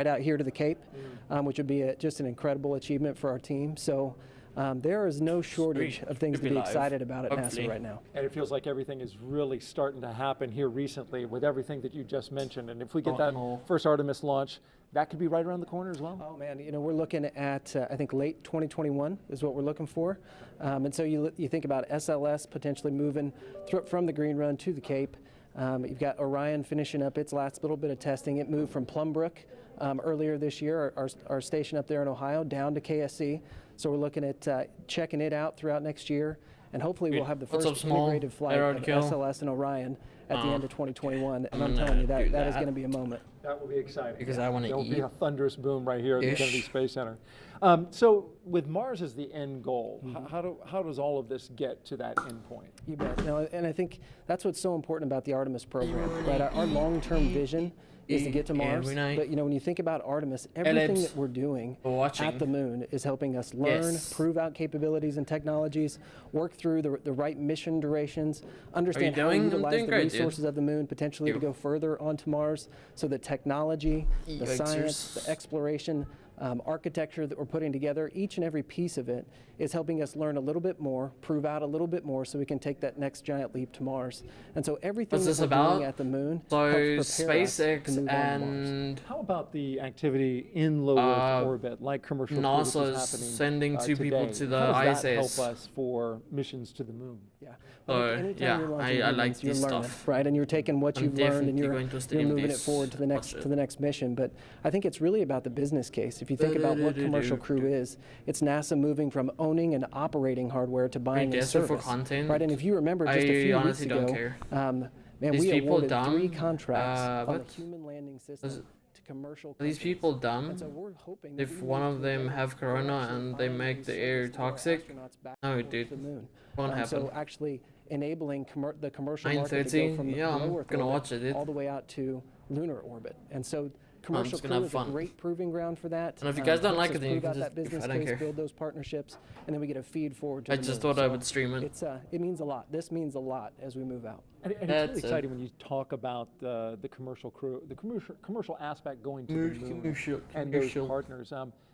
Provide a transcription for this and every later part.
right out here to the Cape, which would be just an incredible achievement for our team. So there is no shortage of things to be excited about at NASA right now. And it feels like everything is really starting to happen here recently with everything that you just mentioned. And if we get that first Artemis launch, that could be right around the corner as well? Oh man, you know, we're looking at, I think late 2021 is what we're looking for. And so you think about SLS potentially moving from the Green Run to the Cape. You've got Orion finishing up its last little bit of testing. It moved from Plumbrook earlier this year, our station up there in Ohio, down to KSC. So we're looking at checking it out throughout next year. And hopefully we'll have the first integrated flight of SLS and Orion at the end of 2021. And I'm telling you, that is going to be a moment. That will be exciting. Because I want to eat. There'll be a thunderous boom right here at the Kennedy Space Center. So with Mars as the end goal, how does all of this get to that end point? You bet. No, and I think that's what's so important about the Artemis program, right? Our long-term vision is to get to Mars. But you know, when you think about Artemis, everything that we're doing at the moon is helping us learn, prove out capabilities and technologies, work through the right mission durations, understand how to utilize the resources of the moon potentially to go further onto Mars. So the technology, the science, the exploration, architecture that we're putting together, each and every piece of it is helping us learn a little bit more, prove out a little bit more so we can take that next giant leap to Mars. And so everything that we're doing at the moon helps prepare us to move on to Mars. How about the activity in low Earth orbit, like commercial crew, which is happening sending two people to the ISS? How does that ISS. help us for missions to the moon? Yeah. I like this stuff. Right, and you're taking what you've learned and you're moving it this forward to the next mission. But I think it's really about the business case. If you think about what commercial crew is, it's NASA moving from owning and operating hardware to buying and service. Right, and if you remember just a few weeks ago, man, we awarded 3 contracts on the human landing system to commercial companies. Are these people dumb? And so we're hoping If one of them have corona and they make the air toxic? No, dude. Won't happen. So actually enabling the commercial market to go from low Earth orbit all the way out to lunar orbit. And so commercial crew is a great proving ground for that. And if you guys don't like it, then you prove can out that just, business I don't case, care. build those partnerships, and then we get a feed forward to I the just moon. thought I would stream it. It means a lot. This means a lot as we move out. And it's really exciting when you talk about the commercial crew, the commercial aspect going to the moon and those partners.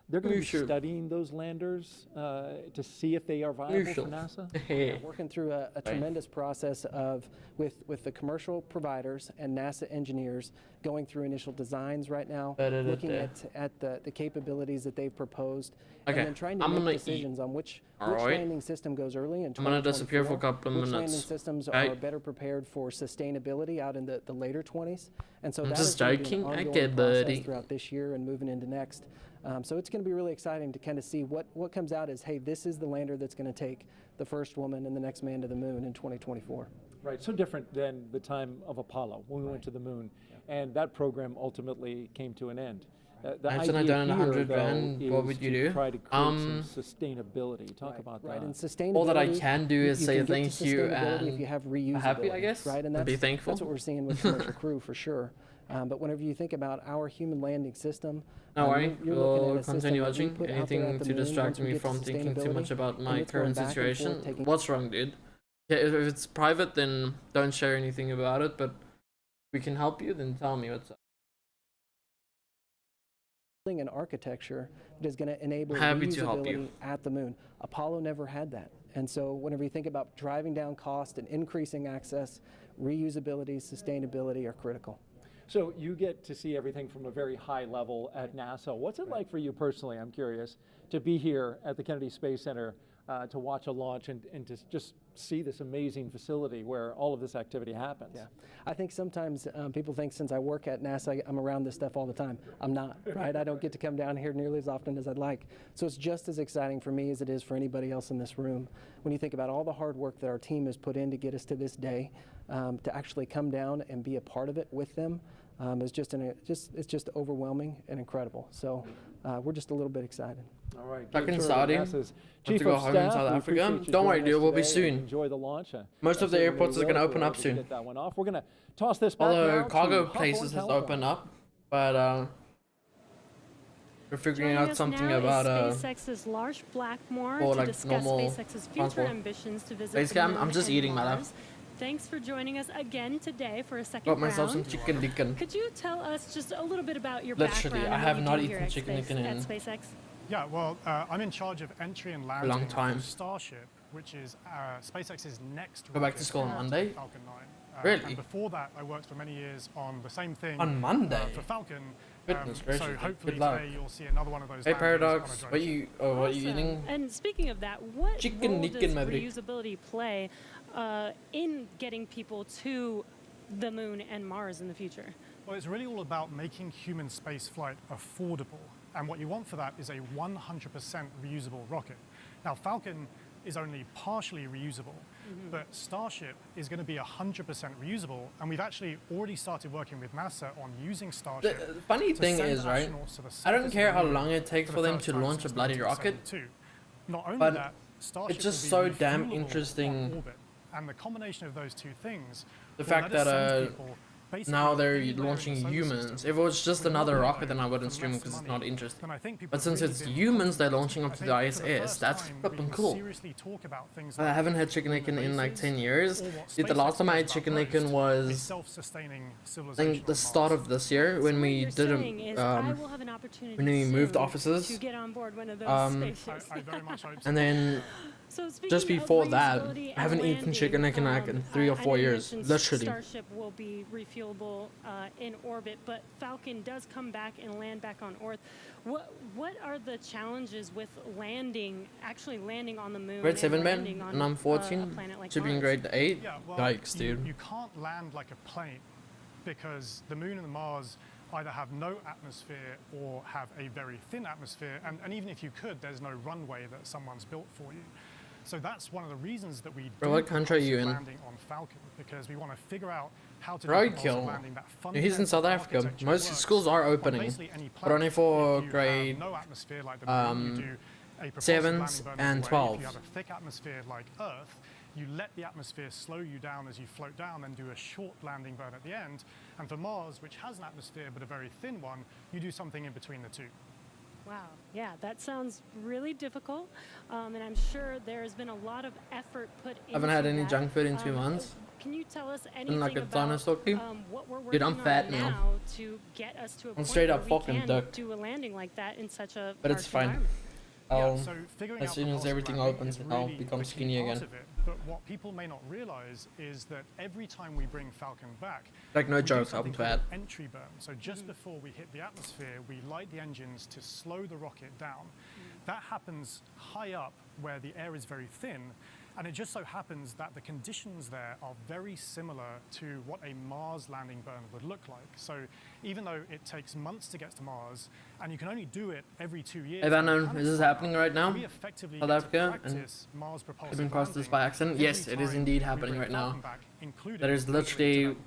They're going to be studying those landers to see if they are viable for NASA. Yeah, working through a tremendous process of with the commercial providers and NASA engineers going through initial designs right now, looking at the capabilities that they've proposed, and then trying to make decisions on which landing system goes early in 2024. I'm going to disappear for a couple of which minutes. landing systems are better prepared for sustainability out in the later 20s. And so that's just joking. An ongoing process throughout this year and moving into next. So it's going to be really exciting to kind of see what comes out as, hey, this is the lander that's going to take the first woman and the next man to the moon in 2024. Right, so different than the time of Apollo when we went to the moon, and that program ultimately came to an end. The Imagine I done 100 grand, what would you do? Try to create some sustainability. Talk about that. And sustainability. All that I can do is say can thank you and if you have reusability, happy, I guess. Right, and be thankful. That's what we're seeing with commercial crew for sure. But whenever you think about our human landing system, no worry, you're we'll continue watching. Anything to distract me from thinking too much about my current situation. What's wrong, dude? Yeah, if it's private, then don't share anything about it, but if we can help you, then tell me what's up. An architecture that is going to enable Happy to help reusability you. at the moon. Apollo never had that. And so whenever you think about driving down cost and increasing access, reusability, sustainability are critical. So you get to see everything from a very high level at NASA. What's it like for you personally, I'm curious, to be here at the Kennedy Space Center to watch a launch and to just see this amazing facility where all of this activity happens? Yeah, I think sometimes people think since I work at NASA, I'm around this stuff all the time. I'm not, right? I don't get to come down here nearly as often as I'd like. So it's just as exciting for me as it is for anybody else in this room. When you think about all the hard work that our team has put in to get us to this day, to actually come down and be a part of it with them, is it's just overwhelming and incredible. So we're just a little bit excited. All right. Back in Saudi, to go home in South Africa. Don't worry, dude, we'll be soon. Enjoy the launch. Most of the airports are going to open up soon. Get that one off. We're going to toss this back Although now cargo to places has Hopper opened up, but we're figuring out something about SpaceX's Lars Blackmore or to like discuss normal SpaceX's future transport. ambitions to visit Base the cam, moon I'm just and eating my Mars. love. thanks for joining us again today for a second Got myself round. some chicken licken. Could you tell us just a little bit about your Literally, background? I have not eaten eaten chicken licken in at SpaceX. Yeah, well, I'm in charge of entry and landing long time. for Starship, which is SpaceX's next Go back rocket to school on after Monday? Falcon 9. Really? And before that, I worked for many years on the same thing. On Monday? For Falcon. Goodness gracious, so dude. hopefully Good luck. today you'll see another one of those. Hey landings Paradox, on a drone what ship. you what are you eating? And speaking of that, what Chicken role does licken, Maverick. reusability play in getting people to the moon and Mars in the future? Well, it's really all about making human space flight affordable. And what you want for that is a 100% reusable rocket. Now, Falcon is only partially reusable, but Starship is going to be 100% reusable. And we've actually already started working with NASA on using Starship. The funny thing is, right, I don't care how long it takes for them to launch a bloody rocket, Not only but that, Starship it's just will be so damn refuelable interesting. on orbit. And the combination of those two things, the will fact let us that send people basically now they're anywhere in the launching solar humans. system If it was just with another no rocket, delay then I wouldn't for stream less because it's money. not interesting. And I think people But since really it's been humans they're concentrating. launching up I to think the for the ISS, first that's time, we flipping can cool. seriously talk about things I like haven't had chicken licken in like 10 years. Dude, the last time I had chicken licken was self-sustaining I civilization think the on start Mars. of this year when So what we you're did saying is I will have an when we moved opportunity offices. to get on board one of those spaceships. I very much hope so. And then So speaking just of before that, reusability I haven't and eaten chicken licken like in 3 or I 4 know you years, mentioned literally. Starship will be refuelable in orbit, but Falcon does come back and land back on Earth. What are the challenges with actually landing on the moon? Grade and 7 man, landing on and I'm a 14. planet like Should be in Mars? grade 8. Yeah, well, Yikes, dude. You can't land like a plane because the moon and the Mars either have no atmosphere or have a very thin atmosphere. And even if you could, there's no runway that someone's built for you. So that's one of the reasons that we Bro, do what country are you in? landing on Falcon, because we want to figure out how to Roadkill. landing that Yeah, he's in South fundamental Africa. architecture Most works schools are on opening, basically any but only planet. for If you grade have no atmosphere like the moon, you do a propulsive 7s landing burn and away. 12s. If you have a thick atmosphere like Earth, you let the atmosphere slow you down as you float down, then do a short landing burn at the end. And for Mars, which has an atmosphere but a very thin one, you do something in between the two. Wow, yeah, that sounds really difficult, and I'm sure there's been a lot of effort put into Haven't had any that. junk food in 2 months. Can you tell us anything like a about dinosaur cube? what we're working Dude, I'm fat on now. to get us to a I'm point straight where up we fucking can ducked. do a landing like that in such a But it's harsh fine. environment? So figuring as out soon as propulsive everything landing opens, is I'll really become the key skinny part again. of it. But what people may not realize is that every time we bring Falcon back, Like no we do joke, I'm something called fat. an entry burn. So just before we hit the atmosphere, we light the engines to slow the rocket down. That happens high up where the air is very thin. And it just so happens that the conditions there are very similar to what a Mars landing burn would look like. So even though it takes months to get to Mars, and you can only do it every 2 years. Hey Vannon, is this happening right now? We effectively South get to Africa? And practice Mars propulsive I've been crossed this landing by accident. every Yes, it is time indeed we happening bring right now. Falcon back, including There's later literally today.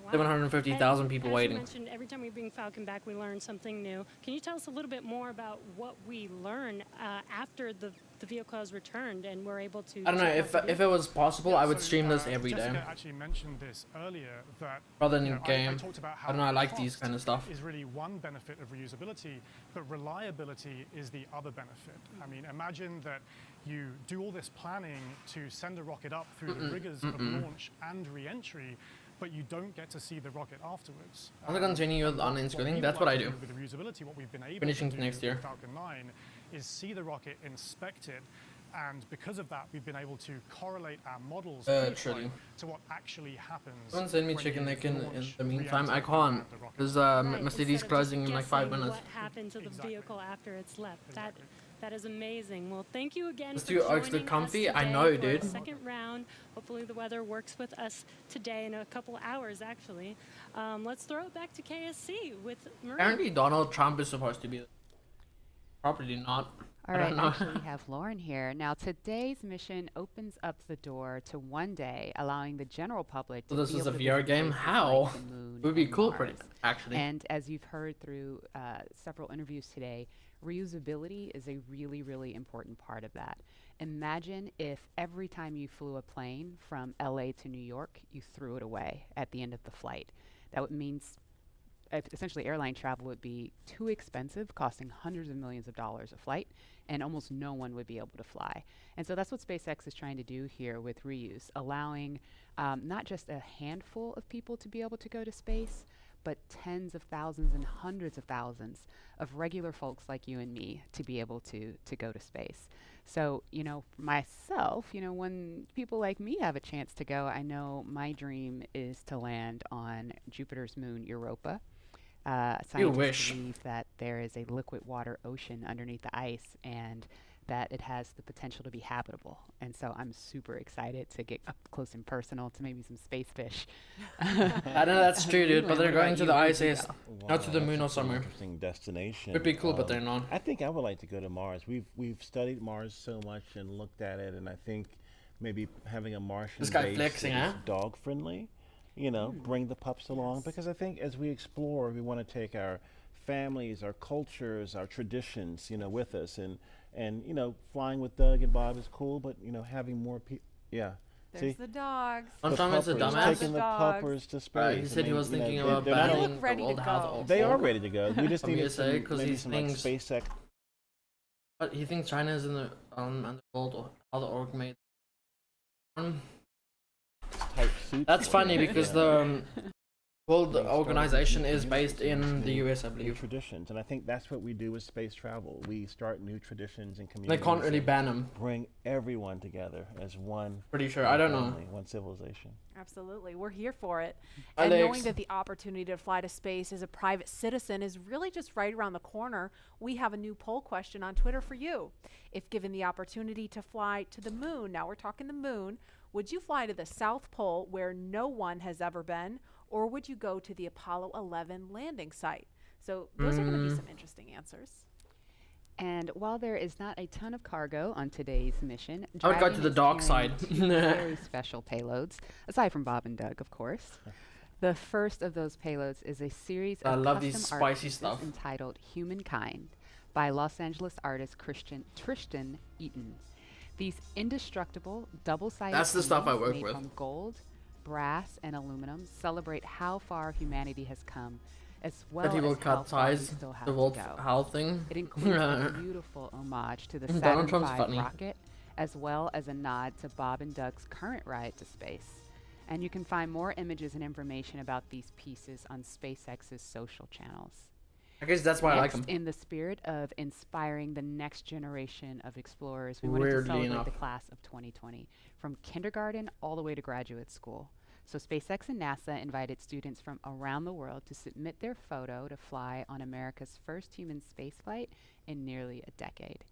Wow. 750,000 And people as waiting. You mentioned, every time we bring Falcon back, we learn something new. Can you tell us a little bit more about what we learn after the vehicle has returned and we're able to? I don't know, check out if it was possible, I would So, stream this every day. Jessica actually mentioned this earlier, that Rather than you know, I game. talked about how I don't know, I like these cost kind of stuff. is really one benefit of reusability, but reliability is the other benefit. I mean, imagine that you do all this planning to send a rocket up through the rigors of launch and re-entry, but you don't get to see the rocket afterwards. I'm gonna continue with on installing. That's what I do. With reusability, what we've been able Finishing to do next year. with Falcon 9 is see the rocket, inspect it, and because of that, we've been able to correlate our models Truly. to what actually happens. Someone send me when chicken you licken in launch, the meantime. I re-enter, can't. and land the rocket. Because Right, my instead city's of closing just in like 5 guessing minutes. What happened to the Exactly. vehicle after it's left? Exactly. That is amazing. Well, thank you again Let's for do joining extra us comfy. I today know, for dude. our second round. Hopefully the weather works with us today in a couple hours, actually. Let's throw it back to KSC with Marie. Apparently Donald Trump is supposed to be. Probably not. All I right, don't know. actually we have Lauren here. Now today's mission opens up the door to one day allowing the general public So to this be is a able to VR visit game? places How? like the moon It would be and cool, Mars. pretty actually. And as you've heard through several interviews today, reusability is a really, really important part of that. Imagine if every time you flew a plane from LA to New York, you threw it away at the end of the flight. That would mean essentially airline travel would be too expensive, costing hundreds of millions of dollars a flight, and almost no one would be able to fly. And so that's what SpaceX is trying to do here with reuse, allowing not just a handful of people to be able to go to space, but tens of thousands and hundreds of thousands of regular folks like you and me to be able to go to space. So, myself, when people like me have a chance to go, I know my dream is to land on Jupiter's moon, Europa. Scientists believe that there is a liquid water ocean underneath the ice and that it has the potential to be habitable. And so I'm super excited to get up close and personal to maybe some space fish. I know that's true, dude, but they're going to the ISS, not to the moon or somewhere. Interesting destination. It'd be cool, but they're not. I think I would like to go to Mars. We've studied Mars so much and looked at it, and I think maybe having a Martian base is dog friendly. Bring the pups along, because I think as we explore, we want to take our families, our cultures, our traditions, with us, and flying with Doug and Bob is cool, but having more people, There's the dogs. Sometimes it's a dumbass. Taking the puppers to space. He said he was thinking about banning the World Health. They are ready to go. We just need maybe some like SpaceX. But he thinks China is in the World Health Organization. That's funny because the World Organization is based in the US, I believe. Traditions, and I think that's what we do with space travel. We start new traditions and communities. They can't really ban them. Bring everyone together as one. Pretty sure. I don't know. One civilization. Absolutely, we're here for it. And knowing that the opportunity to fly to space as a private citizen is really just right around the corner, we have a new poll question on Twitter for you. If given the opportunity to fly to the moon, now we're talking the moon, would you fly to the South Pole where no one has ever been, or would you go to the Apollo 11 landing site? So those are going to be some interesting answers. And while there is not a ton of cargo on today's mission, I would go to the dark side. Very special payloads, aside from Bob and Doug, of course. The first of those payloads is a series of custom art pieces entitled Humankind by Los Angeles artist Tristan Eaton. These indestructible, double-sided That's the stuff I work made with. from gold, brass, and aluminum celebrate how far humanity has come, as well as how far we still have to go. Health thing. It includes a beautiful homage to the Saturn V rocket, as well as a nod to Bob and Doug's current ride to space. And you can find more images and information about these pieces on SpaceX's social channels. I guess that's why I like them. In the spirit of inspiring the next generation of explorers, we wanted to celebrate the class of 2020, from kindergarten all the way to graduate school. So SpaceX and NASA invited students from around the world to submit their photo to fly on America's first human spaceflight in nearly a decade.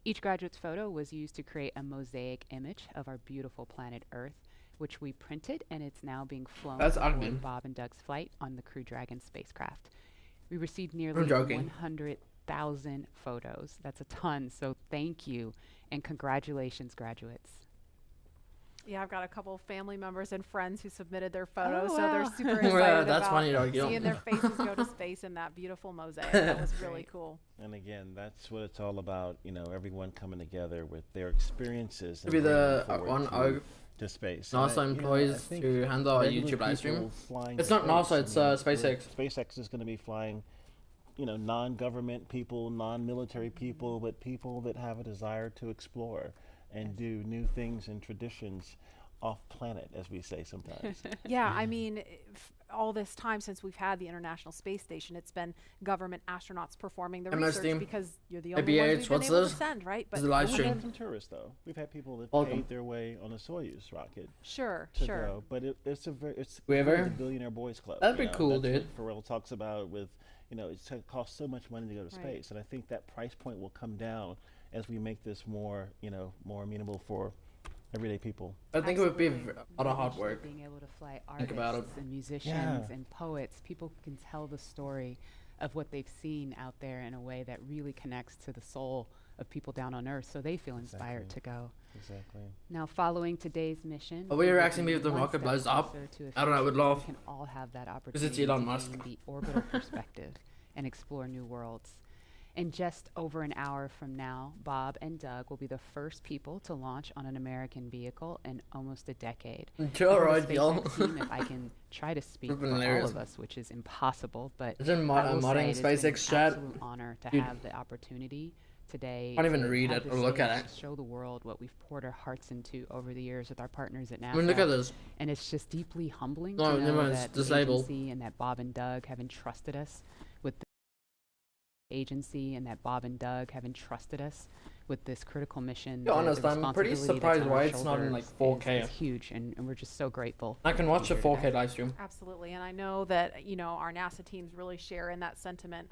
Each graduate's photo was used to create a mosaic image of our beautiful planet Earth, which we printed, and it's now being flown on Bob and Doug's flight on the Crew Dragon spacecraft. We received nearly 100,000 photos. That's a ton, so thank you, and congratulations, graduates. Yeah, I've got a couple of family members and friends who submitted their photos, so they're super excited about seeing their faces go to space in that beautiful mosaic. That was really cool. And again, that's what it's all about, everyone coming together with their experiences. Maybe the to space. NASA employees to handle our YouTube live stream. It's not NASA, it's SpaceX. SpaceX is going to be flying, non-government people, non-military people, but people that have a desire to explore and do new things and traditions off planet, as we say sometimes. Yeah, I mean, all this time since we've had the International Space Station, it's been government astronauts performing the research because you're the only ones we've been able to send, right? But we've had some tourists, though. We've had people that paid their way on a Soyuz rocket. Sure. Go. But it's the Billionaire Boys Club. That'd be cool, dude. What Pharrell talks about with, it costs so much money to go to space, and I think that price point will come down as we make this more, more amenable for everyday people. I think it would be a lot of hard work. Being able to fly artists and musicians and poets, people can tell the story of what they've seen out there in a way that really connects to the soul of people down on Earth, so they feel inspired to go. Exactly. Now, following today's mission, we were asking me if the rocket blows up. I don't know, I would laugh. We can all have that opportunity because it's Elon Musk. to gain the orbital perspective and explore new worlds. In just over an hour from now, Bob and Doug will be the first people to launch on an American vehicle in almost a decade. Sure, right, y'all. If I can try to speak for all of us, which is impossible, but isn't modding SpaceX chat? It's an absolute honor to have the opportunity today. I can't even read it or look at it. Show the world what we've poured our hearts into over the years with our partners at NASA. I mean, look at this. And it's just deeply humbling to know that the agency and that Bob and Doug have entrusted us with this critical mission. To be honest, I'm pretty surprised why it's not in like 4K. It's huge, and we're just so grateful. I can watch a 4K live stream. Absolutely, and I know that our NASA teams really share in that sentiment.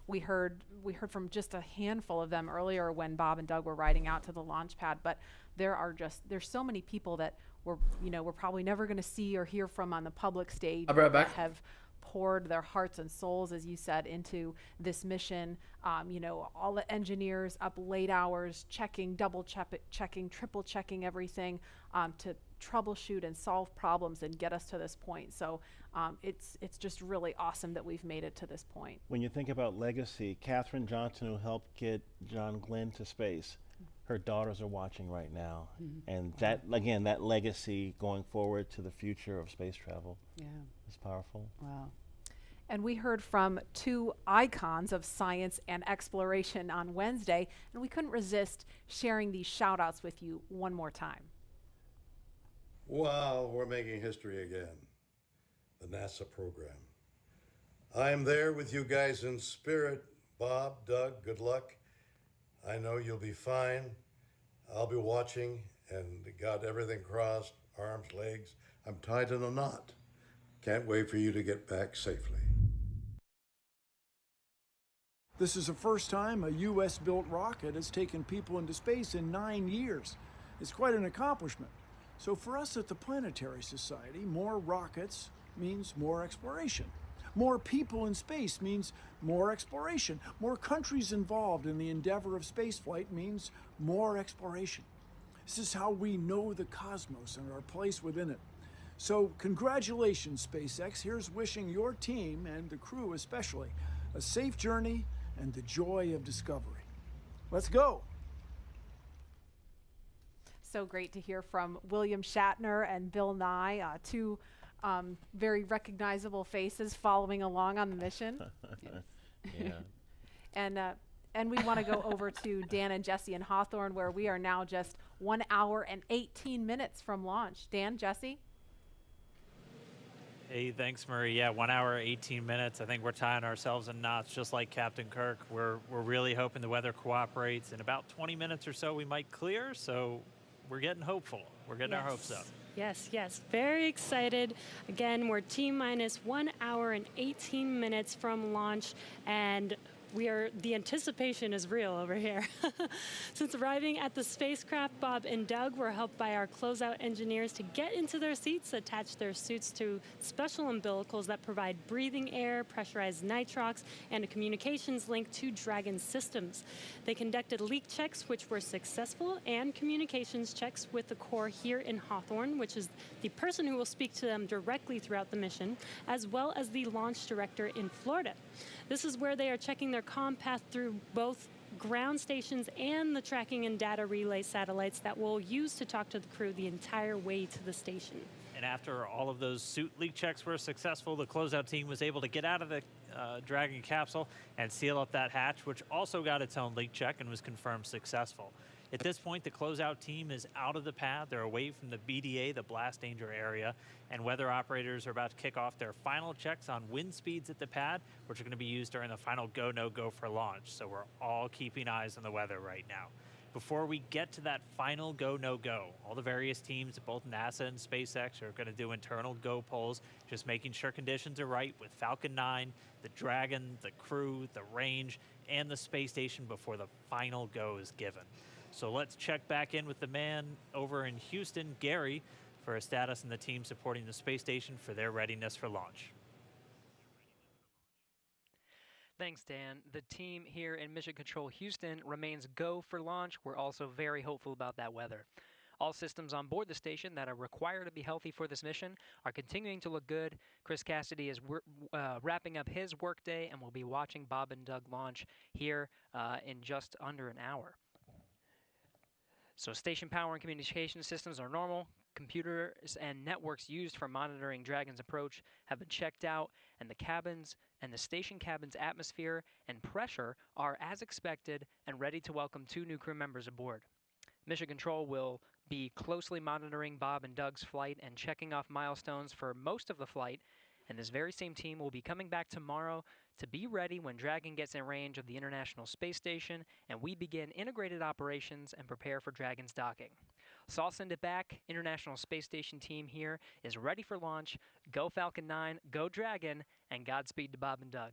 We heard from just a handful of them earlier when Bob and Doug were riding out to the launch pad, but there's so many people that we're probably never going to see or hear from on the public stage that have poured their hearts and souls, as you said, into this mission. All the engineers up late hours checking, double checking, triple checking everything to troubleshoot and solve problems and get us to this point. So it's just really awesome that we've made it to this point. When you think about legacy, Katherine Johnson, who helped get John Glenn to space, her daughters are watching right now. And that, again, that legacy going forward to the future of space travel is powerful. Wow. And we heard from two icons of science and exploration on Wednesday, and we couldn't resist sharing these shout outs with you one more time. Wow, we're making history again. The NASA program. I am there with you guys in spirit. Bob, Doug, good luck. I know you'll be fine. I'll be watching and got everything crossed, arms, legs. I'm tied in a knot. Can't wait for you to get back safely. This is the first time a U.S.-built rocket has taken people into space in 9 years. It's quite an accomplishment. So for us at the Planetary Society, more rockets means more exploration. More people in space means more exploration. More countries involved in the endeavor of spaceflight means more exploration. This is how we know the cosmos and our place within it. So congratulations, SpaceX. Here's wishing your team, and the crew especially, a safe journey and the joy of discovery. Let's go. So great to hear from William Shatner and Bill Nye, two very recognizable faces following along on the mission. Yeah. And we want to go over to Dan and Jesse in Hawthorne, where we are now just 1 hour and 18 minutes from launch. Dan, Jesse? Hey, thanks, Marie. Yeah, 1 hour, 18 minutes. I think we're tying ourselves in knots, just like Captain Kirk. We're really hoping the weather cooperates. In about 20 minutes or so, we might clear. So we're getting hopeful. We're getting our hopes up. Yes. Very excited. Again, we're T-minus 1 hour and 18 minutes from launch, and the anticipation is real over here. Since arriving at the spacecraft, Bob and Doug were helped by our closeout engineers to get into their seats, attach their suits to special umbilicals that provide breathing air, pressurized nitrox, and a communications link to Dragon systems. They conducted leak checks, which were successful, and communications checks with the Corps here in Hawthorne, which is the person who will speak to them directly throughout the mission, as well as the launch director in Florida. This is where they are checking their comm path through both ground stations and the tracking and data relay satellites that we'll use to talk to the crew the entire way to the station. And after all of those suit leak checks were successful, the closeout team was able to get out of the Dragon capsule and seal up that hatch, which also got its own leak check and was confirmed successful. At this point, the closeout team is out of the pad. They're away from the BDA, the blast danger area, and weather operators are about to kick off their final checks on wind speeds at the pad, which are going to be used during the final go, no go for launch. So we're all keeping eyes on the weather right now. Before we get to that final go, no go, all the various teams at both NASA and SpaceX are going to do internal go polls, just making sure conditions are right with Falcon 9, the Dragon, the crew, the range, and the space station before the final go is given. So let's check back in with the man over in Houston, Gary, for a status and the team supporting the space station for their readiness for launch. Thanks, Dan. The team here in Mission Control Houston remains go for launch. We're also very hopeful about that weather. All systems on board the station that are required to be healthy for this mission are continuing to look good. Chris Cassidy is wrapping up his workday and will be watching Bob and Doug launch here in just under an hour. So station power and communication systems are normal. Computers and networks used for monitoring Dragon's approach have been checked out, and the cabins and the station cabin's atmosphere and pressure are as expected and ready to welcome 2 new crew members aboard. Mission Control will be closely monitoring Bob and Doug's flight and checking off milestones for most of the flight, and this very same team will be coming back tomorrow to be ready when Dragon gets in range of the International Space Station and we begin integrated operations and prepare for Dragon's docking. So I'll send it back. International Space Station team here is ready for launch. Go Falcon 9, go Dragon, and Godspeed to Bob and Doug.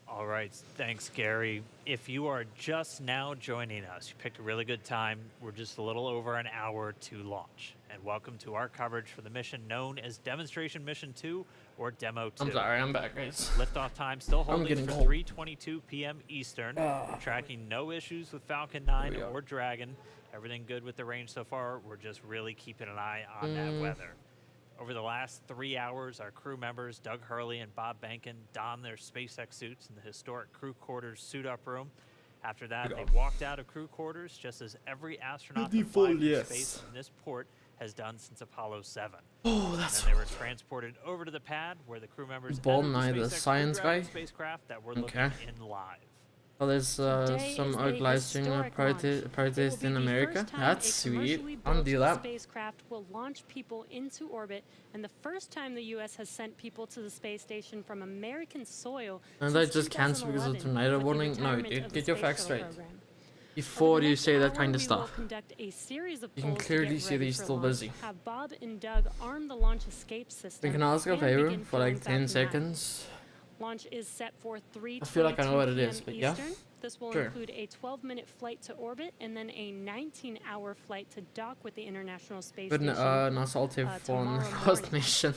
All right, thanks, Gary. If you are just now joining us, you picked a really good time. We're just a little over an hour to launch. And welcome to our coverage for the mission known as Demonstration Mission 2 or Demo 2. I'm sorry, I'm back, guys. Liftoff time still holding for 3:22 p.m. Eastern. We're tracking no issues with Falcon 9 or Dragon. Everything good with the range so far. We're just really keeping an eye on that weather. Over the last 3 hours, our crew members, Doug Hurley and Bob Behnken, donned their SpaceX suits in the historic crew quarters suit-up room. After that, they walked out of crew quarters just as every astronaut who flies in space in this port has done since Apollo 7. Oh, that's and then they were transported over to the pad where the crew members entered the science guy spacecraft that we're looking in live. Oh, there's some live streaming parties in America. That's sweet. I'll do that. Spacecraft will launch people into orbit, and the first time the U.S. has sent people to the space station from American soil. And I just cancel because of tornado warning. No, dude, get your facts straight. Before you say that kind of stuff, you can clearly see that he's still busy. Have Bob and Doug arm the launch escape system. We can ask a favor for like 10 seconds. Launch is set for 3:22 I feel like I know what it is, but yeah. Eastern. This will include a 12-minute flight to orbit and then a 19-hour flight to dock with the International Space Station. But an assaultive on last mission.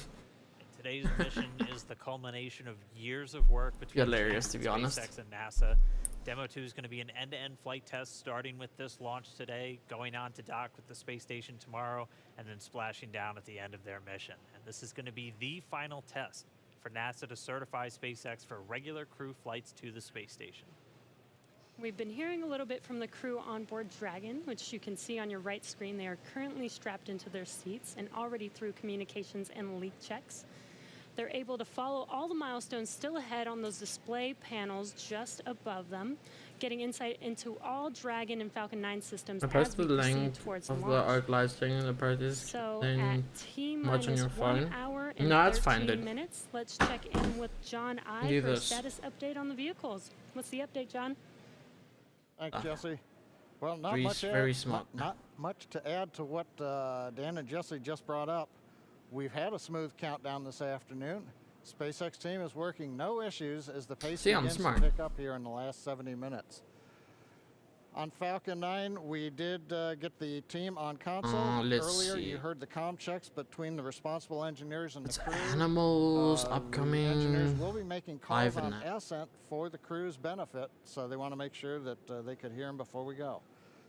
Today's mission is the culmination of years of work between hilarious, to be honest. SpaceX and NASA. Demo 2 is going to be an end-to-end flight test starting with this launch today, going on to dock with the space station tomorrow, and then splashing down at the end of their mission. And this is going to be the final test for NASA to certify SpaceX for regular crew flights to the space station. We've been hearing a little bit from the crew on board Dragon, which you can see on your right screen. They are currently strapped into their seats and already through communications and leak checks. They're able to follow all the milestones still ahead on those display panels just above them, getting insight into all Dragon and Falcon 9 systems as we proceed towards launch. The arc live streaming the parties. So at T-minus 1 hour and no, 13 minutes, let's check in with John I for a status update on the vehicles. What's the update, John? Thanks, Jesse. Well, not much to add to what Dan and Jesse just brought up. We've had a smooth countdown this afternoon. SpaceX team is working no issues as the pace begins to pick up here in the last 70 minutes. On Falcon 9, we did get the team on console. Earlier, you heard the comm checks between the responsible engineers and the crew. Animals upcoming. The engineers will be making calls on Ascent for the crew's benefit, so they want to make sure that they could hear them before we go.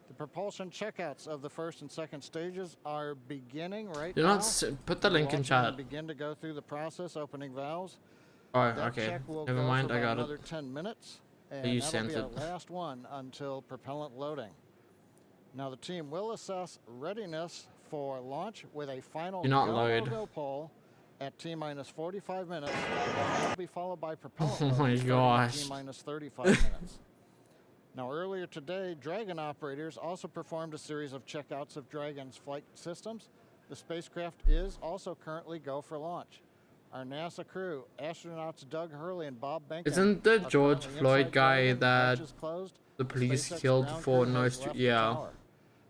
The propulsion checkouts of the first and second stages are beginning right now. Put the link in chat. Begin to go through the process, opening valves. Oh, okay. Never mind, I got it. Another 10 minutes. And you that'll sent be it. our last one until propellant loading. Now the team will assess readiness for launch with a final go poll at T-minus 45 minutes. That will be followed by propellant oh my gosh. T-minus 35 minutes. Now earlier today, Dragon operators also performed a series of checkouts of Dragon's flight systems. The spacecraft is also currently go for launch. Our NASA crew, astronauts Doug Hurley and Bob Behnken. Isn't the George Floyd guy that the police killed for no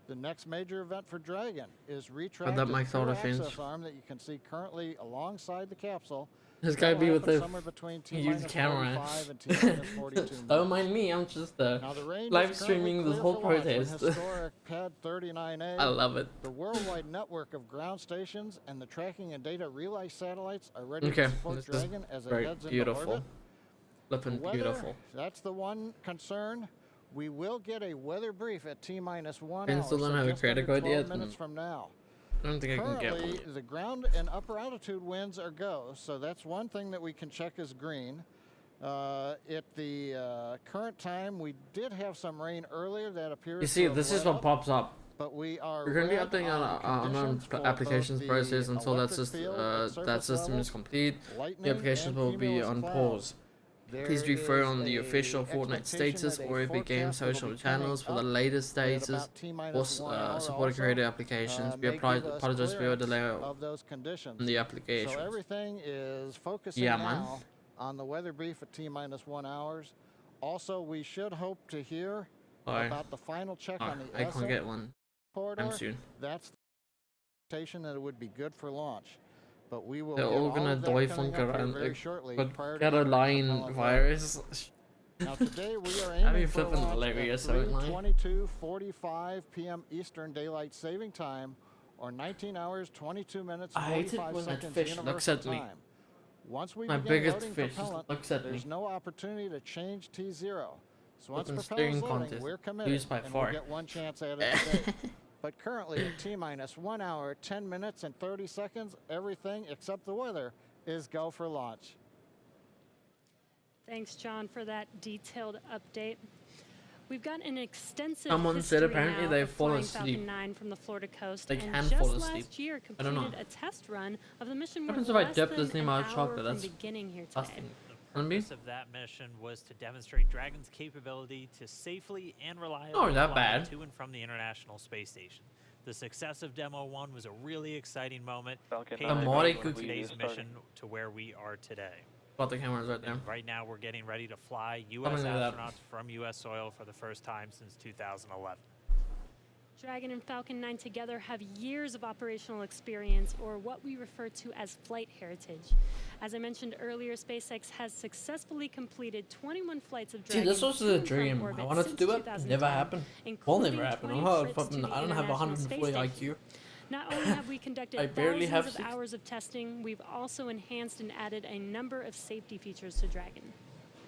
The next major event for Dragon is retracted access arm that you can see currently alongside the capsule. This guy be with the huge camera. Don't mind me, I'm just live streaming this whole protest. Pad 39A. I love it. The worldwide network of ground stations and the tracking and data relay satellites are ready to support Dragon as it heads into orbit. Flippin' beautiful. That's the one concern. We will get a weather brief at T-minus 1 I hour, still don't so have a just credit under card 12 yet. minutes from now. I don't think I can get one. Currently, the ground and upper altitude winds are go, so that's one thing that we can check as green. At the current time, we did have some rain earlier that appears. You see, this is what pops up. But we are. We're going to be updating on applications process until that system is complete. The applications will be on pause. Please refer on the official Fortnite status or Epic Games social channels for the latest status or support creator applications. We apologize for your delay of those conditions. on the application. So everything is focusing now on the weather brief at T-minus 1 hours. Also, we should hope to hear about the final check on the I can't get one. I'm soon. That's the expectation that it would be good for launch. But we will. They're all gonna die from Caroline virus. Now today we are aiming for launch at 3:22:45 p.m. Eastern Daylight Saving Time, or 19 hours 22 minutes 45 seconds Universal Time. Once we begin loading propellant, there's no opportunity to change T0. So once propellant's loading, we're committed, and we'll get one chance at it today. But currently at T-minus 1 hour, 10 minutes and 30 seconds, everything except the weather is go for launch. Thanks, John, for that detailed update. We've got an extensive Someone said apparently they fall asleep. Falcon 9 from the Florida coast, They and can just fall asleep. last year I don't know. completed a test run of the mission. What happens we're if I less dip than this thing an out of hour chocolate? from That's beginning here today. disgusting. The purpose of that mission was to demonstrate Dragon's capability to safely and reliably fly to and from the International Space Station. The success of Demo 1 was a really exciting moment, paving the way for today's mission to where we are today. Got the cameras right there. And right now we're getting ready to fly U.S. astronauts from U.S. soil for the first time since 2011. Dragon and Falcon 9 together have years of operational experience, or what we refer to as flight heritage. As I mentioned earlier, SpaceX has successfully completed 21 flights of Dragon. See, this was a dream. I wanted to do it. Never happened. Will never happen. I don't have 140 IQ. Not only have we conducted thousands of hours of testing, we've also enhanced and added a number of safety features to Dragon.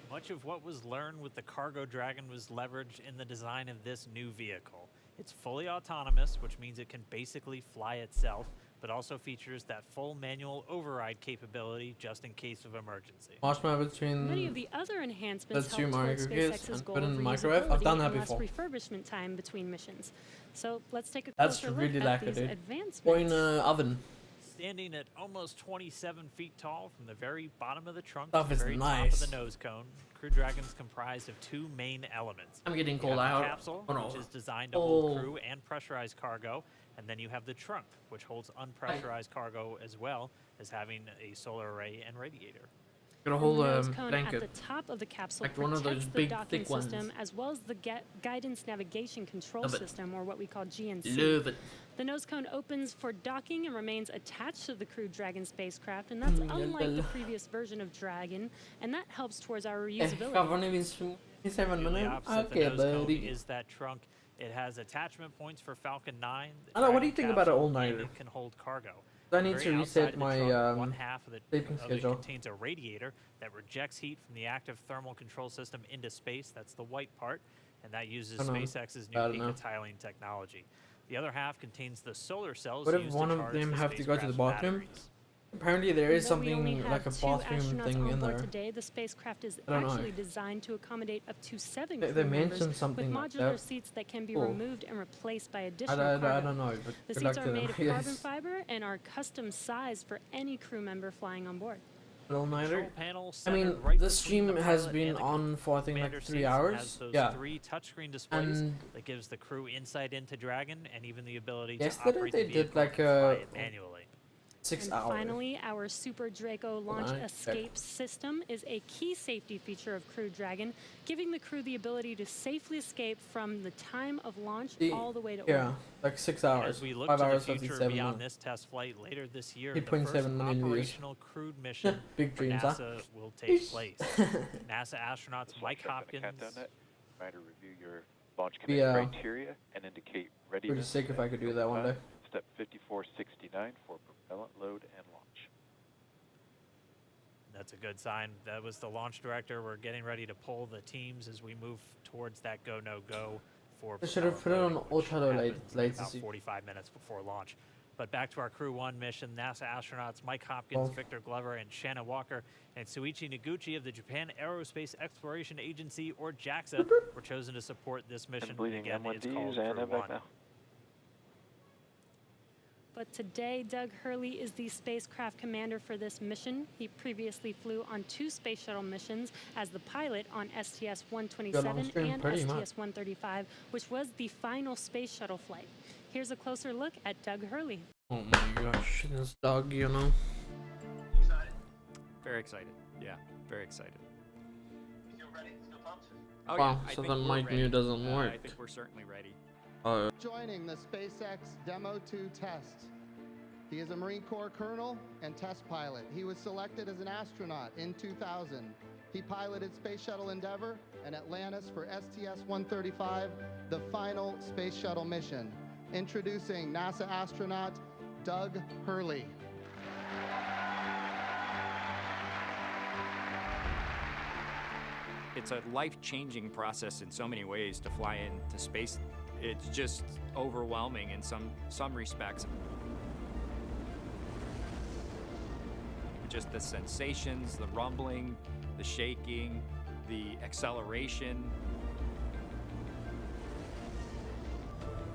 Much of what was learned with the Cargo Dragon was leveraged in the design of this new vehicle. It's fully autonomous, which means it can basically fly itself, but also features that full manual override capability just in case of emergency. Marshmallow between many of the other enhancements help towards SpaceX's goal of reusability I've done that and less before. refurbishment time between missions. So let's take a closer look at these advancements. Or in an oven. Standing at almost 27 feet tall from the very bottom of the trunk Stuff to the is very nice. top of the nose cone, Crew Dragon's comprised of two main elements. I'm getting You cold have the out. capsule, Oh, no. which is designed to hold crew and pressurized cargo, and then you have the trunk, which holds unpressurized cargo as well as having a solar array and radiator. Got a whole The nose cone blanket. at the top of the capsule Like one of protects those the big, docking thick ones. system, as well as the guidance navigation control Love it. system, or what we call GNC. Love it. The nose cone opens for docking and remains attached to the Crew Dragon spacecraft, and that's unlike the previous version of Dragon, and that helps towards our reusability. The opposite the nose cone is that trunk. It has attachment points for Falcon 9. I don't know, what do you think about it all nighter? It can hold cargo. I need to reset my one half of sleeping schedule. It contains a radiator that rejects heat from the active thermal control system into space. That's the white part, and that uses SpaceX's new Pika tiling technology. The other half contains the solar cells. What if one of them have to go to the bathroom? Apparently there is something like a bathroom thing in there. Today, the spacecraft is actually designed to accommodate up to 7 crew They members mentioned something with like modular that. seats that can be removed and replaced by additional cargo. I don't know. But the seats are made of carbon fiber and are custom sized for any crew member flying on board. All-nighter? I mean, the stream has been on for I think like 3 hours. Yeah. 3 touchscreen displays that gives the crew insight into Dragon and even the ability to yesterday operate they the vehicle did like and fly it manually. 6 and hours. finally, our Super Draco launch escape system is a key safety feature of Crew Dragon, giving the crew the ability to safely escape from the time of launch all the way to yeah, orbit. like 6 hours. As we look 5 to hours, the future 57 beyond minutes. this test flight later this year, the 8.7 first million views. operational crewed mission Big for dreams, NASA huh? will take place. NASA astronauts Mike Hopkins. Trying to review your launch command criteria and indicate readiness. Pretty sick if I could do that one day. Step 5469 for propellant load and launch. That's a good sign. That was the launch director. We're getting ready to pull the teams as we move towards that go, no go for I should have put it on ultra low latency. about 45 minutes before launch. But back to our Crew 1 mission, NASA astronauts Mike Hopkins, Victor Glover, and Shanna Walker, and Suichi Noguchi of the Japan Aerospace Exploration Agency, or JAXA, were chosen to support this mission. Again, it's called Crew 1. But today, Doug Hurley is the spacecraft commander for this mission. He previously flew on 2 space shuttle missions as the pilot on STS-127 and STS-135, which was the final space shuttle flight. Here's a closer look at Doug Hurley. Oh my gosh, this Doug, you know. Excited? Very excited. Yeah, very excited. You feel ready? Feel pumped? Oh, wow, yeah, so then Mike New doesn't work. I think we're certainly ready. Joining the SpaceX Demo 2 test. He is a Marine Corps colonel and test pilot. He was selected as an astronaut in 2000. He piloted Space Shuttle Endeavour and Atlantis for STS-135, the final space shuttle mission. Introducing NASA astronaut Doug Hurley. It's a life-changing process in so many ways to fly into space. It's just overwhelming in some respects. Just the sensations, the rumbling, the shaking, the acceleration.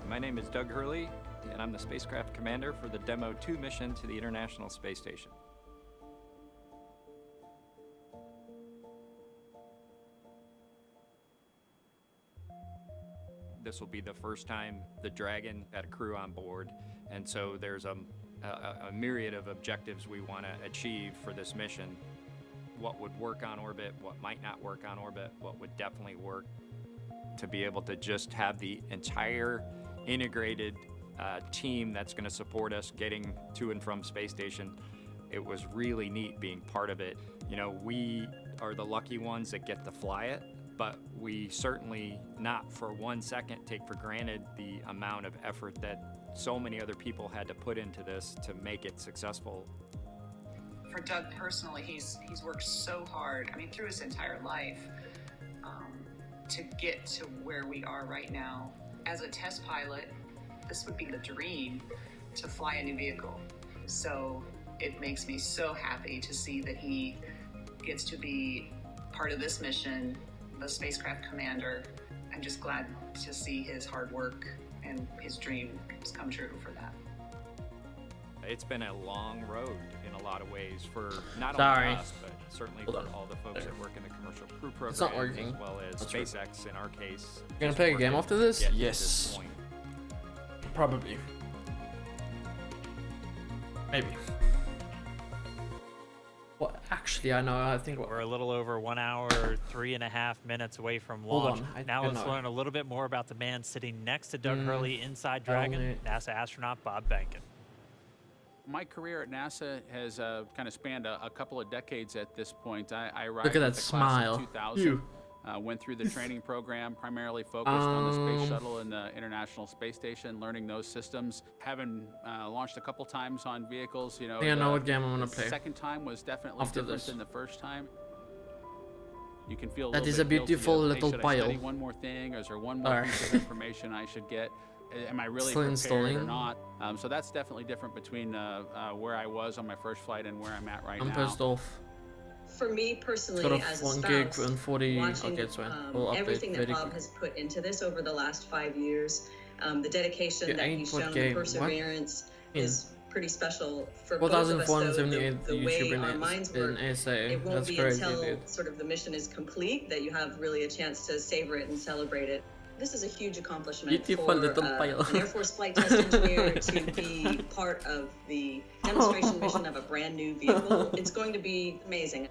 My name is Doug Hurley, and I'm the spacecraft commander for the Demo 2 mission to the International Space Station. This will be the first time the Dragon had a crew on board, and so there's a myriad of objectives we want to achieve for this mission. What would work on orbit, what might not work on orbit, what would definitely work. To be able to just have the entire integrated team that's going to support us getting to and from space station, it was really neat being part of it. You know, we are the lucky ones that get to fly it, but we certainly not for 1 second take for granted the amount of effort that so many other people had to put into this to make it successful. For Doug personally, he's worked so hard, I mean, through his entire life, to get to where we are right now. As a test pilot, this would be the dream to fly a new vehicle. So it makes me so happy to see that he gets to be part of this mission, the spacecraft commander. I'm just glad to see his hard work and his dreams come true for that. It's been a long road in a lot of ways for not only us, but certainly for all the folks that work in the commercial crew program, it's not working. as well as SpaceX in our case. You're gonna play a game after this? Yes. Probably. Maybe. Well, actually, I think we're a little over 1 hour, 3.5 minutes away from Hold launch. on, Now let's learn a little bit more about the man sitting next to Doug Hurley inside Dragon, NASA astronaut Bob Behnken. My career at NASA has kind of spanned a couple of decades at this point. I arrived Look at with that the class smile. in 2000. Went through the training program, primarily focused on the space shuttle and the International Space Station, learning those systems. Having launched a couple times on vehicles, you know. I think I know what game I'm gonna play. The second time was definitely After different this. than the first time. You can feel That is little a bit guilty beautiful of, hey, little should I pile. study one more thing, or is there one more Alright. piece of information I should get? Am I really Still prepared installing. or not? So that's definitely different between where I was on my first flight and where I'm at right I'm now. pissed off. For me personally, Got a as a 1 spouse, gig and 40. watching Okay, it's fine. We'll update everything that very Bob quick. has put into this over the last 5 years, the dedication Yeah, that ain't he's what shown, the game. What? perseverance is pretty special for both of us. 4,478 The way YouTube our minds in work, ASA. it won't That's be crazy, until dude. sort of the mission is complete that you have really a chance to savor it and celebrate it. This is a huge accomplishment Beautiful for little pile. an Air Force flight test engineer to be part of the demonstration mission of a brand new vehicle. It's going to be amazing.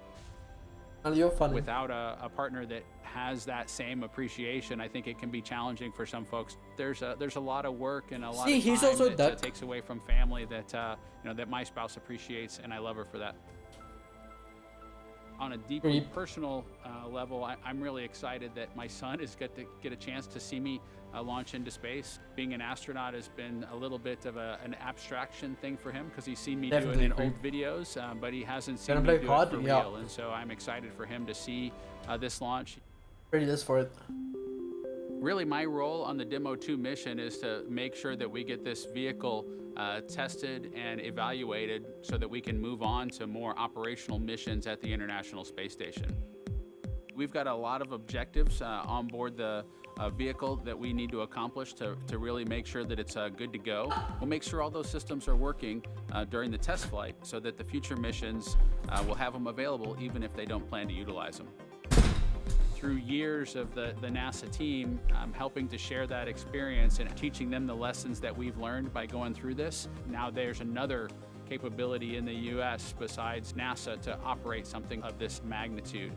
And you're funny. Without a partner that has that same appreciation, I think it can be challenging for some folks. There's a lot of work and a lot See, of he's time also that Dutch. takes away from family that that my spouse appreciates, and I love her for that. On a deeply personal level, I'm really excited that my son is going to get a chance to see me launch into space. Being an astronaut has been a little bit of an abstraction thing for him because he's seen me do it in old videos, but he hasn't seen me do it for real. And so I'm excited for him to see this launch. Ready this for it. Really, my role on the Demo 2 mission is to make sure that we get this vehicle tested and evaluated so that we can move on to more operational missions at the International Space Station. We've got a lot of objectives on board the vehicle that we need to accomplish to really make sure that it's good to go. We'll make sure all those systems are working during the test flight so that the future missions will have them available even if they don't plan to utilize them. Through years of the NASA team helping to share that experience and teaching them the lessons that we've learned by going through this, now there's another capability in the U.S. besides NASA to operate something of this magnitude.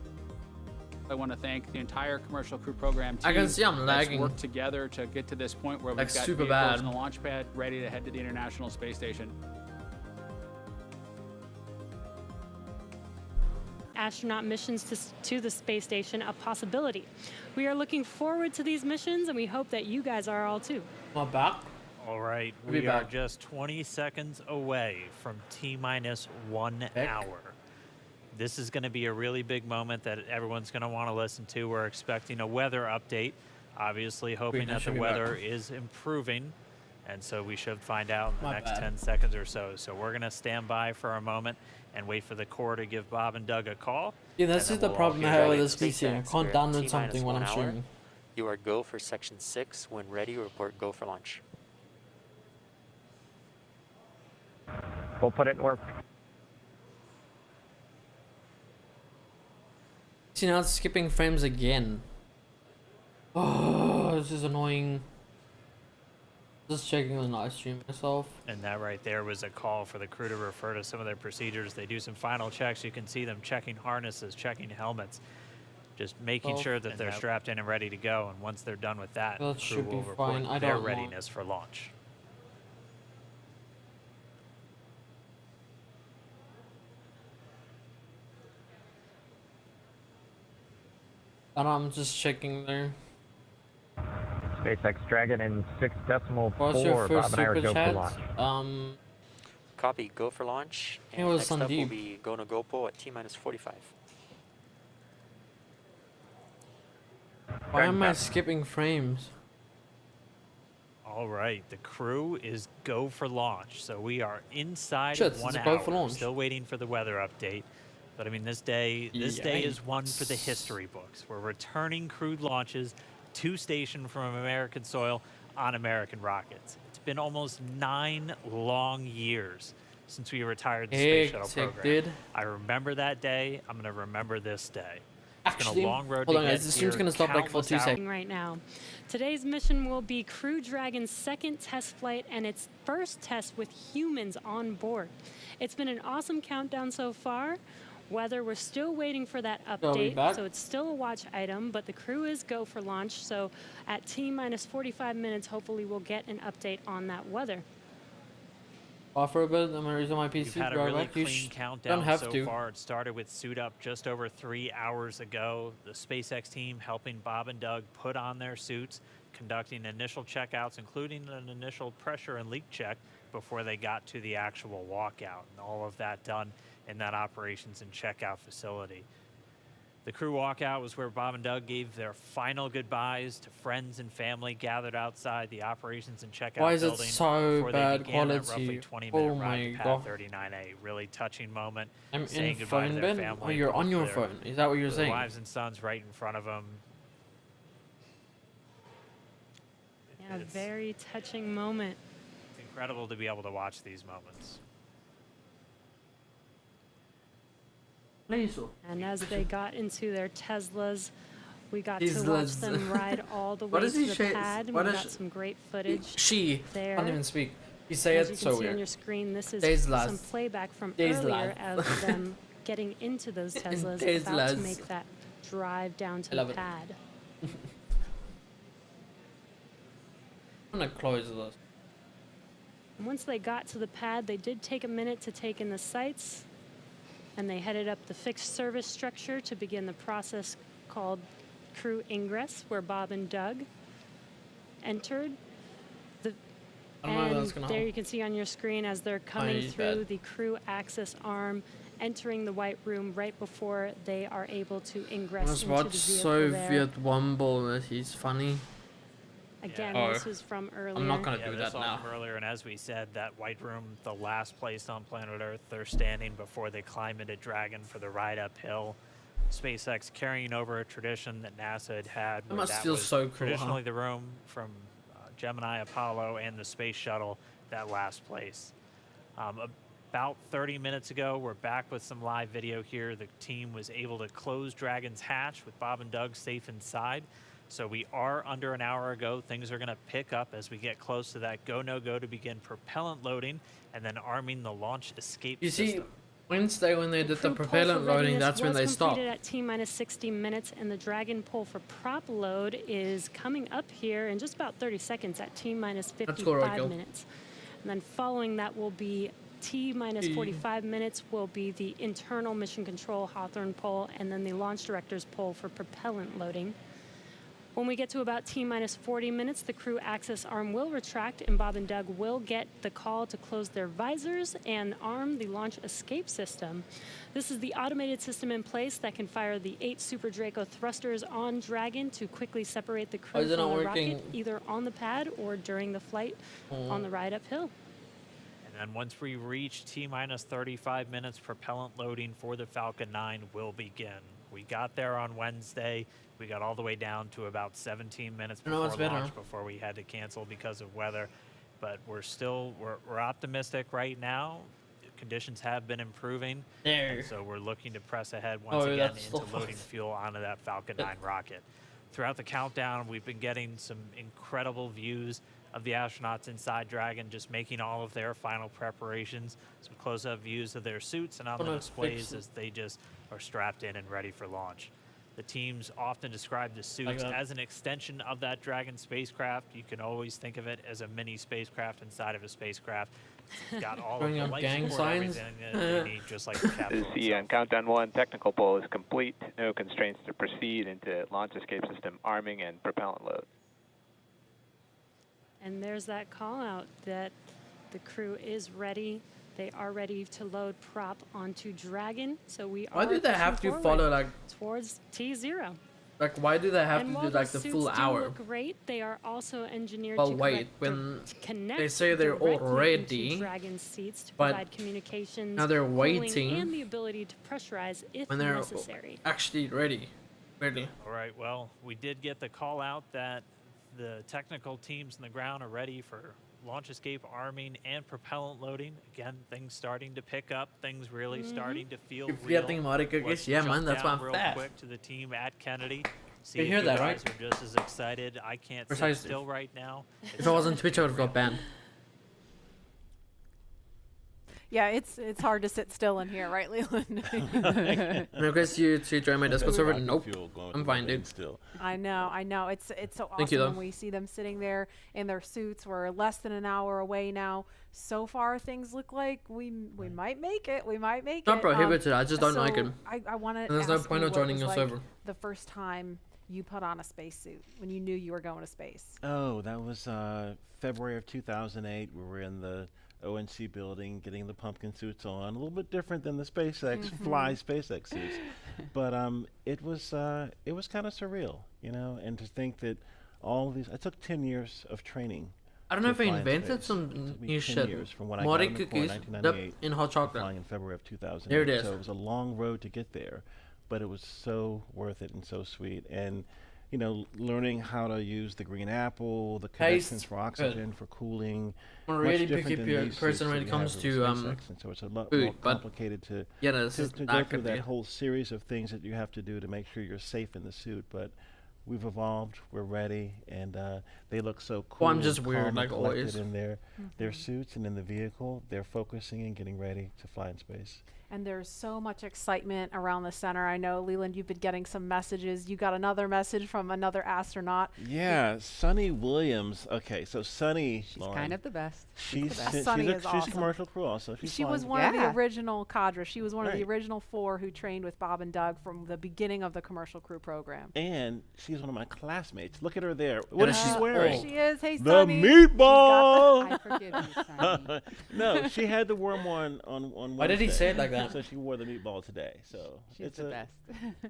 I want to thank the entire commercial crew program team that's worked together to get to this point where we've got vehicles on the launch pad ready to head to the International Space Station. Astronaut missions to the space station a possibility. We are looking forward to these missions, and we hope that you guys are all too. Not back. All right, we are just 20 seconds away from T-minus 1 hour. This is going to be a really big moment that everyone's going to want to listen to. We're expecting a weather update, obviously hoping that the weather is improving, and so we should find out in the next 10 seconds or so. So we're going to stand by for a moment and wait for the Corps to give Bob and Doug a call. Yeah, that's just the problem I have with this PC. I can't download something when I'm streaming. You are go for section 6. When ready, report go for launch. We'll put it in work. See, now it's skipping frames again. Oh, this is annoying. Just checking the live stream myself. And that right there was a call for the crew to refer to some of their procedures. They do some final checks. You can see them checking harnesses, checking helmets, just making sure that they're strapped in and ready to go. And once they're done with that, the crew will report their readiness for launch. And I'm just checking there. SpaceX Dragon in 6.4. What's your first Bob and I are super go chat? for launch. Copy, go for launch. It And was next up will Sandeep. be go to GoPro at T-minus 45. Why am I skipping frames? All right, the crew is go for launch. So we are inside Shit, of 1 it's a hour. go for launch. Still waiting for the weather update. But I mean, this day is one for the history books. We're returning crewed launches to station from American soil on American rockets. It's been almost 9 long years since we retired the Space Shuttle program. Dude. I remember that day. I'm going to remember this day. It's Actually, been a long road hold to on, get guys. This stream's here, gonna stop like for 2 seconds. Right now, today's mission will be Crew Dragon's second test flight and its first test with humans on board. It's been an awesome countdown so far. Weather, we're still waiting for that update, so it's still a watch item, but the crew is go for launch. So at T-minus 45 minutes, hopefully we'll get an update on that weather. Off for a bit, I'm gonna resume my PC. We've had a really clean countdown so far. It started with Suit Up just over 3 hours ago. The SpaceX team helping Bob and Doug put on their suits, conducting initial checkouts, including an initial pressure and leak check before they got to the actual walkout. And all of that done in that operations and checkout facility. The crew walkout was where Bob and Doug gave their final goodbyes to friends and family gathered outside the operations and checkout Why is it building so before bad they began that quality? roughly 20-minute Oh ride my to Pad God. 39A. Really touching moment. I'm saying in goodbye to phone their bin? family. Oh, you're on your their- phone. Is that what you're their saying? Wives and sons right in front of them. Yeah, very touching moment. It's incredible to be able to watch these moments. And as they got into their Teslas, we got to watch them ride all the way What to does the he pad. And what we does got some great footage She there. can't even speak. You say As it you can so see weird. on your screen, this is Teslas. some playback from Teslas. earlier of them getting into those Teslas, about to Teslas. make that drive down to I love the it. pad. I'm gonna close this. And once they got to the pad, they did take a minute to take in the sights. and they headed up the fixed service structure to begin the process called crew ingress, where Bob and Doug entered. And there you can see on your screen as they're coming through the crew access arm, entering the white room right before they are able to ingress into the vehicle Soviet Wumble that he's funny. Again, this was from earlier. I'm not going to do that now. From earlier, and as we said, that white room, the last place on planet Earth they're standing before they climb into Dragon for the ride uphill. SpaceX carrying over a tradition that NASA had. It must feel so cool. Traditionally, the room from Gemini, Apollo, and the space shuttle, that last place. About 30 minutes ago, we're back with some live video here. The team was able to close Dragon's hatch with Bob and Doug safe inside. So we are under an hour ago. Things are going to pick up as we get close to that go, no go to begin propellant loading and then arming the launch escape system. You see, Wednesday when they did the propellant loading, that's when they stopped. At T-minus 60 minutes, and the Dragon pull for prop load is coming up here in just about 30 seconds at T-minus 55 minutes. And then following that will be T-minus 45 minutes will be the internal mission control Hawthorne pull, and then the launch director's pull for propellant loading. When we get to about T-minus 40 minutes, the crew access arm will retract, and Bob and Doug will get the call to close their visors and arm the launch escape system. This is the automated system in place that can fire the 8 Super Draco thrusters on Dragon to quickly separate the crew from the rocket, either on the pad or during the flight on the ride uphill. And then once we reach T-minus 35 minutes, propellant loading for the Falcon 9 will begin. We got there on Wednesday. We got all the way down to about 17 minutes before launch before we had to cancel because of weather. But we're optimistic right now. Conditions have been improving. So we're looking to press ahead once again into loading fuel onto that Falcon 9 rocket. Throughout the countdown, we've been getting some incredible views of the astronauts inside Dragon, just making all of their final preparations. Some close-up views of their suits and on the displays as they just are strapped in and ready for launch. The teams often describe the suits as an extension of that Dragon spacecraft. You can always think of it as a mini spacecraft inside of a spacecraft. It's got all of the light support, everything that they need, just like the capsule itself. On countdown 1, technical pull is complete. No constraints to proceed into launch escape system arming and propellant load. And there's that call out that the crew is ready. They are ready to load prop onto Dragon. So we are. Why do they have to follow like towards T0? Like, why do they have to do like the full hour? Look great. They are also engineered to connect they say they're all ready, Dragon seats to but provide communications, now they're waiting, and the ability to pressurize if when they're necessary. Actually ready. All right. Well, we did get the call out that the technical teams on the ground are ready for launch escape arming and propellant loading. Again, things starting to pick up, things really starting to feel real. Yeah, man, that's why I'm real fast. Quick to the team at Kennedy. See you if hear you that, guys right? are just as excited. I can't sit still right now. If I was on Twitch, I would have got banned. Yeah, it's hard to sit still in here, right, Leland? Because you join my Discord server. Nope, I'm fine, dude. I know. It's so awesome when we see them sitting there in their suits. We're less than an hour away now. So far, things look like we might make it. We might make it. Not prohibited. I just don't like it. I want to. There's no point of joining your server. The first time you put on a spacesuit when you knew you were going to space. Oh, that was February of 2008. We were in the ONC building, getting the pumpkin suits on. A little bit different than the SpaceX fly SpaceX suits, but it was kind of surreal, you know. And to think that all of these, it took 10 years of training. I don't know if they invented some new shit. From when I got in the Corps in 1998, in hot chocolate. Flying in February of 2008. There it is. So it was a long road to get there, but it was so worth it and so sweet. And you know, learning how to use the green apple, the connections for oxygen, for cooling. I'm a really picky person when it comes to and so it's a lot more complicated to go through that whole series of things that you have to do to make sure you're safe in the suit. But we've evolved, we're ready, and they look so cool. Well, I'm just weird, like always. In their suits and in the vehicle, they're focusing and getting ready to fly in space. And there's so much excitement around the center. I know, Leland, you've been getting some messages. You got another message from another astronaut. Yeah, Sunny Williams. Okay, so Sunny, She's Lauren, kind of the best. She's Sunny she's a commercial crew also. She was one of the original cadre. She was one of the original 4 who trained with Bob and Doug from the beginning of the commercial crew program. And she's one of my classmates. Look at her there. What is she wearing? She is. Hey, the Sunny. meatball. I forgive you, Sunny. No, she had the worm on Why did he Wednesday, say it like that? So she wore the meatball today. So She's it's the best.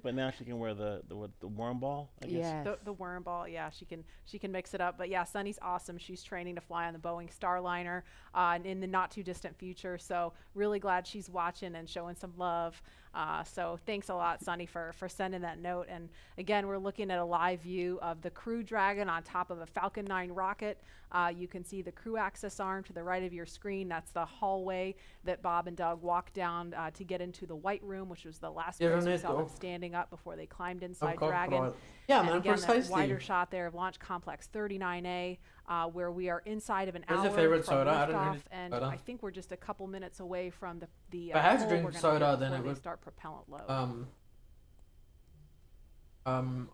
But now she can wear the worm ball, I guess. Yes. The worm ball, yeah, she can mix it up. But yeah, Sunny's awesome. She's training to fly on the Boeing Starliner in the not too distant future. So really glad she's watching and showing some love. So thanks a lot, Sunny, for sending that note. And again, we're looking at a live view of the Crew Dragon on top of a Falcon 9 rocket. You can see the crew access arm to the right of your screen. That's the hallway that Bob and Doug walked down to get into the White Room, which was the last place we saw them standing up before they climbed inside Dragon. Yeah, and man, again, precisely. that wider shot there of Launch Complex 39A, where we are inside of an Where's hour your favorite from soda? I don't liftoff, really and soda. I think we're just a couple minutes away from the If I had to pole drink we're gonna soda, hit then before it they would start propellant load. I'm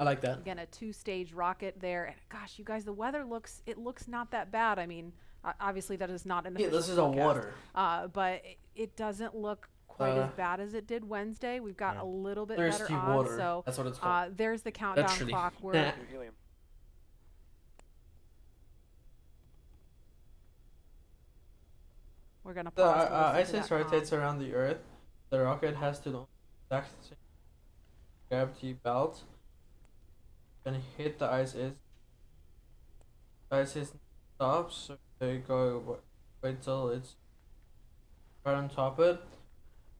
I like that. Again, a 2-stage rocket there. And gosh, you guys, the weather looks not that bad. I mean, obviously that is not an official this is a forecast, water. but it doesn't look quite as bad as it did Wednesday. We've got a little bit Thirsty better odds. water. So That's what it's called. there's the countdown Literally. clock. We're gonna The pause. to listen to ISS that rotates around the Earth. The rocket has to exact same gravity belt. Then hit the ISS. The ISS stops, so they go wait till it's right on top of it.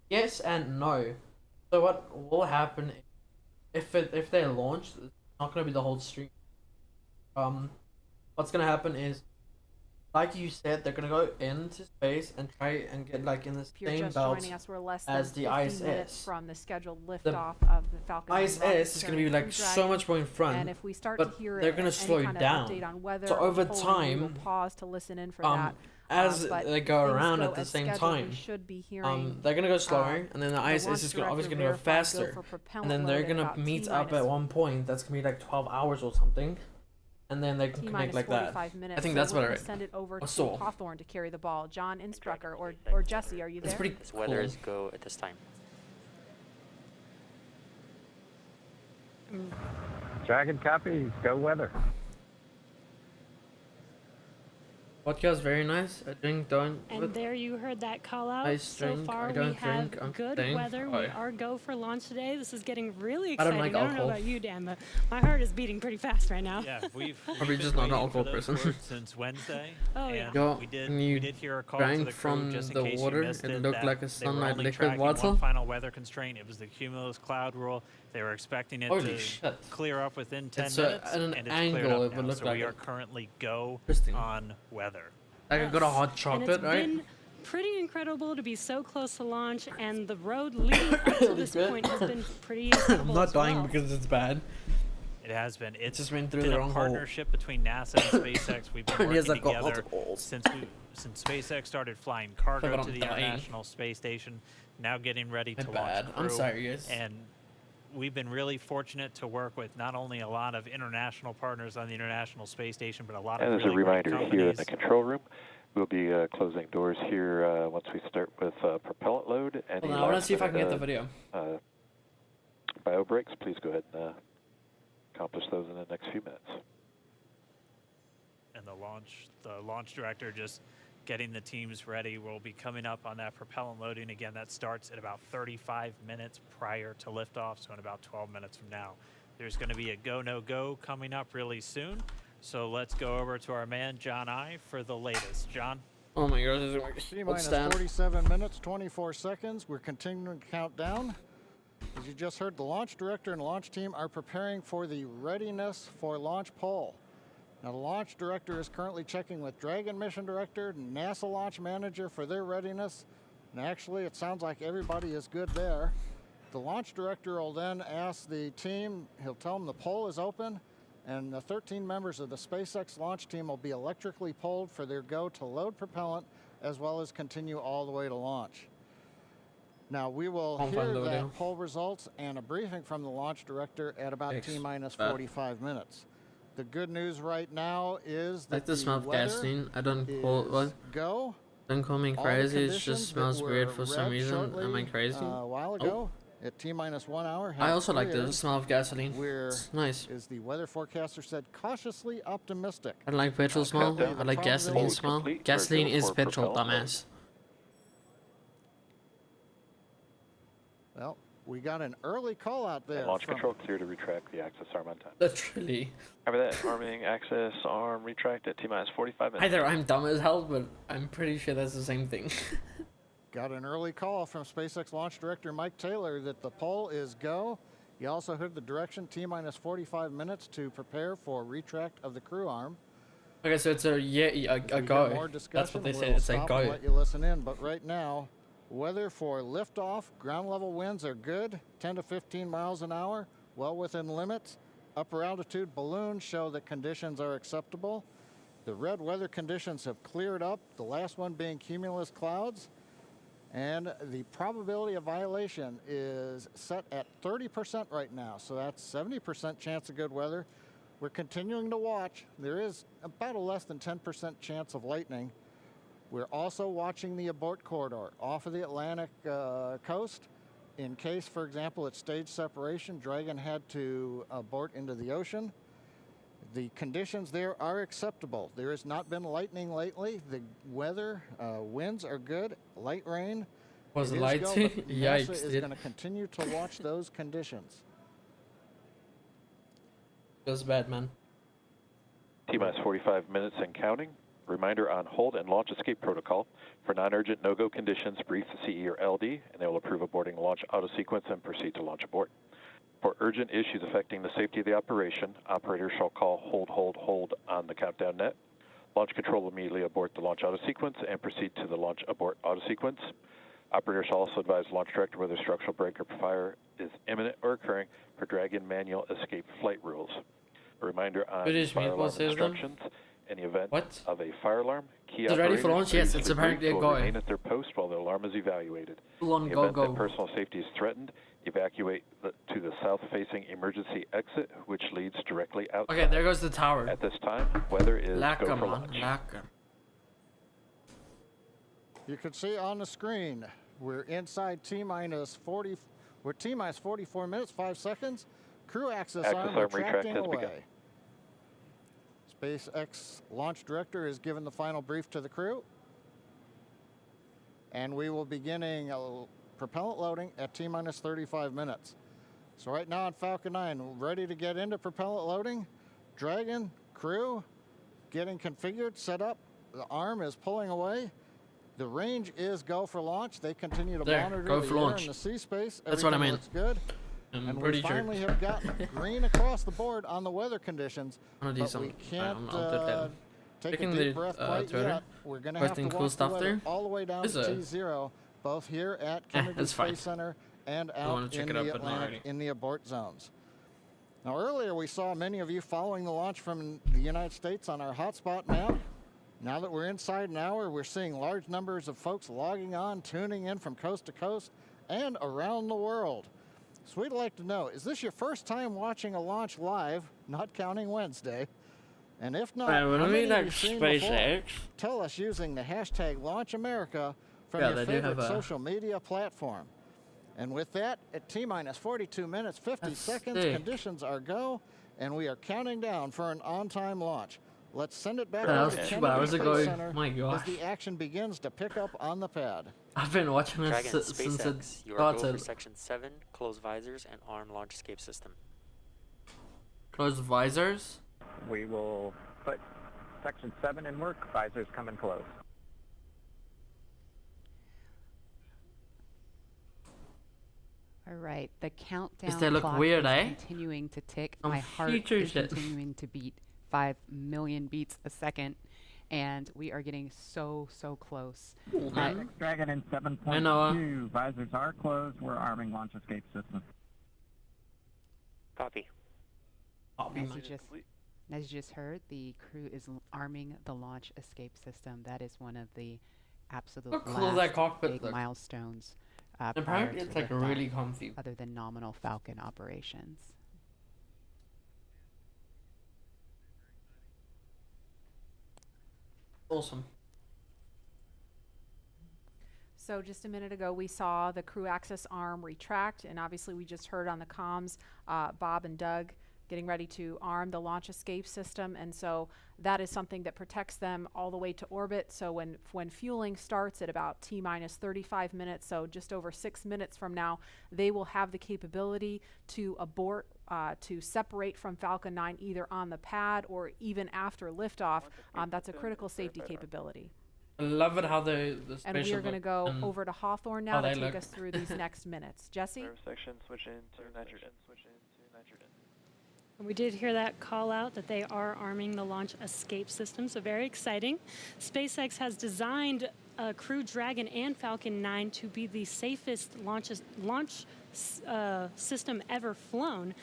Yes and no. So what will happen if they launch? It's not gonna be the whole stream. What's gonna happen is, like you said, they're gonna go into space and try and get like in the If you're same just belt joining us, we're less as than the 50 minutes ISS. from the scheduled The liftoff of the Falcon 9 rocket ISS is gonna be carrying like Crew so Dragon. much more in front, And if we start but to hear they're gonna any slow kind of down. update on weather So or over polling, we will time, pause to listen in for that. as But they if go things around go at the as same scheduled, time, we should be hearing, they're gonna go slower, and then the launch ISS is director obviously gonna go verify faster, for propellant and then they're load at gonna about meet up at T-minus one point. That's gonna be like 12 hours or something, and then they can connect T-minus like that. 45 minutes. I think So that's we're what I gonna read. send it over I to saw. Hawthorne to carry the ball. John Instrucker or Jesse, are you there? It's pretty This cool. weather is go at this time. Dragon copies, go weather. Vodka is very nice. I don't. And there you heard that call out. Nice So drink. far I we don't have drink, I'm good saying. weather. Oh, We yeah. are go for launch today. This is getting really I exciting. don't like know alcohol. about you, Dan, but my heart is beating pretty fast right now. Yeah, we've Probably been just not an waiting alcohol for those person. words since Wednesday. Oh, yeah. and Yo, we when you did hear a call to drank the crew from just in the case water, you missed it it, looked that like a they were sunlight only liquid tracking water. one final weather constraint. It was the cumulus cloud rule. They were expecting it Holy to shit. clear up within 10 It's minutes, at an and it's angle, cleared up it would now. look So like we are it. currently go Interesting. on weather. Like I got a hot And chocolate, it's right? been pretty incredible to be so close to launch, and the road leading up to this Good. point has been pretty I'm incredible not as dying well. because it's bad. It has been. It's just been through been the a wrong hole. partnership between NASA and SpaceX. We've been And he has, working like, got together multiple holes. since SpaceX started flying cargo But to I'm the dying. International Space Station. Now getting ready to My launch bad. I'm crew. sorry, guys. And we've been really fortunate to work with not only a lot of international partners on the International Space Station, but a lot of And as really a great reminder, companies. here in the control room, we'll be closing doors here once we start with propellant load. And Hold on, I want to see if I can get the video. Bio breaks, please go ahead and accomplish those in the next few minutes. And the launch director just getting the teams ready. We'll be coming up on that propellant loading again. That starts at about 35 minutes prior to liftoff, so in about 12 minutes from now. There's going to be a go no go coming up really soon. So let's go over to our man John I for the latest. John. Oh my god, this is like T-minus 47 minutes, 24 seconds. We're continuing to count down. As you just heard, the launch director and launch team are preparing for the readiness for launch poll. Now, the launch director is currently checking with Dragon mission director and NASA launch manager for their readiness. And actually, it sounds like everybody is good there. The launch director will then ask the team, he'll tell them the poll is open, and the 13 members of the SpaceX launch team will be electrically polled for their go to load propellant, as well as continue all the way to launch. Now we will hear that poll results and a briefing from the launch director at about T-minus 45 minutes. The good news right now is that the smell of gasoline. I don't call what? Go. Don't call me crazy. It just smells weird for some reason. Am I crazy? A while ago, at T-minus 1 hour. I also like the smell of gasoline. It's nice. Is the weather forecaster said cautiously optimistic. I like petrol smell. I like gasoline smell. Gasoline is petrol, dumbass. Well, we got an early call out there. Launch control clear to retract the access arm on time. Literally. After that, arming access arm retract at T-minus 45 minutes. Either I'm dumb as hell, but I'm pretty sure that's the same thing. Got an early call from SpaceX launch director Mike Taylor that the poll is go. He also heard the direction T-minus 45 minutes to prepare for retract of the crew arm. Okay, so it's a go. That's what they say. It's a go. Let you listen in, but right now, weather for liftoff, ground level winds are good, 10 to 15 miles an hour, well within limits. Upper altitude balloons show that conditions are acceptable. The red weather conditions have cleared up, the last one being cumulus clouds. And the probability of violation is set at 30% right now, so that's 70% chance of good weather. We're continuing to watch. There is about a less than 10% chance of lightning. We're also watching the abort corridor off of the Atlantic coast. In case, for example, at stage separation, Dragon had to abort into the ocean. The conditions there are acceptable. There has not been lightning lately. The weather, winds are good, light rain. Was it light? NASA is going to continue to watch those conditions. Feels bad, man. T-minus 45 minutes and counting. Reminder on hold and launch escape protocol. For non-urgent no-go conditions, brief the CE or LD, and they will approve aborting launch auto sequence and proceed to launch abort. For urgent issues affecting the safety of the operation, operators shall call hold on the countdown net. Launch control will immediately abort the launch auto sequence and proceed to the launch abort auto sequence. Operators shall also advise launch director whether structural break or fire is imminent or occurring per Dragon manual escape flight rules. A reminder on fire alarm instructions. In the event of a fire alarm, key ready for launch? Yes, it's apparently will going. Remain at their post while the alarm is evaluated. Full on In the go, event go. that personal safety is threatened, evacuate to the south-facing emergency exit, which leads directly outside. Okay, there goes the tower. At this time, weather is go for launch. You can see on the screen, we're inside T-minus 40. We're T-minus 44 minutes, 5 seconds. Crew access arm retracting away. SpaceX launch director is given the final brief to the crew. And we will be beginning propellant loading at T-minus 35 minutes. So right now on Falcon 9, ready to get into propellant loading. Dragon, crew, getting configured, set up. The arm is pulling away. The range is go for launch. They continue to monitor the air and the sea space. That's what I mean. Looks good. I'm we finally have gotten green across the board on the weather conditions. I'm gonna do some. We can't take Checking a deep breath quite yet. We're going to have to cool watch stuff the weather all the way down to T0, both here at Kennedy Space Center and out in the Atlantic in the abort zones. Now earlier we saw many of you following the launch from the United States on our hotspot map. Now that we're inside an hour, we're seeing large numbers of folks logging on, tuning in from coast to coast and around the world. So we'd like to know, is this your first time watching a launch live, not counting Wednesday? And if not, how many have you seen before? Tell us using the hashtag LaunchAmerica from your favorite social media platform. And with that, at T-minus 42 minutes, 50 seconds, conditions are go, and we are counting down for an on-time launch. Let's send it back to the Kennedy Space Center as the action begins to pick up on the pad. I've been watching this Dragon, since SpaceX, you are go for Section 7, close visors and arm launch escape system. Close visors? We will put Section 7 in work, visors come in close. All right, the countdown they look clock weird, is continuing to tick. My heart is continuing to beat 5 million beats a second, and we are getting so close. Dragon in 7.2, visors are closed. We're arming launch escape system. Copy. As you just heard, the crew is arming the launch escape system. That is one of the absolute last big milestones Apparently it's like really comfy. Other than nominal Falcon operations. Awesome. So just a minute ago, we saw the crew access arm retract, and obviously we just heard on the comms, Bob and Doug getting ready to arm the launch escape system, and so that is something that protects them all the way to orbit. So when fueling starts at about T-minus 35 minutes, so just over 6 minutes from now, they will have the capability to abort, to separate from Falcon 9 either on the pad or even after liftoff. That's a critical safety capability. I love it how the and we are going to go over to Hawthorne now to take us through these next minutes. Jesse? Section, switch into nitrogen. We did hear that call out that they are arming the launch escape system, so very exciting. SpaceX has designed Crew Dragon and Falcon 9 to be the safest launch system ever flown.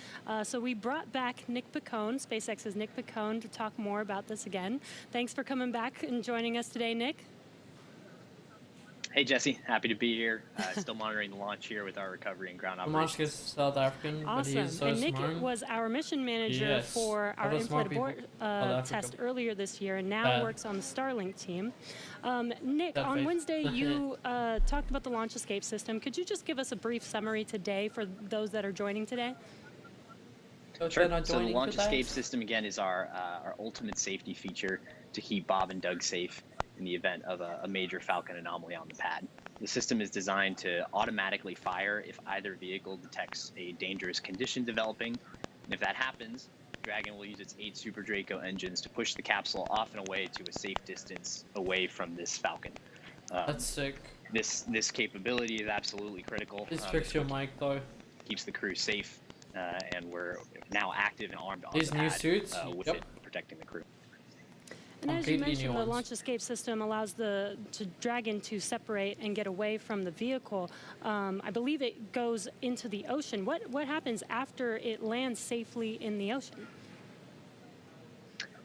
So we brought back Nick Picone, SpaceX's Nick Picone, to talk more about this again. Thanks for coming back and joining us today, Nick. Hey, Jesse. Happy to be here. Still monitoring the launch here with our recovery and ground operations. Musk is South African, awesome. But he's so and Nick smart. Was our mission manager for our in-flight abort test earlier this year, and now works on the Starlink team. Nick, on Wednesday, you talked about the launch escape system. Could you just give us a brief summary today for those that are joining today? Sure. So the launch escape system, again, is our ultimate safety feature to keep Bob and Doug safe in the event of a major Falcon anomaly on the pad. The system is designed to automatically fire if either vehicle detects a dangerous condition developing. And if that happens, Dragon will use its 8 Super Draco engines to push the capsule off and away to a safe distance away from this Falcon. That's sick. This capability is absolutely critical. Please fix your mic though. Keeps the crew safe, and we're now active and armed on These the new pad, suits, with it protecting the crew. And as you mentioned, the launch escape system allows the Dragon to separate and get away from the vehicle. I believe it goes into the ocean. What happens after it lands safely in the ocean?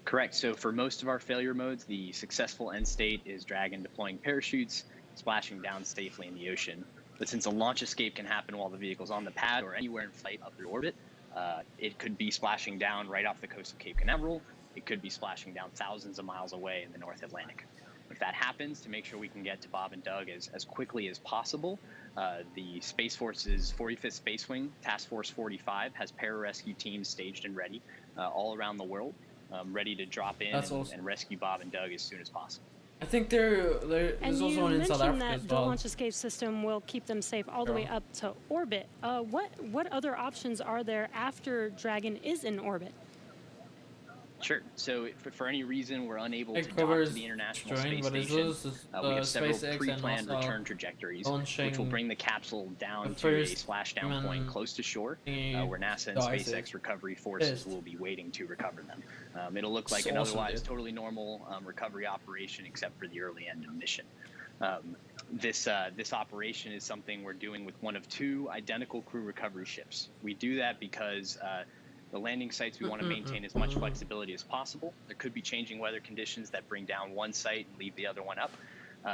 Correct. So for most of our failure modes, the successful end state is Dragon deploying parachutes, splashing down safely in the ocean. But since a launch escape can happen while the vehicle's on the pad or anywhere in flight up through orbit, it could be splashing down right off the coast of Cape Canaveral. It could be splashing down thousands of miles away in the North Atlantic. If that happens, to make sure we can get to Bob and Doug as quickly as possible, the Space Force's 45th Space Wing, Task Force 45, has pararescue teams staged and ready all around the world, ready to drop in and rescue Bob and Doug as soon as possible. I think there's also one in South Africa as well. And you mentioned that the launch escape system will keep them safe all the way up to orbit. What other options are there after Dragon is in orbit? Sure. So for any reason we're unable to dock to the International Space Station, we have several pre-planned return trajectories, which will bring the capsule down to a splashdown point close to shore, where NASA and SpaceX recovery forces will be waiting to recover them. It'll look like an otherwise totally normal recovery operation, except for the early end of mission. This operation is something we're doing with one of 2 identical crew recovery ships. We do that because the landing sites, we want to maintain as much flexibility as possible. There could be changing weather conditions that bring down one site and leave the other one up.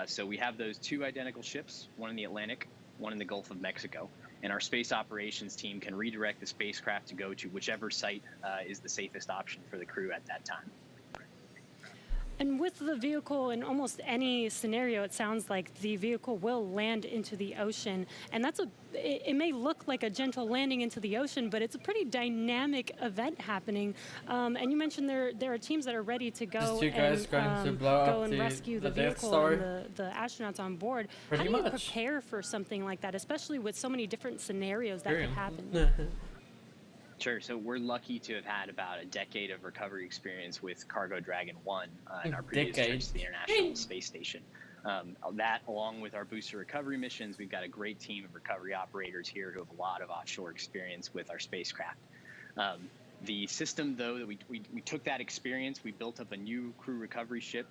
So we have those 2 identical ships, one in the Atlantic, one in the Gulf of Mexico. And our space operations team can redirect the spacecraft to go to whichever site is the safest option for the crew at that time. And with the vehicle, in almost any scenario, it sounds like the vehicle will land into the ocean. And it may look like a gentle landing into the ocean, but it's a pretty dynamic event happening. And you mentioned there are teams that are ready to go and rescue the vehicle and the astronauts on board. How do you prepare for something like that, especially with so many different scenarios that could happen? Sure. So we're lucky to have had about a decade of recovery experience with Cargo Dragon 1 in our previous trips to the International Space Station. That, along with our booster recovery missions, we've got a great team of recovery operators here who have a lot of offshore experience with our spacecraft. The system, though, that we took that experience, we built up a new crew recovery ship,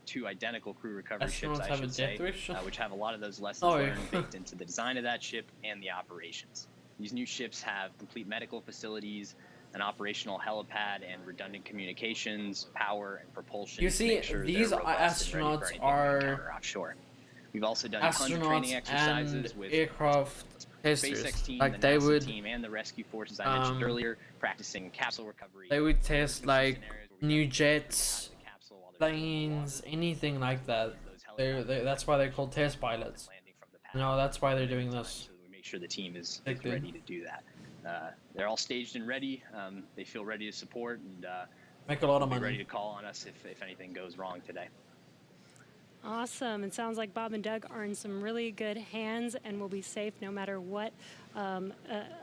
2 identical crew recovery ships, I should say, which have a lot of those lessons learned baked into the design of that ship and the operations. These new ships have complete medical facilities, an operational helipad, and redundant communications, power, and propulsion. You see, these astronauts are offshore. We've also done tons of training exercises with aircraft testers. SpaceX team, Like the NASA team, and the rescue forces I mentioned earlier, practicing capsule recovery. They would test like new jets, planes, anything like that. That's why they're called test pilots. You know, that's why they're doing this. We make sure the team is ready to do that. They're all staged and ready. They feel ready to support and make a lot of money. Ready to call on us if anything goes wrong today. Awesome. It sounds like Bob and Doug are in some really good hands and will be safe no matter what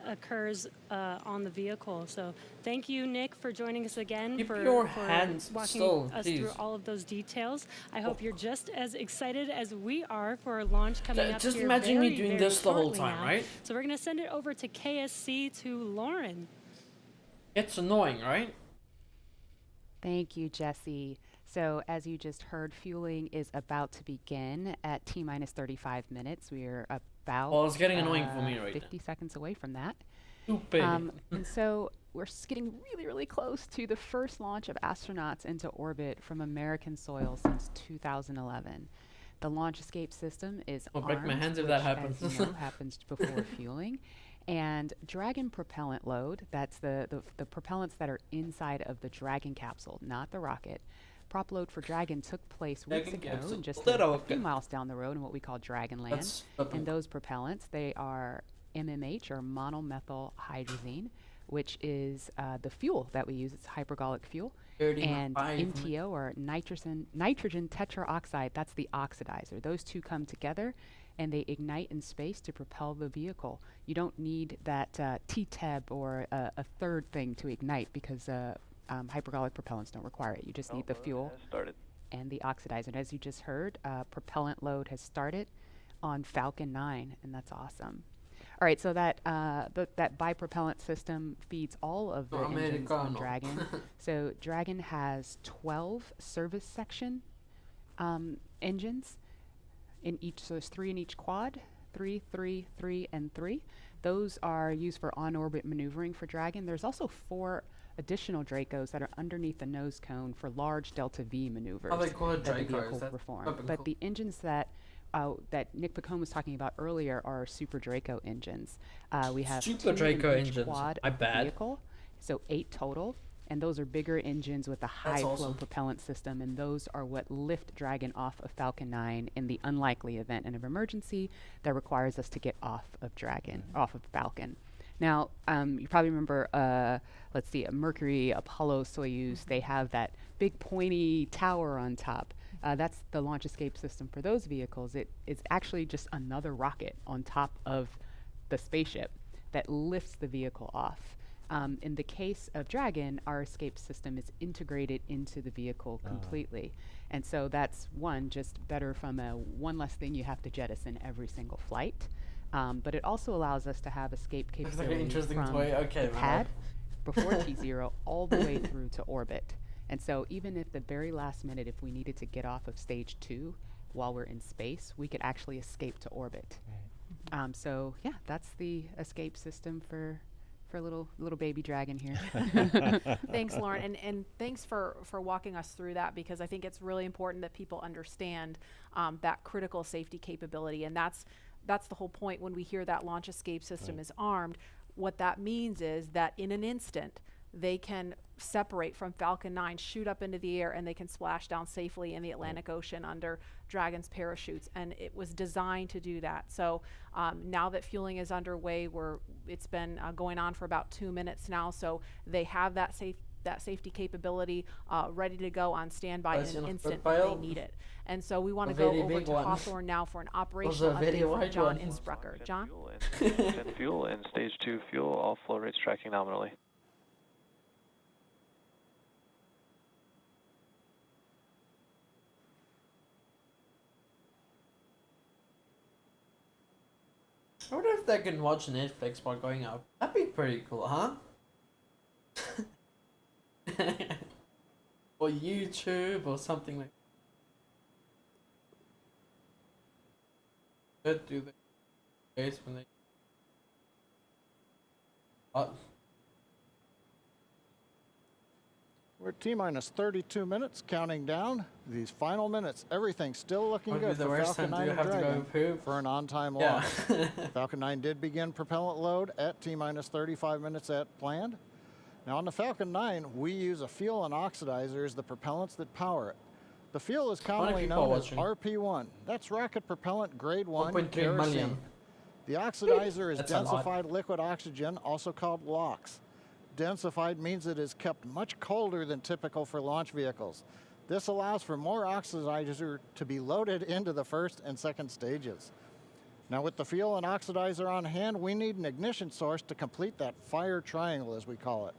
occurs on the vehicle. So thank you, Nick, for joining us again, for walking us through all of those details. I hope you're just as excited as we are for launch coming up just here imagine me doing this the whole time, now. right? So we're going to send it over to KSC to Lauren. It's annoying, right? Thank you, Jesse. So as you just heard, fueling is about to begin at T-minus 35 minutes. We are about well, it's getting annoying for me right 50 seconds away from that. And so we're getting really, really close to the first launch of astronauts into orbit from American soil since 2011. The launch escape system is I'll break my hands if which, that happens. As you know, happens before fueling. And Dragon propellant load, that's the propellants that are inside of the Dragon capsule, not the rocket. Prop load for Dragon took place weeks ago, just a few miles down the road in what we call Dragonland. And those propellants, they are MMH, or monomethyl hydrazine, which is the fuel that we use. It's hypergolic fuel. And NTO, or nitrogen tetraoxide, that's the oxidizer. Those two come together and they ignite in space to propel the vehicle. You don't need that TTEB or a third thing to ignite because hypergolic propellants don't require it. You just need the fuel and the oxidizer. And as you just heard, propellant load has started on Falcon 9, and that's awesome. All right, so that that bipropellant system feeds all of the engines on Dragon. So Dragon has 12 service section engines in each. So there's 3 in each quad, 3, 3, 3, and 3. Those are used for on-orbit maneuvering for Dragon. There's also 4 additional Dracos that are underneath the nose cone for large Delta V maneuvers that the vehicle will perform. But the engines that Nick Pacone was talking about earlier are Super Draco engines. We have Super Draco engines. Quad vehicle, so 8 total. And those are bigger engines with a high-flow propellant system, and those are what lift Dragon off of Falcon 9 in the unlikely event of emergency that requires us to get off of Dragon, off of Falcon. Now, you probably remember, let's see, Mercury, Apollo, Soyuz, they have that big pointy tower on top. That's the launch escape system for those vehicles. It's actually just another rocket on top of the spaceship that lifts the vehicle off. In the case of Dragon, our escape system is integrated into the vehicle completely. And so that's just better from one less thing you have to jettison every single flight. But it also allows us to have escape capability from the pad before T0 all the way through to orbit. And so even if the very last minute, if we needed to get off of stage 2 while we're in space, we could actually escape to orbit. So yeah, that's the escape system for little baby Dragon here. Thanks, Lauren, and thanks for walking us through that, because I think it's really important that people understand that critical safety capability, and that's the whole point when we hear that launch escape system is armed. What that means is that in an instant, they can separate from Falcon 9, shoot up into the air, and they can splash down safely in the Atlantic Ocean under Dragon's parachutes. And it was designed to do that. So now that fueling is underway, it's been going on for about 2 minutes now. So they have that safety capability ready to go on standby in an instant if they need it. And so we want to go over to Hawthorne now for an operational update from John Innsbrucker. John? Fuel and stage 2 fuel, all flow rates tracking nominally. I wonder if they can watch Netflix while going up. That'd be pretty cool, huh? Or YouTube or something like that. Do they when they We're at T-minus 32 minutes, counting down. These final minutes, everything's still looking good for Falcon 9 and Dragon for an on-time launch. Falcon 9 did begin propellant load at T-minus 35 minutes at planned. Now on the Falcon 9, we use a fuel and oxidizer as the propellants that power it. The fuel is commonly known as RP1. That's rocket propellant grade 1 kerosene. The oxidizer is densified liquid oxygen, also called LOX. Densified means it is kept much colder than typical for launch vehicles. This allows for more oxidizer to be loaded into the first and second stages. Now with the fuel and oxidizer on hand, we need an ignition source to complete that fire triangle, as we call it.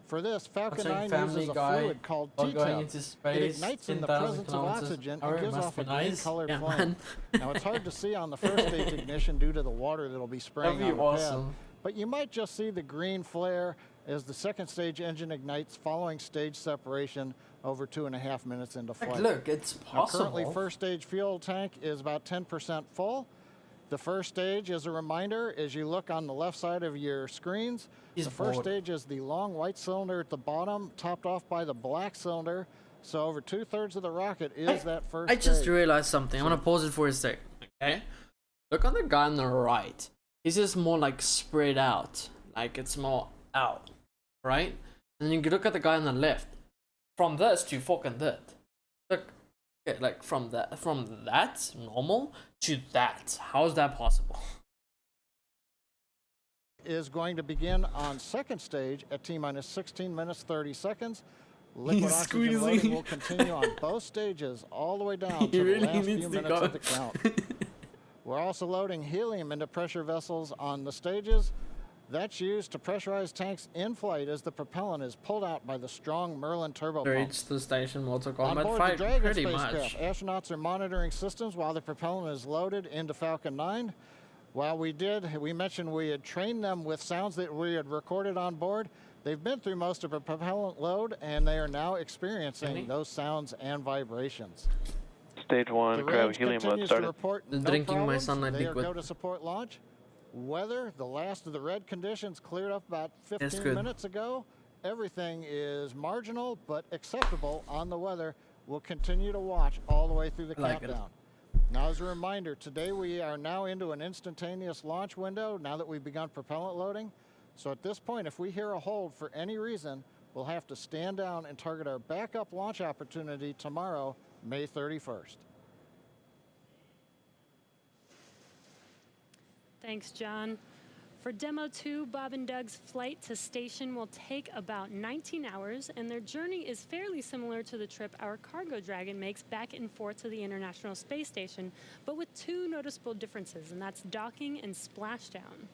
For this, Falcon 9 uses a fluid called T-Tub. It ignites in the presence of oxygen and gives off a green-colored flame. Now it's hard to see on the first stage ignition due to the water that'll be spraying on the pad, but you might just see the green flare as the second stage engine ignites following stage separation over 2.5 minutes into flight. Look, it's possible. Now, currently, first stage fuel tank is about 10% full. The first stage, as a reminder, as you look on the left side of your screens, the first stage is the long white cylinder at the bottom, topped off by the black cylinder. So over 2/3 of the rocket is that first stage. I just realized something. I'm gonna pause it for a sec. Okay, look on the guy on the right. He's just more like spread out, like it's more out, right? And then you look at the guy on the left. From this to fucking that. Look, okay, like from that normal to that. How is that possible? Is going to begin on second stage at T-minus 16 minutes 30 seconds. Liquid oxygen loading will continue on both stages all the way down to the last few minutes of the count. We're also loading helium into pressure vessels on the stages. That's used to pressurize tanks in flight as the propellant is pulled out by the strong Merlin turbo pump. Reach the station mortal On combat board fight the Dragon pretty spacecraft, much. astronauts are monitoring systems while the propellant is loaded into Falcon 9. While we mentioned we had trained them with sounds that we had recorded on board. They've been through most of a propellant load, and they are now experiencing those sounds and vibrations. Stage 1, grab helium load started. Drinking my sunlight liquid. They are liquid. go to support launch. Weather, the last of the red conditions cleared up about 15 minutes ago. Everything is marginal but acceptable on the weather. We'll continue to watch all the way through the countdown. Now, as a reminder, today we are now into an instantaneous launch window now that we've begun propellant loading. So at this point, if we hear a hold for any reason, we'll have to stand down and target our backup launch opportunity tomorrow, May 31st. Thanks, John. For Demo 2, Bob and Doug's flight to station will take about 19 hours, and their journey is fairly similar to the trip our Cargo Dragon makes back and forth to the International Space Station, but with two noticeable differences, and that's docking and splashdown.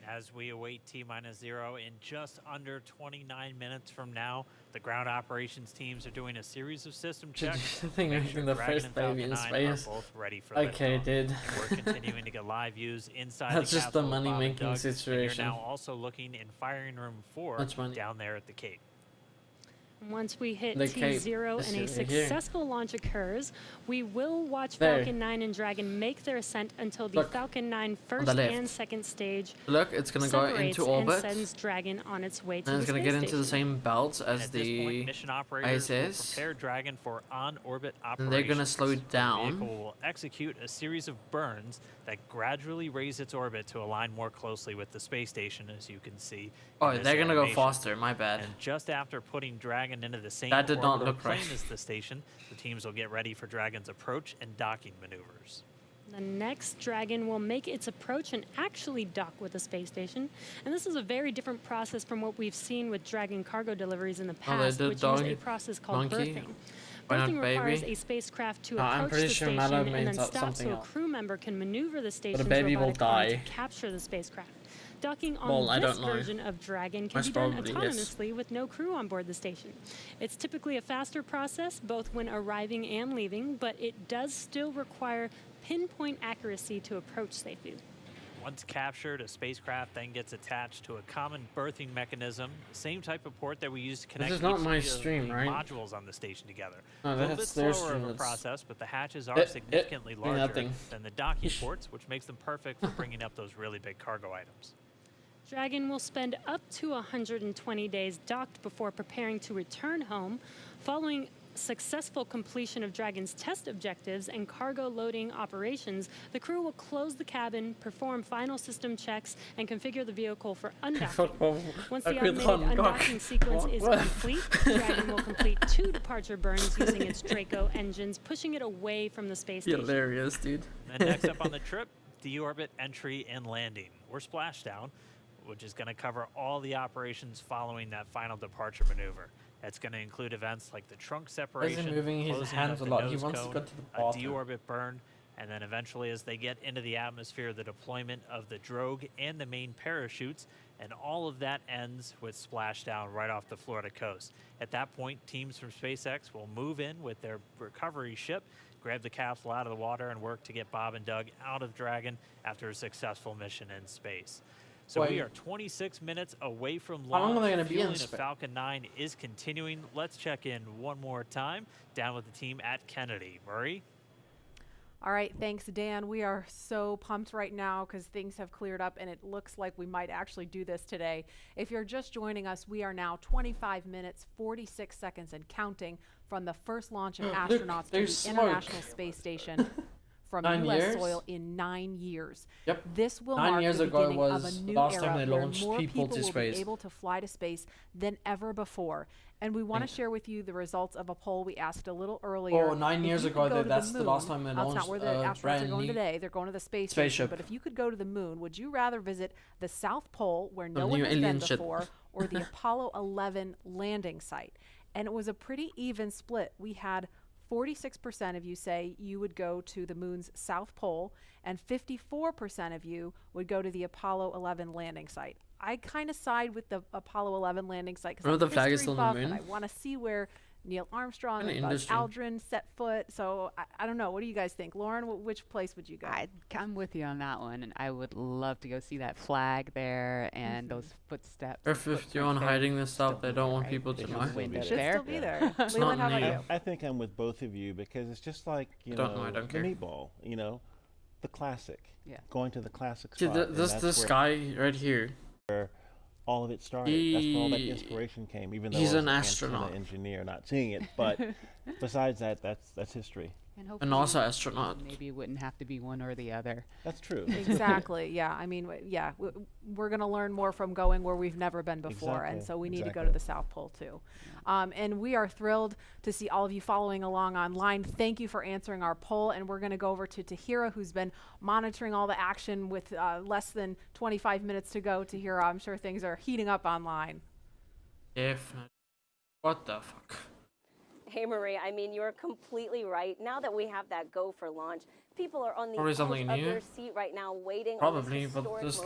As we await T-minus 0 in just under 29 minutes from now, the ground operations teams are doing a series of system checks. The first baby in space. Both ready for okay, dude. We're continuing to get live views inside That's the just the capsule of Bob and money-making Doug, situation. And you're now also looking in firing room 4 down there at the Cape. Once we hit T0 and a successful launch occurs, we will watch Falcon 9 and Dragon make their ascent until the Falcon 9 first and second stage it's going to go into orbit. And sends Dragon on its way to and it's going to get into the same belt as the mission operators will ISS. prepare Dragon for on-orbit operations. And they're going to slow it down. The vehicle will execute a series of burns that gradually raise its orbit to align more closely with the space station, as you can see. Oh, they're going to go faster. My bad. And just after putting Dragon into the same that did not orbital look plane right. as the station, the teams will get ready for Dragon's approach and docking maneuvers. The next Dragon will make its approach and actually dock with the space station. And this is a very different process from what we've seen with Dragon cargo deliveries in the past, which is a process called birthing. Birthing requires a spacecraft to approach the station and then stop so a crew member can maneuver the station's robotic arm to capture the spacecraft. Docking on this version of Dragon can be done autonomously with no crew on board the station. It's typically a faster process, both when arriving and leaving, but it does still require pinpoint accuracy to approach safely. Once captured, a spacecraft then gets attached to a common berthing mechanism, the same type of port that we use to connect modules on the station together. Oh, a little bit slower of a process, but the hatches are significantly larger than the docking ports, which makes them perfect for bringing up those really big cargo items. Dragon will spend up to 120 days docked before preparing to return home. Following successful completion of Dragon's test objectives and cargo loading operations, the crew will close the cabin, perform final system checks, and configure the vehicle for undocking. Once the automated undocking sequence is complete, Dragon will complete 2 departure burns using its Draco engines, pushing it away from the space station. Hilarious, dude. And next up on the trip, deorbit entry and landing, or splashdown, which is going to cover all the operations following that final departure maneuver. That's going to include events like the trunk separation, moving his hands a lot. He wants to go to the bottom. A deorbit burn, and then eventually as they get into the atmosphere, the deployment of the drogue and the main parachutes, and all of that ends with splashdown right off the Florida coast. At that point, teams from SpaceX will move in with their recovery ship, grab the capsule out of the water, and work to get Bob and Doug out of Dragon after a successful mission in space. So we are 26 minutes away from launch. How long are they going to be in space? Falcon 9 is continuing. Let's check in one more time down with the team at Kennedy. Murray? All right, thanks, Dan. We are so pumped right now because things have cleared up and it looks like we might actually do this today. If you're just joining us, we are now 25 minutes, 46 seconds and counting from the first launch of astronauts to the International Space Station. From U.S. soil in 9 years. Yep. This will 9 mark years the ago beginning of a new era where more people will be able to fly to space than ever before. And we want to share with you the results of a poll we asked a little earlier. Oh, 9 years ago, that's the last time they launched. That's not where the astronauts are going today. They're going to the space station. But if you could go to the moon, would you rather visit the South Pole, where no one has been before, or the Apollo 11 landing site? And it was a pretty even split. We had 46% of you say you would go to the moon's south pole, and 54% of you would go to the Apollo 11 landing site. I kind of side with the Apollo 11 landing site because the flag is still on the moon. I want to see where Neil Armstrong and Buzz Aldrin set foot. So I don't know. What do you guys think? Lauren, which place would you go? I'm with you on that one, and I would love to go see that flag there and those footsteps. Or if you're on hiding this stuff, they don't want people to know. It should still be there. Leland, how about you? I think I'm with both of you because it's just like, the meatball, the classic. Yeah. Going to the classic spot. This guy right here. Where all of it started. That's where all that inspiration came, even though he's I was an astronaut engineer, not seeing it. But besides that, that's history. And also astronaut. Maybe it wouldn't have to be one or the other. That's true. Exactly. Yeah. I mean, yeah, we're going to learn more from going where we've never been before. And so we need to go to the South Pole too. And we are thrilled to see all of you following along online. Thank you for answering our poll. And we're going to go over to Tahira, who's been monitoring all the action with less than 25 minutes to go. Tahira, I'm sure things are heating up online. What the fuck? Hey, Marie, I mean, you're completely right. Now that we have that go for launch, people are on the edge of their seat right now waiting. Probably, but this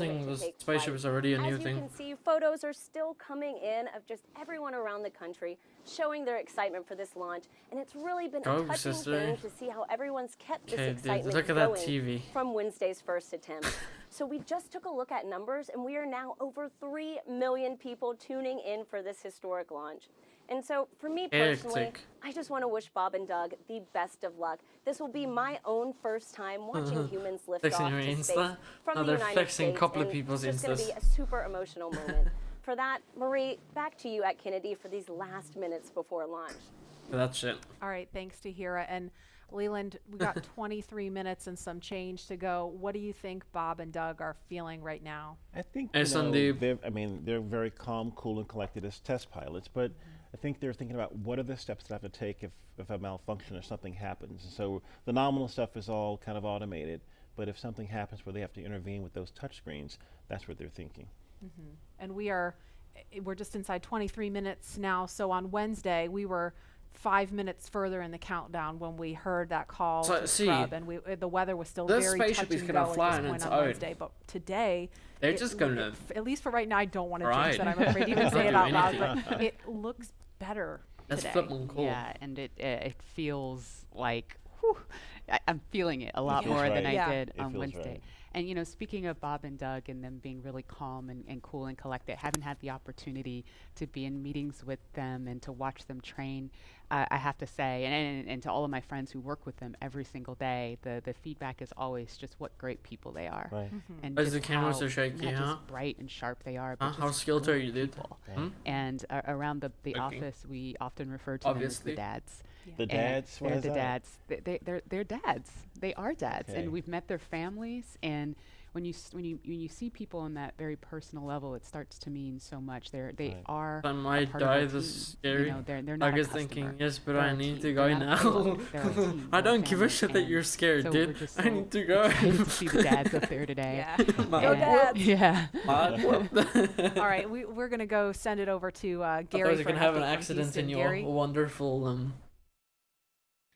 spaceship is already a new thing. As you can see, photos are still coming in of just everyone around the country showing their excitement for this launch. And it's really been a touching thing to see how everyone's kept this excitement going from Wednesday's first attempt. So we just took a look at numbers, and we are now over 3 million people tuning in for this historic launch. And so, for me personally, I just want to wish Bob and Doug the best of luck. This will be my own first time watching humans lift off to space from the United States, and it's just going to be a super emotional moment. For that, Marie, back to you at Kennedy for these last minutes before launch. That's it. All right, thanks, Tahira. And Leland, we got 23 minutes and some change to go. What do you think Bob and Doug are feeling right now? I think they're very calm, cool, and collected as test pilots, but I think they're thinking about what are the steps that I have to take if a malfunction or something happens. And so the nominal stuff is all kind of automated, but if something happens where they have to intervene with those touch screens, that's what they're thinking. Mm-hmm. And we're just inside 23 minutes now. So on Wednesday, we were 5 minutes further in the countdown when we heard that call to scrub, and the weather was still very touch and go at this point on Wednesday. But today, they're just gonna, at least for right now, I don't want to jinx it. I'm afraid to even say it out loud, but it looks better today. Cool. Yeah, and it feels like I'm feeling it a lot more than I did on Wednesday. And, you know, speaking of Bob and Doug and them being really calm and cool and collected, having had the opportunity to be in meetings with them and to watch them train, I have to say, and to all of my friends who work with them every single day, the feedback is always just what great people they are. Right. And As the just cameras how are shaky, not huh? just bright and sharp they are, but How just skilled are good you, dude? people. Hmm? And around the Okay. office, we often refer to them as the Obviously. dads. The And dads? What they're is the that? dads. They're dads. They are dads, Okay. and we've met their families. And when you see people on that very personal level, it starts to mean so much. They are. I a might part of die our this team. scary. You know, they're not I a was customer. thinking, yes, but They're I our need team. to go They're not a now. coworker. They're our team. I They're don't give a family. shit that And you're scared, so dude. we're just I so need to go. excited to see the dads up there today. Yeah. And- Go dads. Yeah. All right, we're gonna go send it over to Gary. Otherwise you for can have an update from accident Houston. in your Gary? wonderful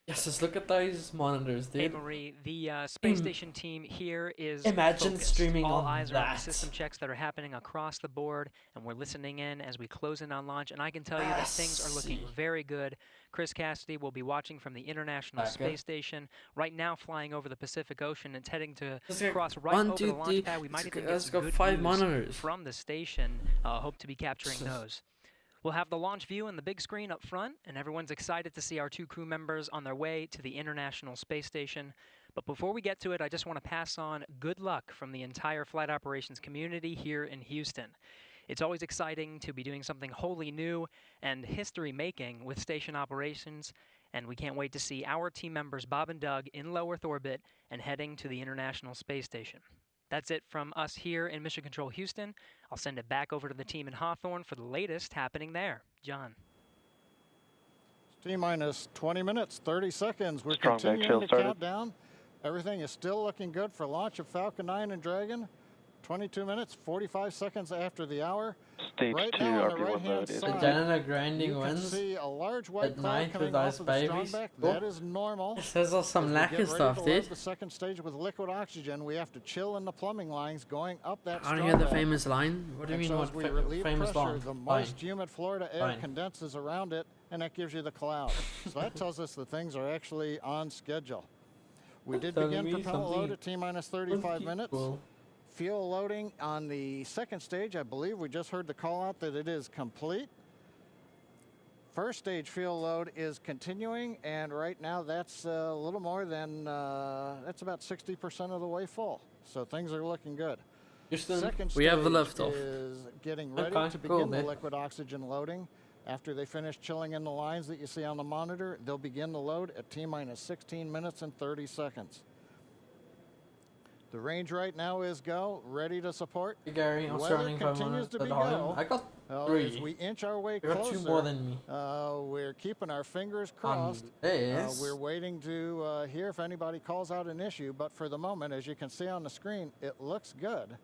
Yes, just look at those monitors, dude. Hey Marie, the space station team here is Imagine focused. streaming All on eyes are on the that. system checks that are happening across the board, and we're listening in as we close in on launch. And I can tell you that things are looking very good. Chris Cassidy will be watching from the International Space Station right now, flying over the Pacific Ocean. It's heading to cross right over the launch pad. We might even get some good 5 views monitors from the station. Hope to be capturing those. We'll have the launch view and the big screen up front, and everyone's excited to see our 2 crew members on their way to the International Space Station. But before we get to it, I just want to pass on good luck from the entire flight operations community here in Houston. It's always exciting to be doing something wholly new and history-making with station operations, and we can't wait to see our team members Bob and Doug in low Earth orbit and heading to the International Space Station. That's it from us here in Mission Control Houston. I'll send it back over to the team in Hawthorne for the latest happening there. John. T-minus 20 minutes, 30 seconds. We're Strong continuing to started. count down. Everything is still looking good for launch of Falcon 9 and Dragon. 22 minutes, 45 seconds after the hour. Stage right 2 now on the RP1 right-hand mode is side, Dana grinding you can wins see a large white at cloud night coming with off ice of the babies. Strongback. Oh. That is normal. There's also some As we lack get of ready stuff, to dude. load the second stage with liquid oxygen, we have to chill in the plumbing lines going up that I don't hear the Strongback. famous line. What do you And mean, so what as we relieve famous pressure, line? the Fine. moist, humid Florida air Fine. condenses around it, and that gives you the cloud. So that tells us that things are actually on schedule. We did Telling begin me propellant something load at T-minus 35 minutes. Well, Fuel loading on the second stage, I believe we just heard the call out that it is complete. First stage fuel load is continuing, and right now that's a little more than, that's about 60% of the way full. So things are looking good. Houston, Second we have the stage liftoff. is getting ready Okay, to cool, begin the man. liquid oxygen loading. After they finish chilling in the lines that you see on the monitor, they'll begin the load at T-minus 16 minutes and 30 seconds. The range right now is go, ready to support. Hey Gary, I'm Weather surrounding continues to be go. I got As 3. we inch our way You got closer, 2 more than me. we're keeping our fingers crossed. Yes. We're waiting to hear if anybody calls out an issue, but for the moment, as you can see on the screen, it looks good.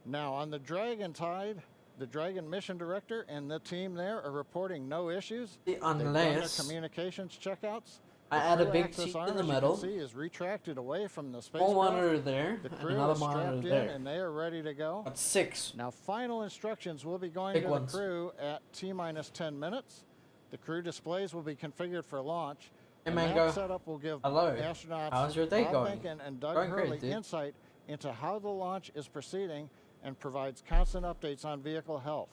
Now, on the Dragon side, the Dragon mission director and the team there are reporting no issues. They've done their Unless communications checkouts. I The add a crew big access T arm, in the as you middle. can see, is retracted away from the One monitor spacecraft. there, The and crew another is monitor strapped in, there. and they are ready to go. That's 6. Now, final instructions will be going Big to ones. the crew at T-minus 10 minutes. The crew displays will be configured for launch. Hey, and Mango. that setup will give Hello. astronauts How's your day Bob going? Lincoln and Doug Going great, Hurley dude. insight into how the launch is proceeding and provides constant updates on vehicle health.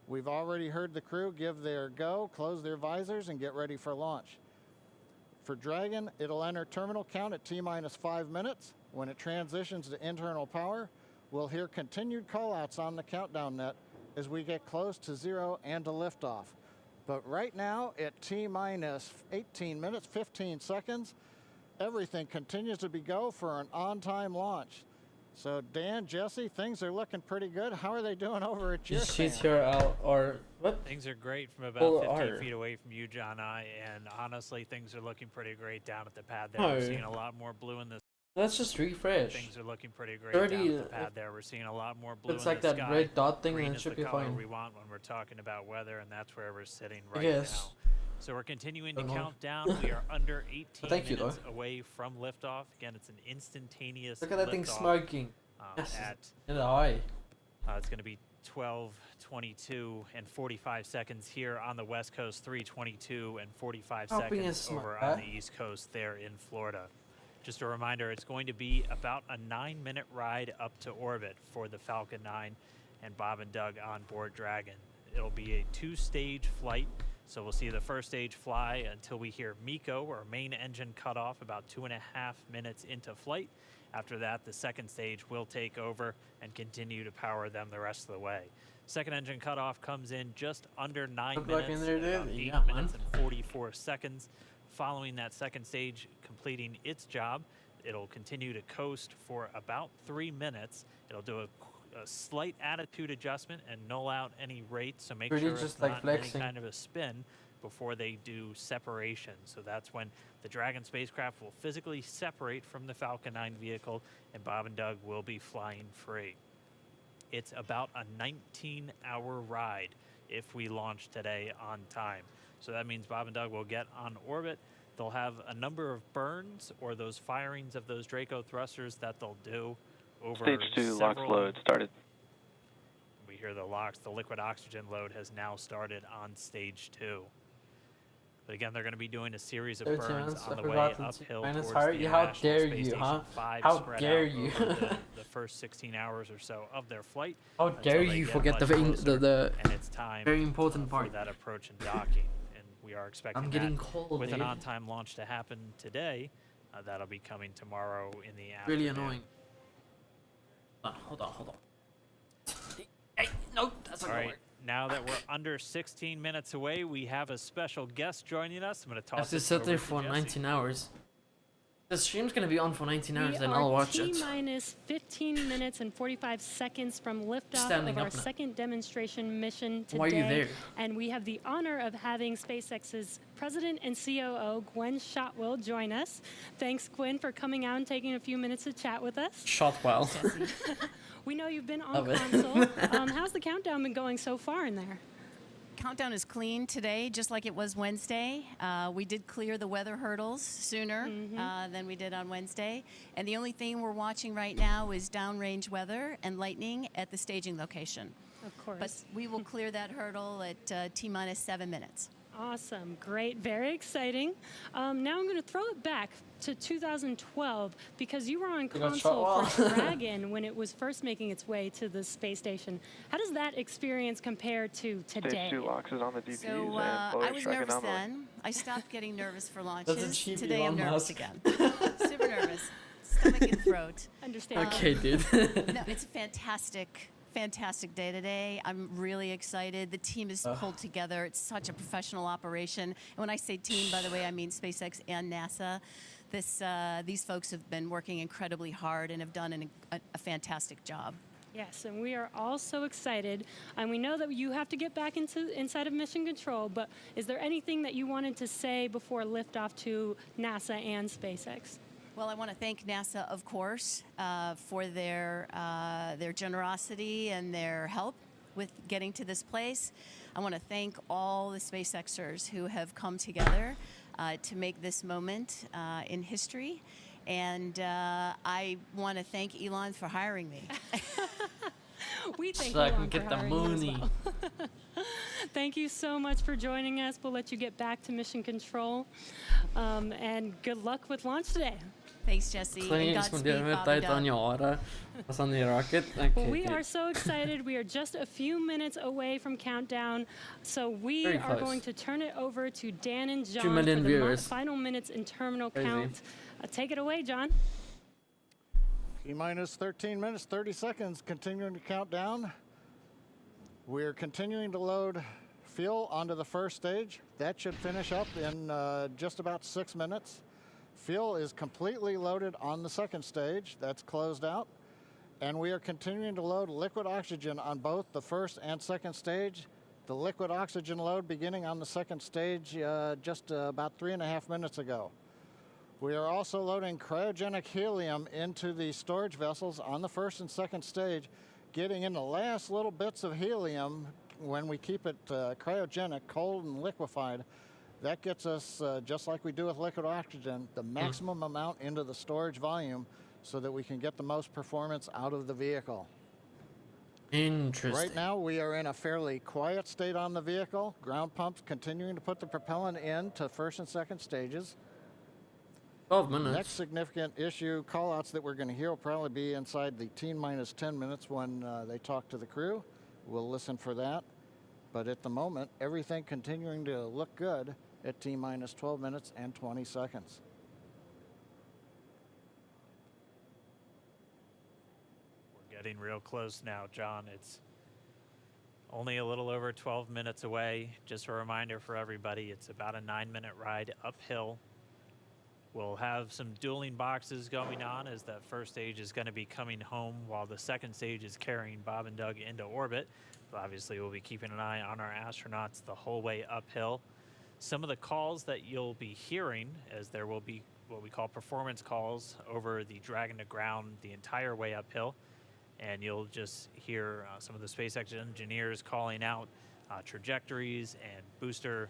We've already heard the crew give their go, close their visors, and get ready for launch. For Dragon, it'll enter terminal count at T-minus 5 minutes. When it transitions to internal power, we'll hear continued callouts on the countdown net as we get close to 0 and to liftoff. But right now, at T-minus 18 minutes, 15 seconds, everything continues to be go for an on-time launch. So Dan, Jesse, things are looking pretty good. How are they doing over at your She's stand? here out, or what? Things are great from Full about 15 art. feet away from you, John. And honestly, things are looking pretty great down at the pad there. Oh. We're seeing a lot more blue in the Let's just refresh. Things are looking pretty great 30, down at the pad there. We're seeing a lot more blue it's in like the that sky. red dot thing, Green and it is should the be color fine. we want when we're talking about weather, and that's where we're sitting right Yes. now. So we're continuing to Don't know. count down. We are under 18 Thank you, minutes though. away from liftoff. Again, it's an instantaneous Look at that thing liftoff, smoking. Yes, in the eye. it's going to be 12:22 and 45 seconds here on the West Coast, 3:22 and 45 Helping seconds us smoke over that. on the East Coast there in Florida. Just a reminder, it's going to be about a 9-minute ride up to orbit for the Falcon 9 and Bob and Doug on board Dragon. It'll be a 2-stage flight, so we'll see the first stage fly until we hear MECO, or main engine cutoff, about 2.5 minutes into flight. After that, the second stage will take over and continue to power them the rest of the way. Second engine cutoff comes in just under 9 minutes, about 8 minutes and 44 seconds. Following that second stage completing its job, it'll continue to coast for about 3 minutes. It'll do a slight attitude adjustment and null out any rate, so make sure it's not any kind of a spin before they do separation. So that's when the Dragon spacecraft will physically separate from the Falcon 9 vehicle, and Bob and Doug will be flying free. It's about a 19-hour ride if we launch today on time. So that means Bob and Doug will get on orbit. They'll have a number of burns, or those firings of those Draco thrusters that they'll do over Stage 2 LOX load started. We hear the LOX. The liquid oxygen load has now started on stage 2. But again, they're going to be doing a series of burns on the way uphill towards the International Space Station 5, spread out over the first 16 hours or so of their flight. How dare you forget the very important part. For that approach and docking. And we are expecting with an on-time launch to happen today. That'll be coming tomorrow in the afternoon. Really annoying. Hold on. Hey, no, that's not right. Now that we're under 16 minutes away, we have a special guest joining us. I'm going to toss I have to sit there for 19 hours. The stream's going to be on for 19 hours, and I'll watch it. T-minus 15 minutes and 45 seconds from liftoff of our second demonstration mission today. Why are you there? And we have the honor of having SpaceX's President and COO, Gwen Shotwell, join us. Thanks, Gwen, for coming out and taking a few minutes to chat with us. Shotwell. We know you've been on console. How's the countdown been going so far in there? Countdown is clean today, just like it was Wednesday. We did clear the weather hurdles sooner than we did on Wednesday. And the only thing we're watching right now is downrange weather and lightning at the staging location. Of course. But we will clear that hurdle at T-minus 7 minutes. Awesome, great, very exciting. Now I'm going to throw it back to 2012 because you were on console for Dragon when it was first making its way to the space station. How does that experience compare to today? Stage 2 LOX is on the DPUs. So I was nervous then. I stopped getting nervous for launches. Today I'm nervous again. Super nervous. Stomach and throat. Understand. Okay, dude. No, it's a fantastic day today. I'm really excited. The team is pulled together. It's such a professional operation. And when I say team, by the way, I mean SpaceX and NASA. These folks have been working incredibly hard and have done a fantastic job. Yes, and we are all so excited. And we know that you have to get back inside of Mission Control, but is there anything that you wanted to say before liftoff to NASA and SpaceX? Well, I want to thank NASA, of course, for their generosity and their help with getting to this place. I want to thank all the SpaceXers who have come together to make this moment in history. And I want to thank Elon for hiring me. We thank so Elon I can get the money. Well. Thank you so much for joining us. We'll let you get back to Mission Control. And good luck with launch today. Thanks, Jesse. And Godspeed, Bob and Doug. Well, we are so excited. We are just a few minutes away from countdown. So we are going to turn it over to Dan and John 2 million for viewers. the final minutes in terminal count. Take it away, John. T-minus 13 minutes, 30 seconds, continuing to count down. We're continuing to load fuel onto the first stage. That should finish up in just about 6 minutes. Fuel is completely loaded on the second stage. That's closed out. And we are continuing to load liquid oxygen on both the first and second stage. The liquid oxygen load beginning on the second stage just about 3.5 minutes ago. We are also loading cryogenic helium into the storage vessels on the first and second stage, getting in the last little bits of helium when we keep it cryogenic, cold and liquefied. That gets us, just like we do with liquid oxygen, the maximum amount into the storage volume so that we can get the most performance out of the vehicle. Interesting. Right now we are in a fairly quiet state on the vehicle. Ground pumps continuing to put the propellant in to first and second stages. 12 minutes. Next significant issue, callouts that we're going to hear will probably be inside the T-minus 10 minutes when they talk to the crew. We'll listen for that. But at the moment, everything continuing to look good at T-minus 12 minutes and 20 seconds. We're getting real close now, John. It's only a little over 12 minutes away. Just a reminder for everybody, it's about a 9-minute ride uphill. We'll have some dueling boxes going on as that first stage is going to be coming home while the second stage is carrying Bob and Doug into orbit. But obviously, we'll be keeping an eye on our astronauts the whole way uphill. Some of the calls that you'll be hearing, as there will be what we call performance calls over the Dragon to ground the entire way uphill. And you'll just hear some of the SpaceX engineers calling out trajectories and booster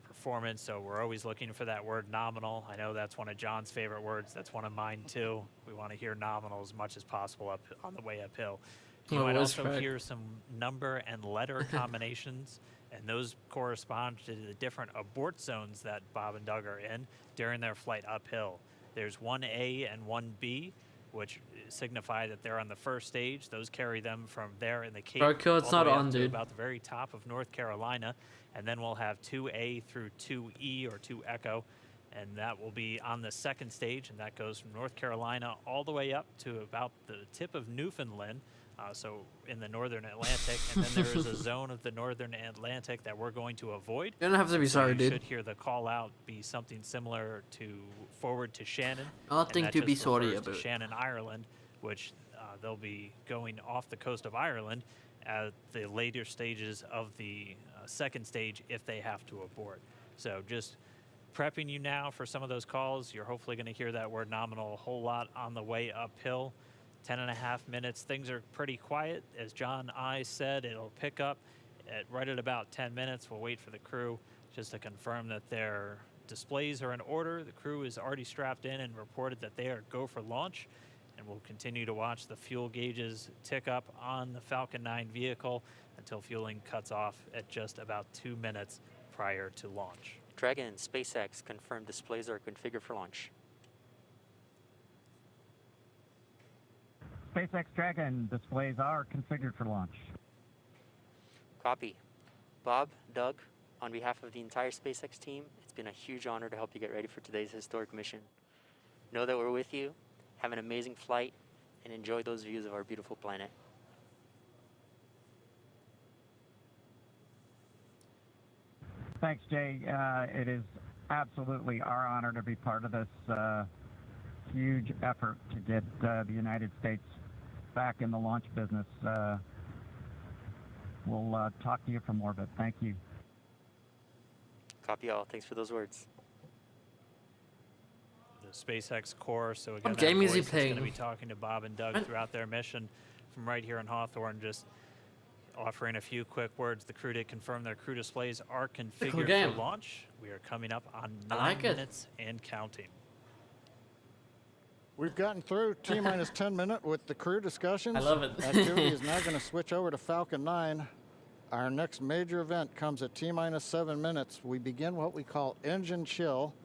performance. So we're always looking for that word nominal. I know that's one of John's favorite words. That's one of mine too. We want to hear nominal as much as possible up on the way uphill. You might also hear some number and letter combinations, and those correspond to the different abort zones that Bob and Doug are in during their flight uphill. There's 1A and 1B, which signify that they're on the first stage. Those carry them from there in the Cape it's all not the way on, up to dude. about the very top of North Carolina. And then we'll have 2A through 2E or 2 Echo, and that will be on the second stage, and that goes from North Carolina all the way up to about the tip of Newfoundland, so in the northern Atlantic. And then there is a zone of the northern Atlantic that we're going to avoid. You don't have to be sorry, you dude. should hear the call out be something similar to forward to Shannon. Nothing to be sorry about. about. Shannon, Ireland, which they'll be going off the coast of Ireland at the later stages of the second stage if they have to abort. So just prepping you now for some of those calls. You're hopefully going to hear that word nominal a whole lot on the way uphill. 10.5 minutes. Things are pretty quiet. As John I said, it'll pick up right at about 10 minutes. We'll wait for the crew just to confirm that their displays are in order. The crew is already strapped in and reported that they are go for launch. And we'll continue to watch the fuel gauges tick up on the Falcon 9 vehicle until fueling cuts off at just about 2 minutes prior to launch. Dragon, SpaceX, confirmed displays are configured for launch. SpaceX Dragon, displays are configured for launch. Copy. Bob, Doug, on behalf of the entire SpaceX team, it's been a huge honor to help you get ready for today's historic mission. Know that we're with you, have an amazing flight, and enjoy those views of our beautiful planet. Thanks, Jay. It is absolutely our honor to be part of this huge effort to get the United States back in the launch business. We'll talk to you from orbit. Thank you. Copy all. Thanks for those words. The SpaceX core. So again, What game is he going playing? to be talking to Bob and Doug throughout their mission from right here in Hawthorne. Just offering a few quick words. The crew did confirm their crew displays are configured for launch. We are coming up on 9 minutes and counting. We've gotten through T-minus 10 minute with the crew discussions. I love it. Activity is now going to switch over to Falcon 9. Our next major event comes at T-minus 7 minutes. We begin what we call engine chill.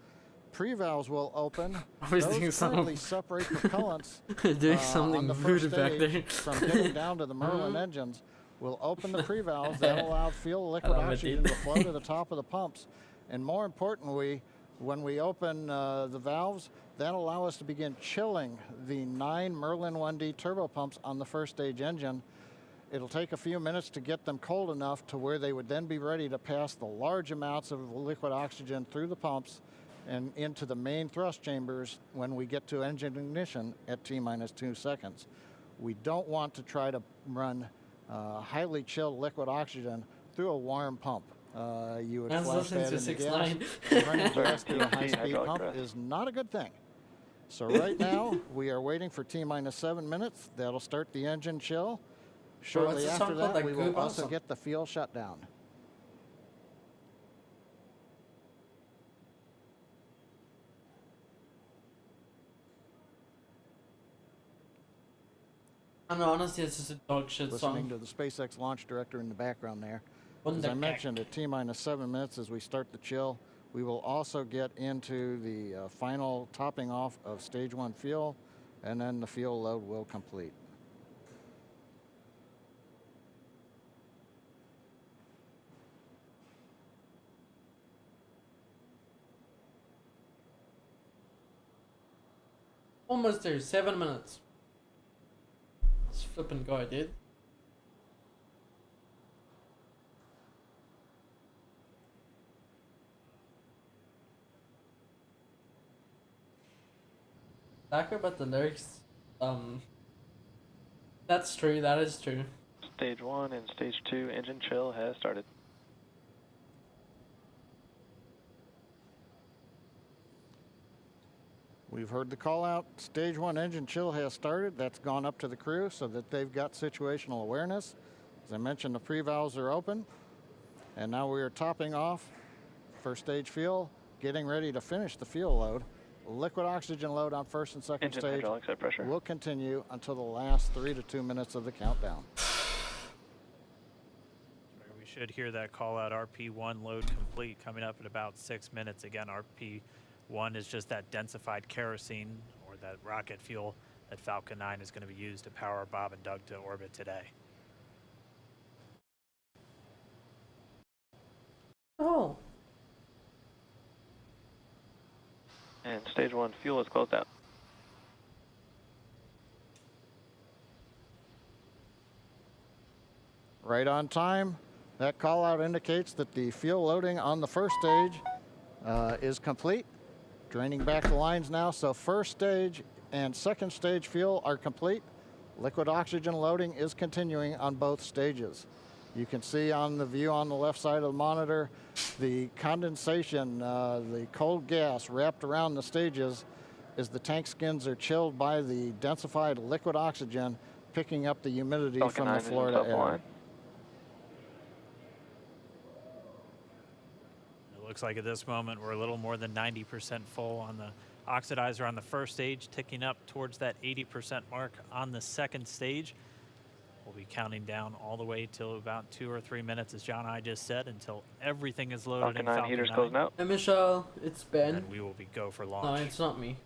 Pre-valves will open. Those currently separate propellants doing something on the rude first back stage there. from getting down to the Merlin engines. We'll open the pre-valves that allow fuel liquid oxygen to flow to the top of the pumps. And more importantly, when we open the valves, that'll allow us to begin chilling the 9 Merlin 1D turbopumps on the first stage engine. It'll take a few minutes to get them cold enough to where they would then be ready to pass the large amounts of liquid oxygen through the pumps and into the main thrust chambers when we get to engine ignition at T-minus 2 seconds. We don't want to try to run highly chilled liquid oxygen through a warm pump. You would flash that in the gas. And running gas through a high-speed pump is not a good thing. So right now, we are waiting for T-minus 7 minutes. That'll start the engine chill. Shortly after that, we will also get the fuel shutdown. I know, honestly, it's just a dog shit song. Listening to the SpaceX launch director in the background there. As I mentioned, at T-minus 7 minutes, as we start the chill, We will also get into the final topping off of stage 1 fuel, and then the fuel load will complete. Almost there, 7 minutes. Let's flip and go, dude. Talk about the lyrics. That's true, that is true. Stage 1 and Stage 2 engine chill has started. We've heard the call out. Stage 1 engine chill has started. That's gone up to the crew so that they've got situational awareness. As I mentioned, the pre-valves are open. And now we are topping off first stage fuel, getting ready to finish the fuel load. Liquid oxygen load on first and second Engine stage hydraulics at pressure. will continue until the last 3 to 2 minutes of the countdown. We should hear that call out RP1 load complete coming up in about 6 minutes. Again, RP1 is just that densified kerosene or that rocket fuel that Falcon 9 is going to be used to power Bob and Doug to orbit today. Oh. And Stage 1 fuel is closed out. Right on time. That call out indicates that the fuel loading on the first stage is complete. Draining back the lines now, so first stage and second stage fuel are complete. Liquid oxygen loading is continuing on both stages. You can see on the view on the left side of the monitor, the condensation, the cold gas wrapped around the stages as the tank skins are chilled by the densified liquid oxygen, picking up the humidity Falcon from the Florida air. It looks like at this moment we're a little more than 90% full on the oxidizer on the first stage, ticking up towards that 80% mark on the second stage. We'll be counting down all the way till about 2 or 3 minutes, as John and I just said, until everything is loaded Falcon in 9 Falcon heaters 9. closing out. Hey Michelle, it's Ben. And we will be go for launch. No, it's not me.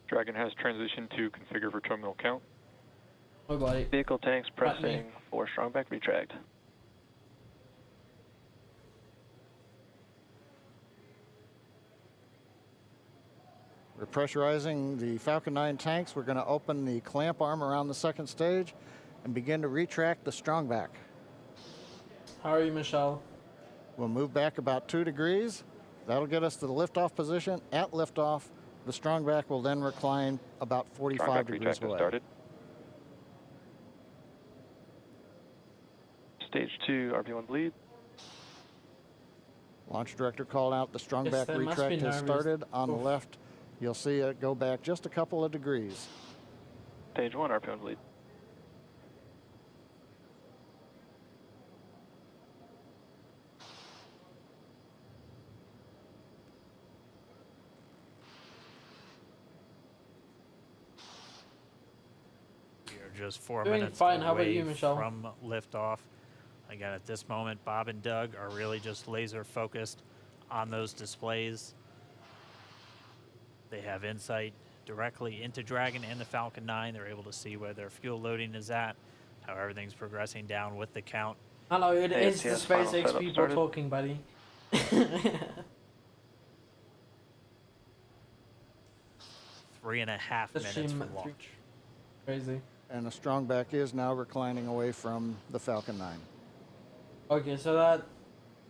Dragon has transitioned to configure for terminal count. Oh, buddy. Vehicle tanks pressing for strong back retract. We're pressurizing the Falcon 9 tanks. We're going to open the clamp arm around the second stage and begin to retract the strong back. How are you, Michelle? We'll move back about 2 degrees. That'll get us to the liftoff position. At liftoff, the strong back will then recline about 45 degrees away. Started. Stage 2, RP1 bleed. Launch director called out the strong back retract has started. On the left, you'll see it go back just a couple of degrees. Stage 1, RP1 bleed. Just 4 Doing minutes fine. away How about you, Michelle? from liftoff. Again, at this moment, Bob and Doug are really just laser focused on those displays. They have insight directly into Dragon and the Falcon 9. They're able to see where their fuel loading is at, how everything's progressing down with the count. Hello, it is the SpaceX people started. talking, buddy. 3.5 minutes from launch. Crazy. And the strong back is now reclining away from the Falcon 9. Okay, so that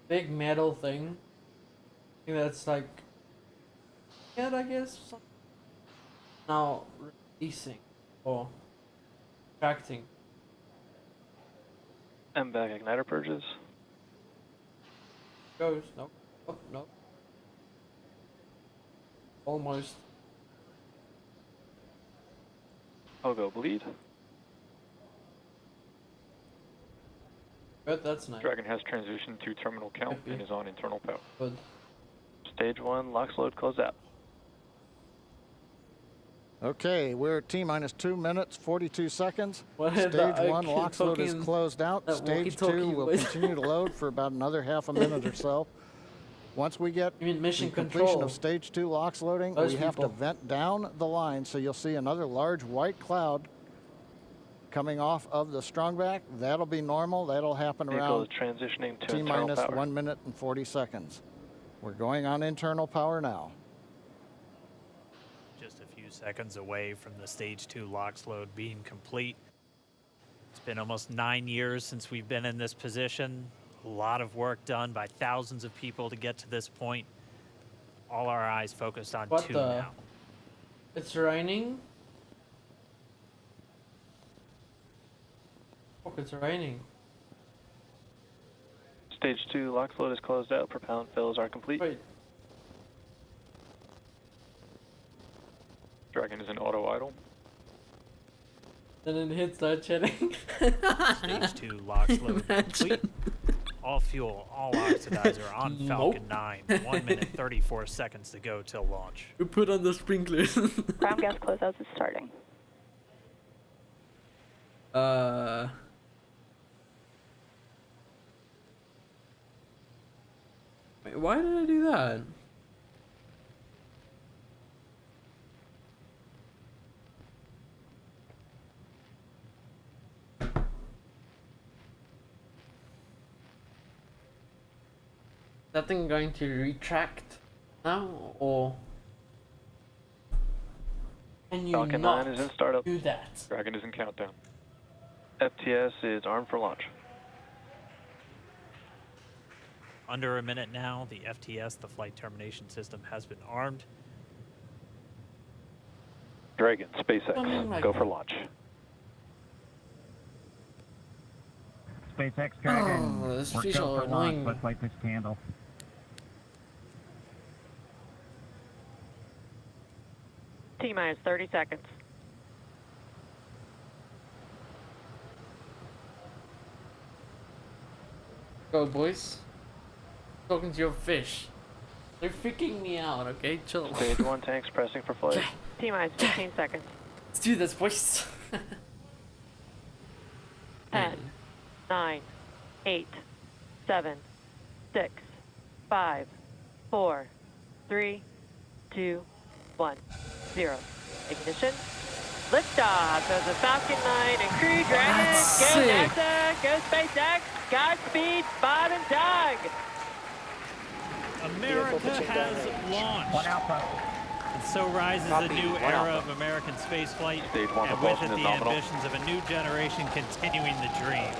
big metal thing, I think that's like, yeah, I guess, now releasing or retracting. MVAC igniter purges. Goes, no, oh, no. Almost. Pogo bleed. But that's nice. Dragon has transitioned to terminal count and is on internal power. Good. Stage 1, LOX load closed out. Okay, we're at T-minus 2 minutes, 42 seconds. Stage 1 LOX load is closed out. Stage 2 will continue to load for about another half a minute or so. Once we get the completion of Stage 2 LOX loading, we have to vent down the line, so you'll see another large white cloud coming off of the strongback. That'll be normal. That'll happen around transitioning to T-minus 1 minute and 40 seconds. We're going on internal power now. Just a few seconds away from the Stage 2 LOX load being complete. It's been almost 9 years since we've been in this position. A lot of work done by thousands of people to get to this point. All our eyes focused on two now. It's raining? Fuck, it's raining. Stage 2 LOX load is closed out. Propellant fills are complete. Wait. Dragon is in auto idle. And then hits start chatting. Stage 2 LOX load complete. All fuel, all oxidizer on Falcon 9. 1 minute 34 seconds to go till launch. We put on the sprinklers. Ground gas closeouts is starting. Wait, why did I do that? That thing going to retract now, or can you Falcon not 9 is in startup. do that? Dragon is in countdown. FTS is armed for launch. Under a minute now, the FTS, the flight termination system, has been armed. Dragon, SpaceX, go for launch. SpaceX Dragon, this we're fish go are for annoying. launch. Let's light this candle. T-minus 30 seconds. Go, boys. Talking to your fish. They're freaking me out, okay? Chill. Stage 1 tanks pressing for flight. T-minus 15 seconds. Let's do this, boys. 10, 9, 8, 7, 6, 5, 4, 3, 2, 1, 0. Ignition. Liftoff of the Falcon 9 and Crew Dragon. Go NASA, go SpaceX, Godspeed, Bob and Doug. America has launched. And so rises a new era of American spaceflight, and with it the ambitions of a new generation continuing the dream.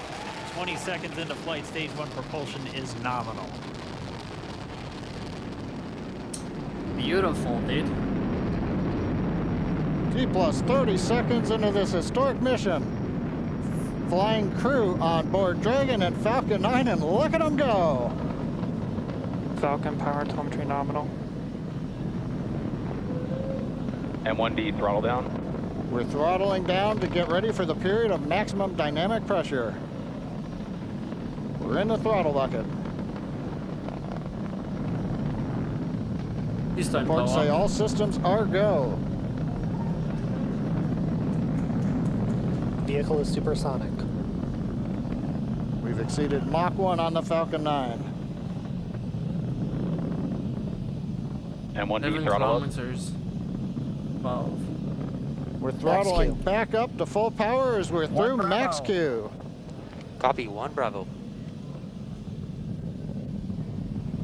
20 seconds into flight, Stage 1 propulsion is nominal. Beautiful, dude. T plus 30 seconds into this historic mission. Flying crew on board Dragon and Falcon 9, and look at them go. Falcon power telemetry nominal. M1D throttle down. We're throttling down to get ready for the period of maximum dynamic pressure. We're in the throttle bucket. Reports say all systems are go. Vehicle is supersonic. We've exceeded Mach 1 on the Falcon 9. M1D throttle up. 12. We're throttling back up to full power as we're through max Q. Copy, 1 Bravo.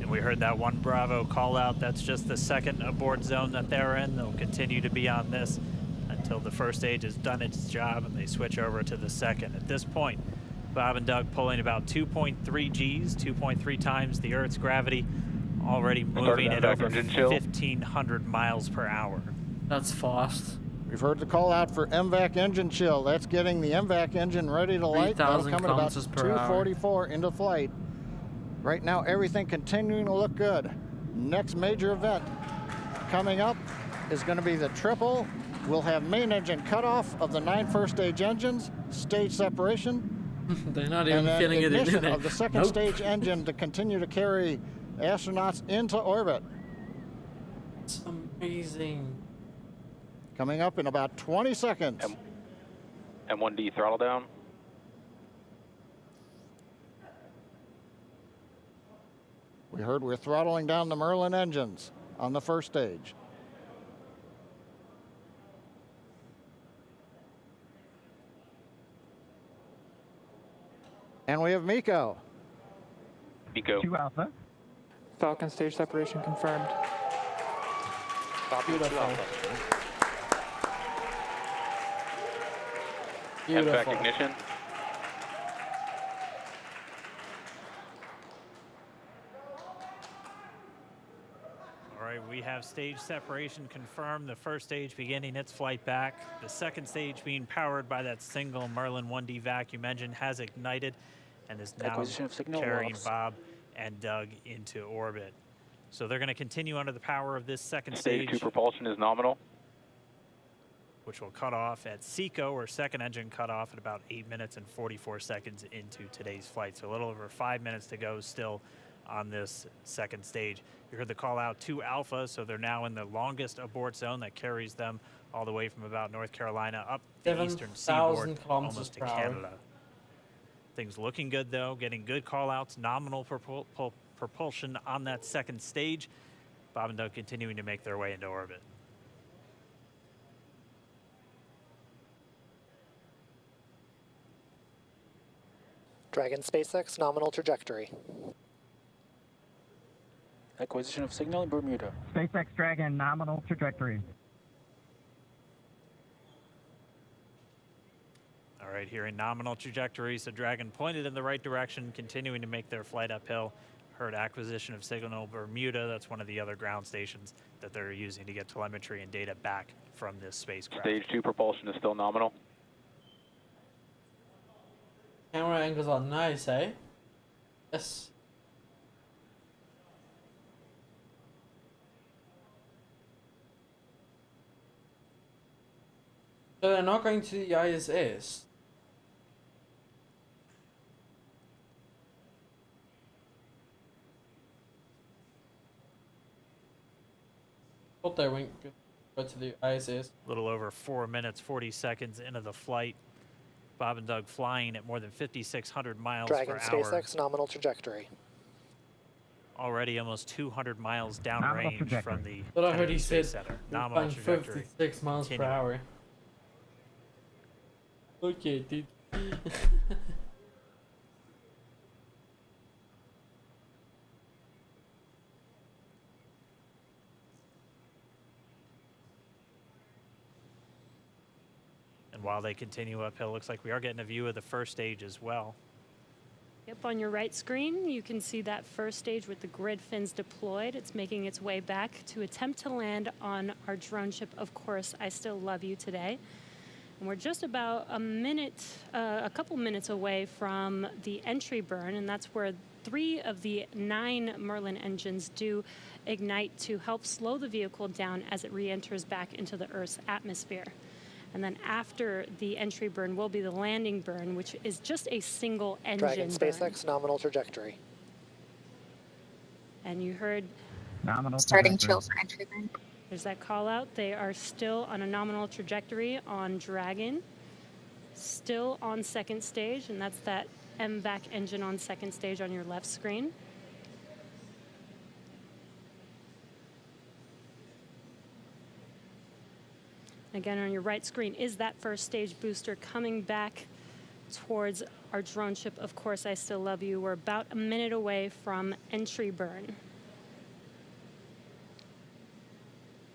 And we heard that 1 Bravo call out. That's just the second abort zone that they're in. They'll continue to be on this until the first stage has done its job and they switch over to the second. At this point, Bob and Doug pulling about 2.3 Gs, 2.3 times the Earth's gravity, already moving at over 1,500 miles per hour. That's fast. We've heard the call out for MVAC engine chill. That's getting the MVAC engine ready to light. That'll come at about 2:44 into flight. Right now, everything continuing to look good. Next major event coming up is going to be the triple. We'll have main engine cutoff of the 9 first stage engines, stage separation. They're not even and feeling it in ignition there. of the second stage engine to continue to carry astronauts into orbit. It's amazing. Coming up in about 20 seconds. M1D throttle down. We heard we're throttling down the Merlin engines on the first stage. And we have Miko. Miko. 2 Alpha. Falcon stage separation confirmed. Copy. 2 Alpha. MVAC ignition. All right, we have stage separation confirmed. The first stage beginning its flight back. The second stage, being powered by that single Merlin 1D vacuum engine, has ignited and is now carrying Bob and Doug into orbit. So they're going to continue under the power of this second stage. Stage 2 propulsion is nominal. Which will cut off at SECO, or second engine cut off at about 8 minutes and 44 seconds into today's flight. So a little over 5 minutes to go still on this second stage. You heard the call out to Alpha, so they're now in the longest abort zone that carries them all the way from about North Carolina up the eastern seaboard, almost to Canada. Things looking good though, getting good call outs, nominal propulsion on that second stage. Bob and Doug continuing to make their way into orbit. Dragon SpaceX nominal trajectory. Acquisition of signal in Bermuda. SpaceX Dragon nominal trajectory. All right, here in nominal trajectory, so Dragon pointed in the right direction, continuing to make their flight uphill. Heard acquisition of signal Bermuda. That's one of the other ground stations that they're using to get telemetry and data back from this spacecraft. Stage 2 propulsion is still nominal. Camera angles are nice, eh? Yes. So they're not going to the ISS. Thought they went go to the ISS. A little over 4 minutes, 40 seconds into the flight. Bob and Doug flying at more than 5,600 miles Dragon per hour. SpaceX nominal trajectory. Already almost 200 miles downrange from the But I heard he said Center. Nominal trajectory. 56 miles per hour. Okay, dude. And while they continue uphill, looks like we are getting a view of the first stage as well. Yep, on your right screen, you can see that first stage with the grid fins deployed. It's making its way back to attempt to land on our drone ship, Of Course, I Still Love You today. And we're just about a couple minutes away from the entry burn, and that's where 3 of the 9 Merlin engines do ignite to help slow the vehicle down as it re-enters back into the Earth's atmosphere. And then after the entry burn will be the landing burn, which is just a single engine Dragon SpaceX nominal trajectory. And you heard nominal starting chill for entry burn. There's that call out. They are still on a nominal trajectory on Dragon, still on second stage, and that's that MVAC engine on second stage on your left screen. Again, on your right screen is that first stage booster coming back towards our drone ship, Of Course, I Still Love You. We're about a minute away from entry burn.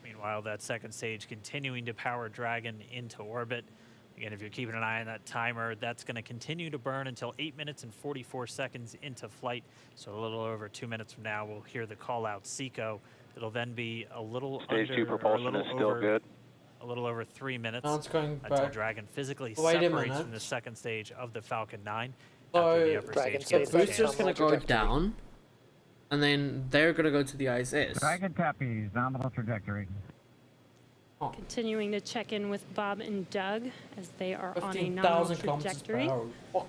Meanwhile, that second stage continuing to power Dragon into orbit. Again, if you're keeping an eye on that timer, that's going to continue to burn until 8 minutes and 44 seconds into flight. So a little over 2 minutes from now, we'll hear the call out SECO. It'll then be a little Stage under, 2 propulsion is still good. A little over 3 minutes Now it's going until back. Dragon physically Wait a separates minute. from the second stage of the Falcon 9. So the upper Dragon stage the booster's going to go down, and then they're going to go to the ISS. Dragon copies, nominal trajectory. Continuing to check in with Bob and Doug as they are on a 15,000 nominal kilometers per trajectory. hour. Fuck.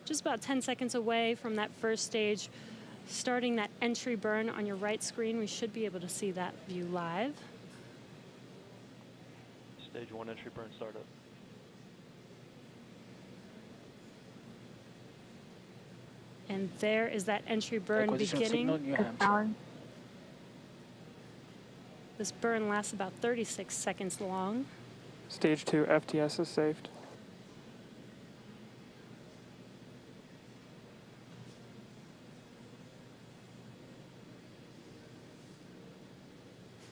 Just about 10 seconds away from that first stage. Starting that entry burn on your right screen, we should be able to see that view live. Stage 1 entry burn startup. And there is that entry burn beginning. This burn lasts about 36 seconds long. Stage 2 FTS is saved.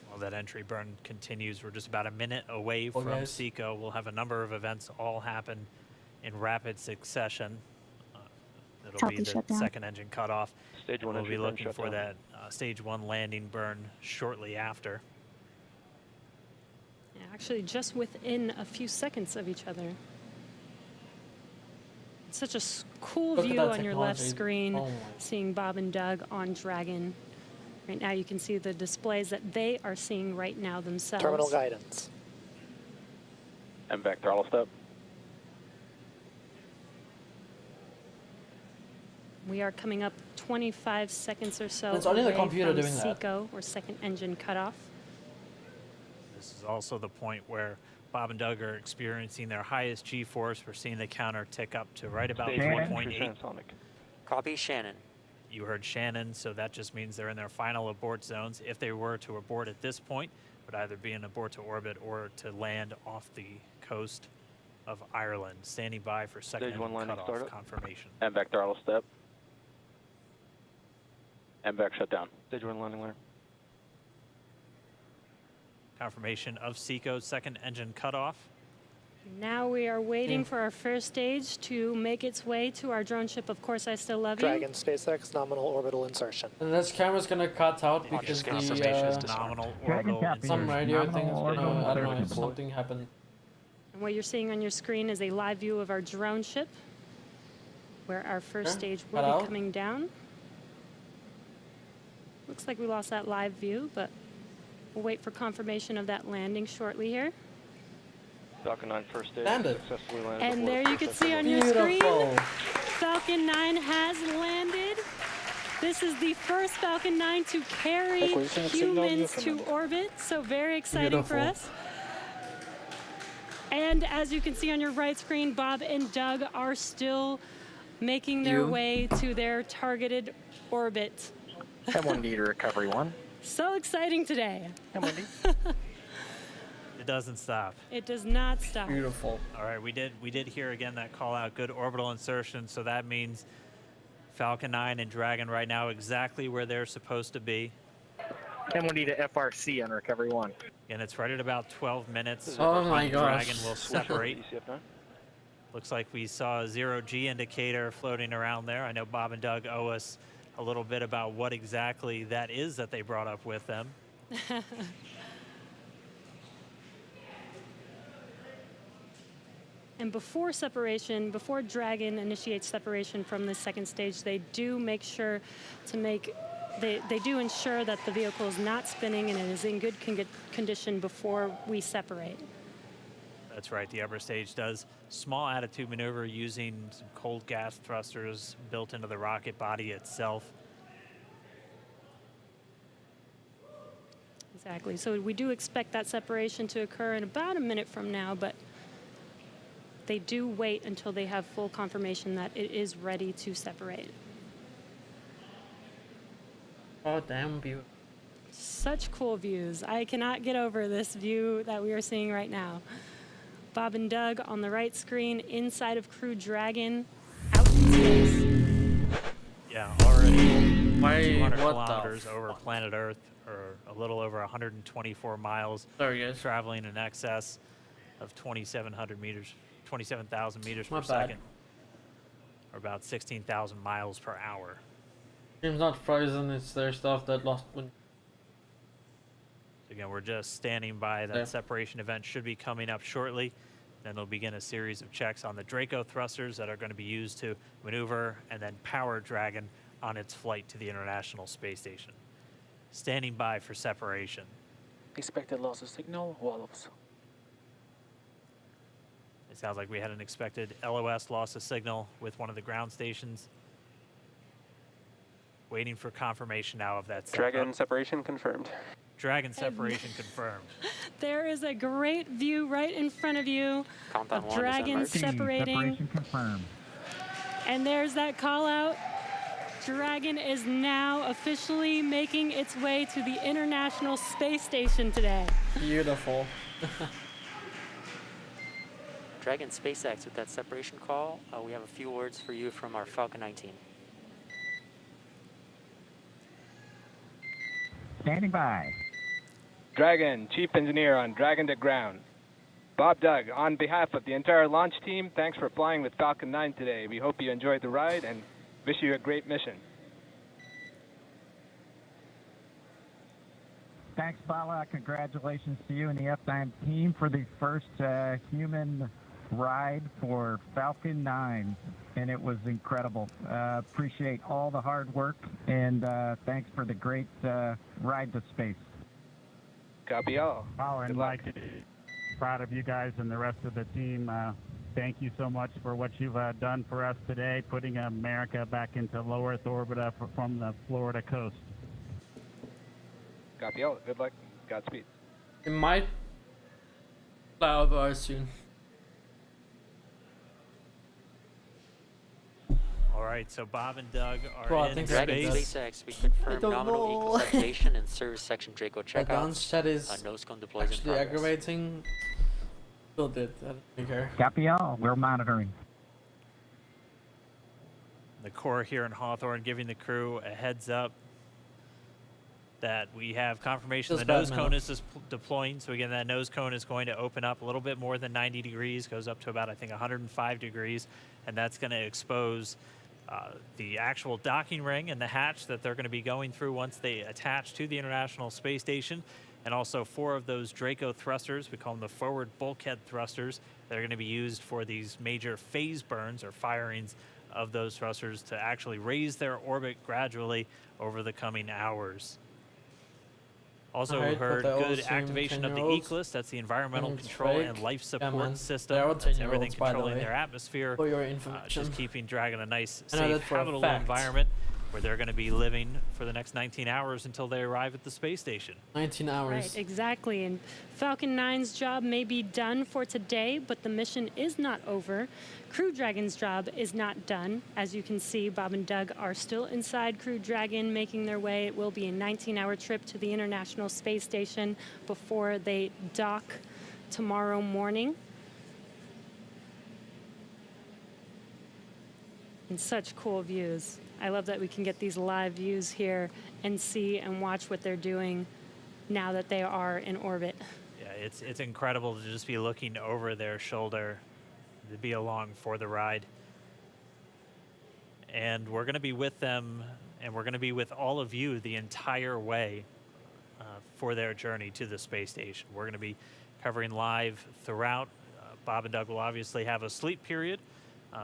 Well, that entry burn continues. We're just about a minute away from SECO. We'll have a number of events all happen in rapid succession. It'll be the second engine cutoff. Stage 1 we'll be looking for that stage 1 landing burn shortly after. Yeah, actually, just within a few seconds of each other. It's such a cool view on your left screen, seeing Bob and Doug on Dragon. Right now, you can see the displays that they are seeing right now themselves. Terminal guidance. MVAC throttle step. We are coming up 25 seconds or so It's only the away computer from doing that. SECO, or second engine cutoff. This is also the point where Bob and Doug are experiencing their highest G-force. We're seeing the counter tick up to right about 1.8. Copy, Shannon. You heard Shannon, so that just means they're in their final abort zones. If they were to abort at this point, it would either be an abort to orbit or to land off the coast of Ireland. Standing by for second Stage 1 landing cutoff startup. confirmation. MVAC throttle step. MVAC shutdown. Stage 1 landing layer. Confirmation of SECO's second engine cutoff. Now we are waiting for our first stage to make its way to our drone ship. Of course, I still love you. Dragon SpaceX nominal orbital insertion. And this camera's gonna cut out because the nominal orbital some radio thing is gonna, I don't know, something happened. And what you're seeing on your screen is a live view of our drone ship, where our first stage will be coming down. Looks like we lost that live view, but we'll wait for confirmation of that landing shortly here. Falcon 9 first stage Landed. successfully landed. And there you can see on your screen, Falcon 9 has landed. This is the first Falcon 9 to carry humans to orbit, so very exciting for us. And as you can see on your right screen, Bob and Doug are still making their way to their targeted orbit. M1D to recovery 1. So exciting today. M1D. It doesn't stop. It does not stop. Beautiful. All right, we did hear again that call out, good orbital insertion, so that means Falcon 9 and Dragon right now exactly where they're supposed to be. M1D to FRC on recovery 1. And it's right at about 12 minutes. Oh my gosh. Dragon will separate. Looks like we saw a 0G indicator floating around there. I know Bob and Doug owe us a little bit about what exactly that is that they brought up with them. And before separation, before Dragon initiates separation from the second stage, they do make sure to they do ensure that the vehicle is not spinning and it is in good condition before we separate. That's right, the upper stage does small attitude maneuver using some cold gas thrusters built into the rocket body itself. Exactly, so we do expect that separation to occur in about a minute from now, but they do wait until they have full confirmation that it is ready to separate. Oh, damn view. Such cool views. I cannot get over this view that we are seeing right now. Bob and Doug on the right screen, inside of Crew Dragon, out in space. Yeah, already 200 kilometers over planet Earth, or a little over 124 miles. Traveling in excess of 2,700 meters. 27,000 meters per second, or about 16,000 miles per hour. Game's not frozen, it's their stuff that lost when. Again, we're just standing by. That separation event should be coming up shortly. Then they'll begin a series of checks on the Draco thrusters that are going to be used to maneuver and then power Dragon on its flight to the International Space Station. Standing by for separation. Expected loss of signal, wallops. It sounds like we had an expected LOS loss of signal with one of the ground stations. Waiting for confirmation now of that. Dragon separation confirmed. Dragon separation confirmed. There is a great view right in front of you of Dragon separating. Separation confirmed. And there's that call out. Dragon is now officially making its way to the International Space Station today. Beautiful. Dragon SpaceX, with that separation call, we have a few words for you from our Falcon 9 team. Standing by. Dragon, Chief Engineer on Dragon to Ground. Bob Doug, on behalf of the entire launch team, thanks for flying with Falcon 9 today. We hope you enjoyed the ride and wish you a great mission. Thanks, Bala. Congratulations to you and the F9 team for the first human ride for Falcon 9, and it was incredible. Appreciate all the hard work, and thanks for the great ride to space. Copy all. Oh, and Mike, proud of you guys and the rest of the team. Thank you so much for what you've done for us today, putting America back into low Earth orbit from the Florida coast. Copy all. Good luck. Godspeed. It might fly over soon. All right, so Bob and Doug are in Dragon SpaceX. We confirm nominal equalization and service section Draco checkouts. That is nose cone deploys in progress. aggravating. Still did. I don't care. Copy all. We're monitoring. The Corps here in Hawthorne giving the crew a heads up that we have confirmation the nose cone is deploying. So again, that nose cone is going to open up a little bit more than 90 degrees, goes up to about, I think, 105 degrees, and that's going to expose the actual docking ring and the hatch that they're going to be going through once they attach to the International Space Station, and also 4 of those Draco thrusters, we call them the forward bulkhead thrusters, that are going to be used for these major phase burns or firings of those thrusters to actually raise their orbit gradually over the coming hours. Also heard good activation of the ECLIS, that's the Environmental Control and Life Support System. That's everything controlling their atmosphere, for your information. just keeping Dragon a nice, safe, habitable environment where they're going to be living for the next 19 hours until they arrive at the space station. 19 hours. Right, exactly. And Falcon 9's job may be done for today, but the mission is not over. Crew Dragon's job is not done. As you can see, Bob and Doug are still inside Crew Dragon, making their way. It will be a 19-hour trip to the International Space Station before they dock tomorrow morning. And such cool views. I love that we can get these live views here and see and watch what they're doing now that they are in orbit. Yeah, it's incredible to just be looking over their shoulder, to be along for the ride. And we're going to be with them, and we're going to be with all of you the entire way for their journey to the space station. We're going to be covering live throughout. Bob and Doug will obviously have a sleep period,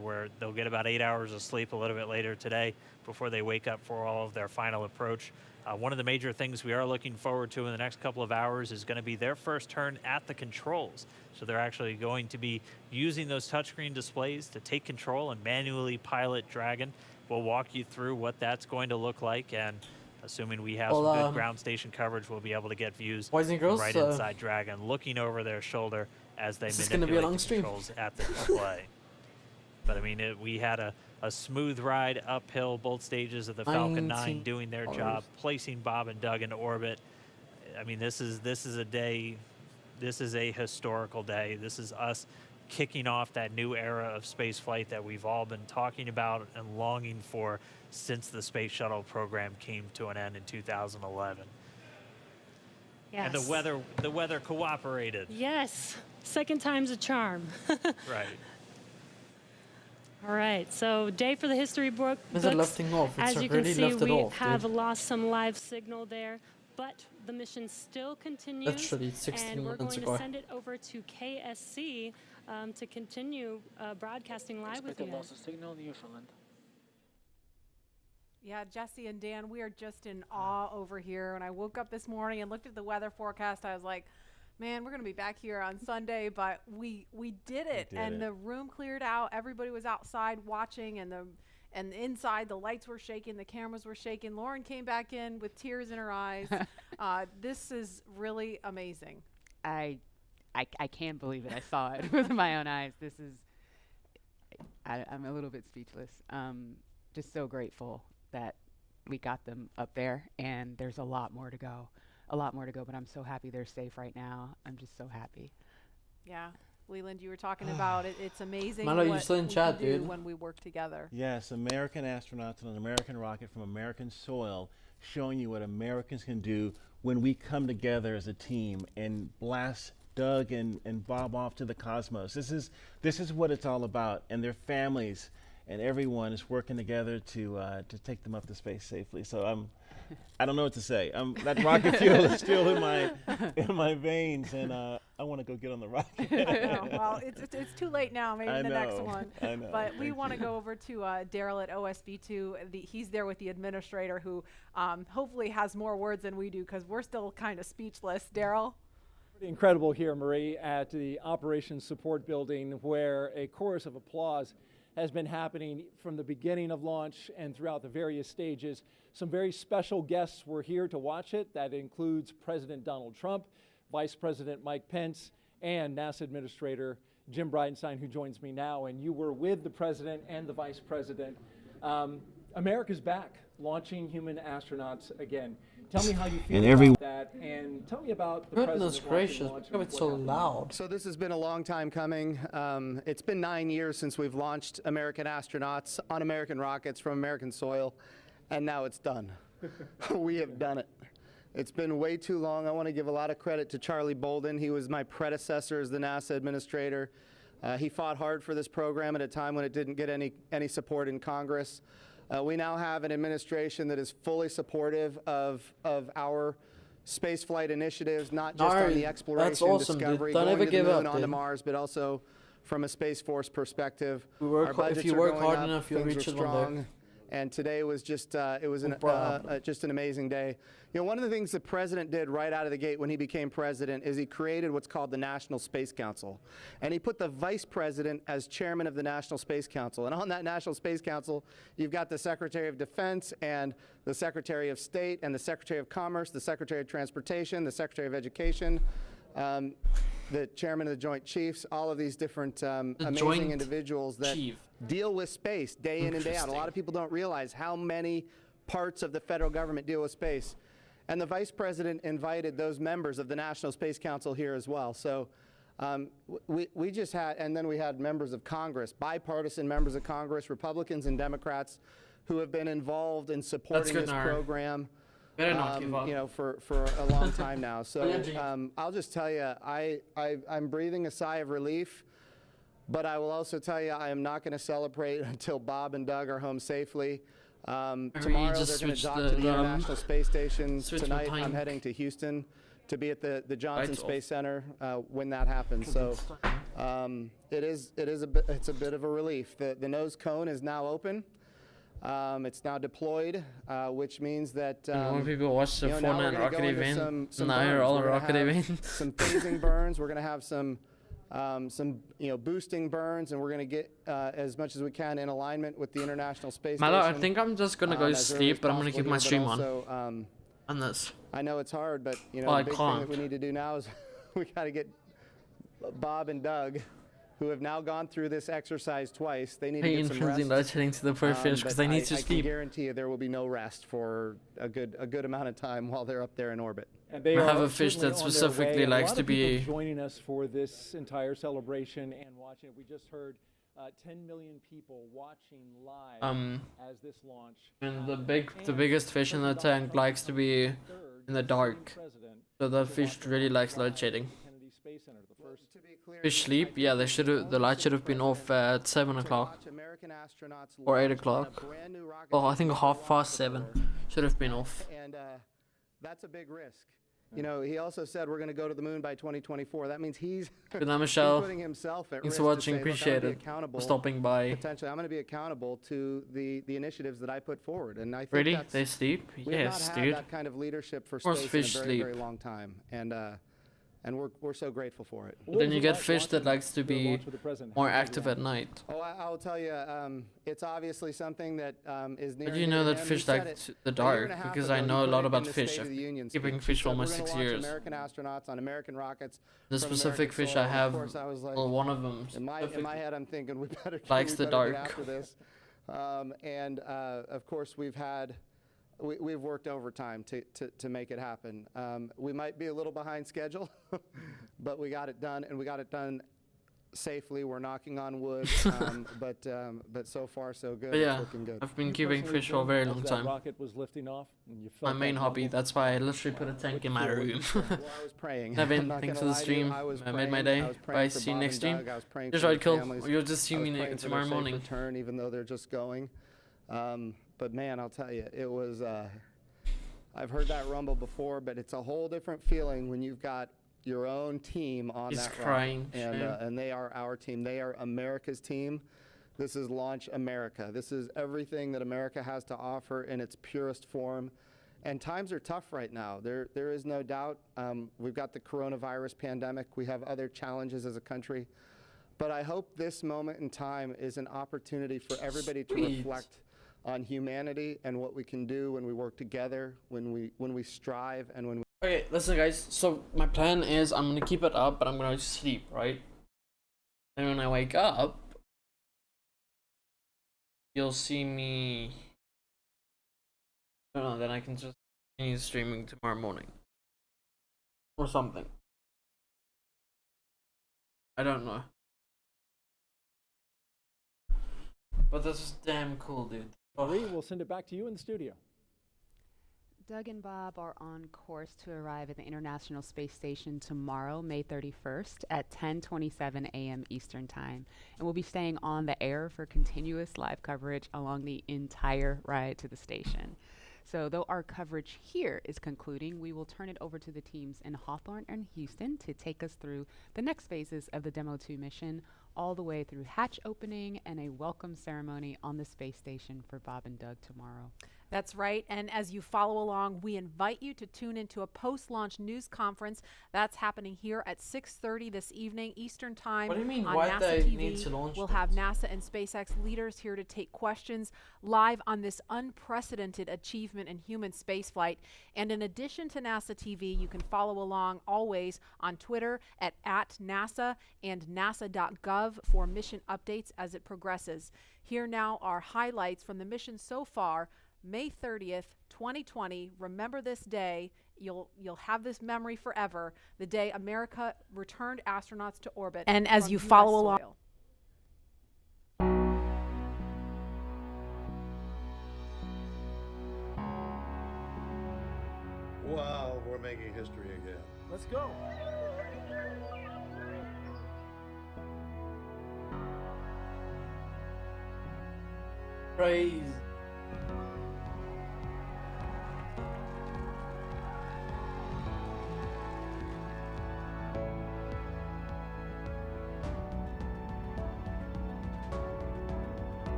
where they'll get about 8 hours of sleep a little bit later today before they wake up for all of their final approach. One of the major things we are looking forward to in the next couple of hours is going to be their first turn at the controls. So they're actually going to be using those touchscreen displays to take control and manually pilot Dragon. We'll walk you through what that's going to look like, and assuming we have some good ground station coverage, we'll be able to get views right inside Dragon, looking over their shoulder as they manipulate the controls at the display. But I mean, we had a smooth ride uphill, both stages of the Falcon 9 doing their job, placing Bob and Doug in orbit. I mean, this is a day, this is a historical day. This is us kicking off that new era of space flight that we've all been talking about and longing for since the Space Shuttle program came to an end in 2011. Yes. And the weather cooperated. Yes, second time's a charm. Right. All right, so day for the history book. Is it lifting off? As you can see, we have lost some live signal there, but the mission still continues. Literally 16 and we're minutes going ago. to send it over to KSC to continue broadcasting live with you. Loss of signal, Newfoundland. Yeah, Jesse and Dan, we are just in awe over here. When I woke up this morning and looked at the weather forecast, I was like, man, we're going to be back here on Sunday, but we did it. The room cleared out. Everybody was outside watching, and inside the lights were shaking, the cameras were shaking. Lauren came back in with tears in her eyes. This is really amazing. I can't believe it. I saw it with my own eyes. This is, I'm a little bit speechless. Just so grateful that we got them up there, and there's a lot more to go. But I'm so happy they're safe right now. I'm just so happy. Yeah. Leland, you were talking about it. It's amazing Milo, what you still in we chat, can do dude. when we work together. Yes, American astronauts on an American rocket from American soil, showing you what Americans can do when we come together as a team and blast Doug and Bob off to the cosmos. This is what it's all about, and their families and everyone is working together to take them up to space safely. So I don't know what to say. That rocket fuel is still in my veins, and I want to go get on the rocket. Well, it's too late now. Maybe the next one. I know. But we want to go over to Daryl at OSB2. He's there with the administrator, who hopefully has more words than we do, because we're still kind of speechless. Daryl? Pretty incredible here, Marie, at the Operations Support Building, where a chorus of applause has been happening from the beginning of launch and throughout the various stages. Some very special guests were here to watch it. That includes President Donald Trump, Vice President Mike Pence, and NASA Administrator Jim Bridenstine, who joins me now. And you were with the President and the Vice President. America's back, launching human astronauts again. Tell me how you feel about that, and tell me about the Goodness gracious, why it's so loud? So this has been a long time coming. It's been 9 years since we've launched American astronauts on American rockets from American soil, and now it's done. We have done it. It's been way too long. I want to give a lot of credit to Charlie Bolden. He was my predecessor as the NASA administrator. He fought hard for this program at a time when it didn't get any support in Congress. We now have an administration that is fully supportive of our spaceflight initiatives, not just on the exploration, awesome, discovery, Don't going ever to give the moon, up, onto Mars, but also from a Space Force perspective. If you work hard enough, you'll reach it one day. And today was just just an amazing day. You know, one of the things the president did right out of the gate when he became president is he created what's called the National Space Council. And he put the vice president as chairman of the National Space Council. And on that National Space Council, you've got the Secretary of Defense and the Secretary of State and the Secretary of Commerce, the Secretary of Transportation, the Secretary of Education, the chairman of the Joint Chiefs, all of these different amazing individuals that deal with space day in and day out. A lot of people don't realize how many parts of the federal government deal with space. And the vice president invited those members of the National Space Council here as well. So we just had, and then we had members of Congress, bipartisan members of Congress, Republicans and Democrats, who have been involved in supporting this program. Better not give up. You know, for a long time now. So I'll just tell you, I'm breathing a sigh of relief, but I will also tell you I am not going to celebrate until Bob and Doug are home safely. Tomorrow they're going to dock to the International Space Station. Tonight I'm heading to Houston to be at the Johnson Space Center when that happens. So it's a bit of a relief. The nose cone is now open. It's now deployed, which means that when people watch the Fortnite rocket event, now all rocket events. Some phasing burns. We're going to have some boosting burns, and we're going to get as much as we can in alignment with the International Space Station. I think I'm just going to go to sleep, but I'm going to keep my stream on this. I know it's hard, but the big thing that we need to do now is we got to get Bob and Doug, who have now gone through this exercise twice. They need to get some rest. To the peripherals because they need to sleep. I can guarantee you there will be no rest for a good amount of time while they're up there in orbit. And they have a fish that specifically likes to be joining us for this entire celebration and watching it. We just heard 10 million people watching live as this launch. And the biggest fish in the tank likes to be in the dark. So the fish really likes load shedding. Fish sleep, yeah, the light should have been off at 7 o'clock or 8 o'clock. Oh, I think 7:30 should have been off. And that's a big risk. You know, he also said we're going to go to the moon by 2024. That means he's putting himself at risk. Thanks for watching, appreciate it. For stopping by. Potentially, I'm going to be accountable to the initiatives that I put forward, and I think they sleep. Yes, dude. That kind of leadership for space in a very long time, and we're so grateful for it. Then you get fish that likes to be more active at night. Oh, I'll tell you, it's obviously something that is near. But you know that fish like the dark, because I know a lot about fish. I've been keeping fish for almost 6 years. American astronauts on American rockets. The specific fish I have, well, one of them in my head, I'm thinking we better likes the dark. After this. Of course, we've worked overtime to make it happen. We might be a little behind schedule, but we got it done, and we got it done safely. We're knocking on wood, but so far so good. But yeah, it's looking good. I've been keeping fish for a very long time. Rocket was lifting off, and you My felt main that hobby. rumble. That's why I literally put a tank in my room. Well, I was praying. I've been I'm not thanks gonna for the lie to you, stream. I was I made my praying. day. I was praying Bye. for See you Bob next and stream. Doug. I was praying Just for right, their cool. families. You'll just see I was me praying for tomorrow their safe morning. return, even though they're just going. But man, I'll tell you, it was. I've heard that rumble before, but it's a whole different feeling when you've got your own team on He's that crying. rocket. And they are our team. They are America's team. This is Launch America. This is everything that America has to offer in its purest form. And times are tough right now. There is no doubt. We've got the coronavirus pandemic. We have other challenges as a country. But I hope this moment in time is an opportunity for everybody to reflect on humanity and what we can do when we work together, when we strive, and when we... Okay, listen guys, so my plan is I'm gonna keep it up, but I'm gonna sleep, right? And when I wake up, you'll see me... I don't know, then I can just continue streaming tomorrow morning. Or something. I don't know. But this is damn cool, dude. Marie, we'll send it back to you in the studio. Doug and Bob are on course to arrive at the International Space Station tomorrow, May 31st at 10:27 a.m. Eastern Time. And we'll be staying on the air for continuous live coverage along the entire ride to the station. So though our coverage here is concluding, we will turn it over to the teams in Hawthorne and Houston to take us through the next phases of the Demo 2 mission, all the way through hatch opening and a welcome ceremony on the space station for Bob and Doug tomorrow. That's right. And as you follow along, we invite you to tune into a post-launch news conference that's happening here at 6:30 this evening Eastern Time. What do you mean, on why NASA they TV. need to launch We'll it? have NASA and SpaceX leaders here to take questions live on this unprecedented achievement in human spaceflight. And in addition to NASA TV, you can follow along always on Twitter at @NASA and nasa.gov for mission updates as it progresses. Here now are highlights from the mission so far. May 30th, 2020. Remember this day. You'll have this memory forever. The day America returned astronauts to orbit. And as you follow along. Wow, we're making history again. Let's go. Praise.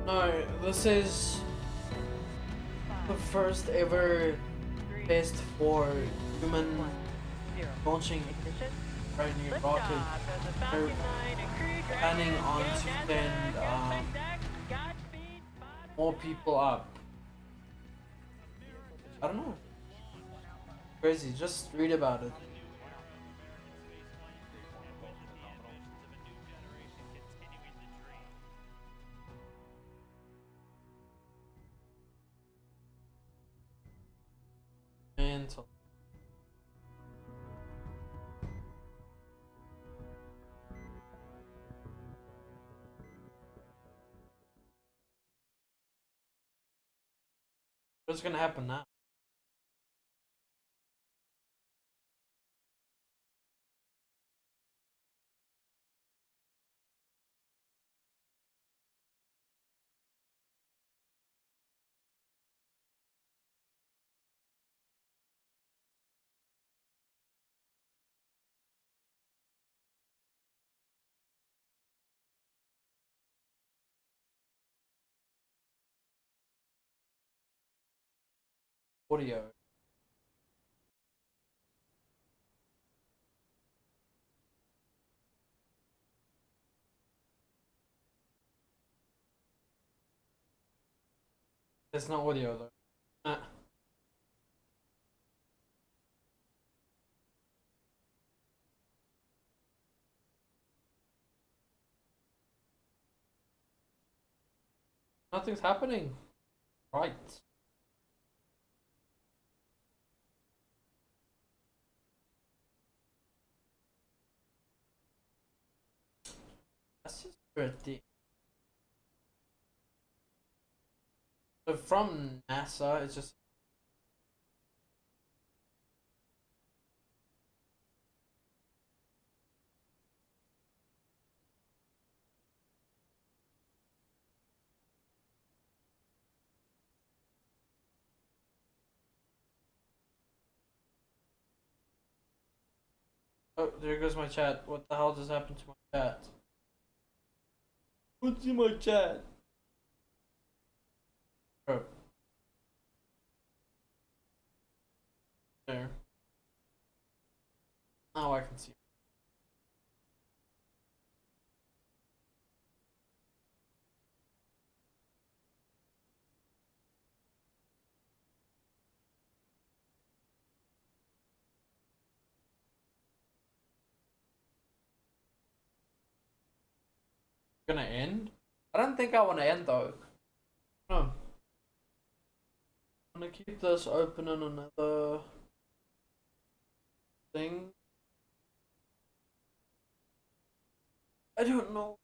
No, this is the first ever test for human launching a brand new rocket. They're planning on to send more people up. I don't know. Crazy, just read about it. Mental. What's gonna happen now? Audio. It's not audio though. Nothing's happening. Right. That's just pretty. So from NASA, it's just. Oh, there goes my chat. What the hell just happened to my chat? What's in my chat? Oh. There. Now I can see. Gonna end? I don't think I want to end though. No. I'm gonna keep this open on another thing. I don't know.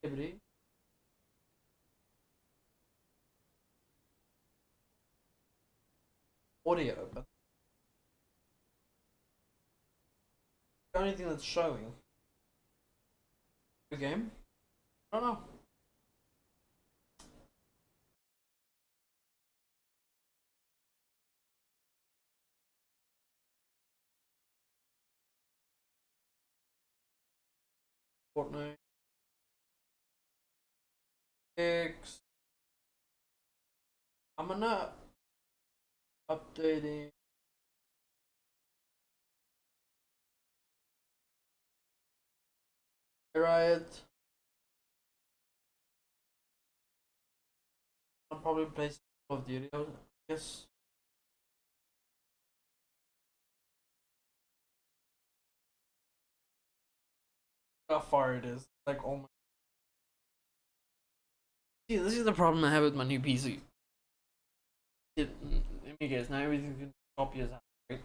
Activity. Audio, but the only thing that's showing. The game? I don't know. Fortnite. X. I'm not updating. Riot. I'll probably play some Call of Duty, I guess. How far it is. Like, oh my. See, this is the problem I have with my new PC. Let me guess, now everything's gonna copy as right?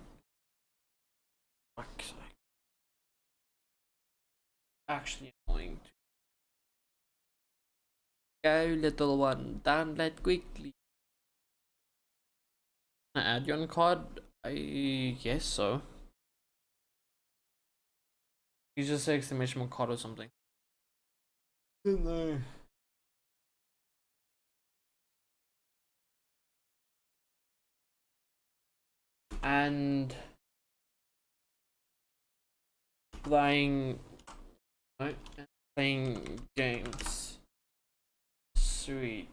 Fuck's sake. Actually annoying. Go, little one, download quickly. Can I add you on card? I guess so. You just say exclamation mark card or something. Don't know. And playing, right? Playing games. Sweet.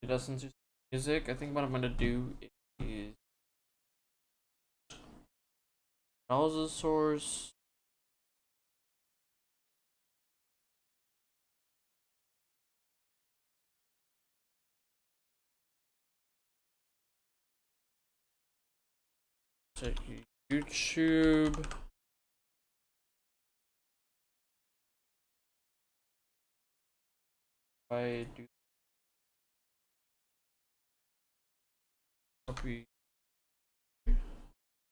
It doesn't do music. I think what I'm gonna do is browser source. Check YouTube. I do copy.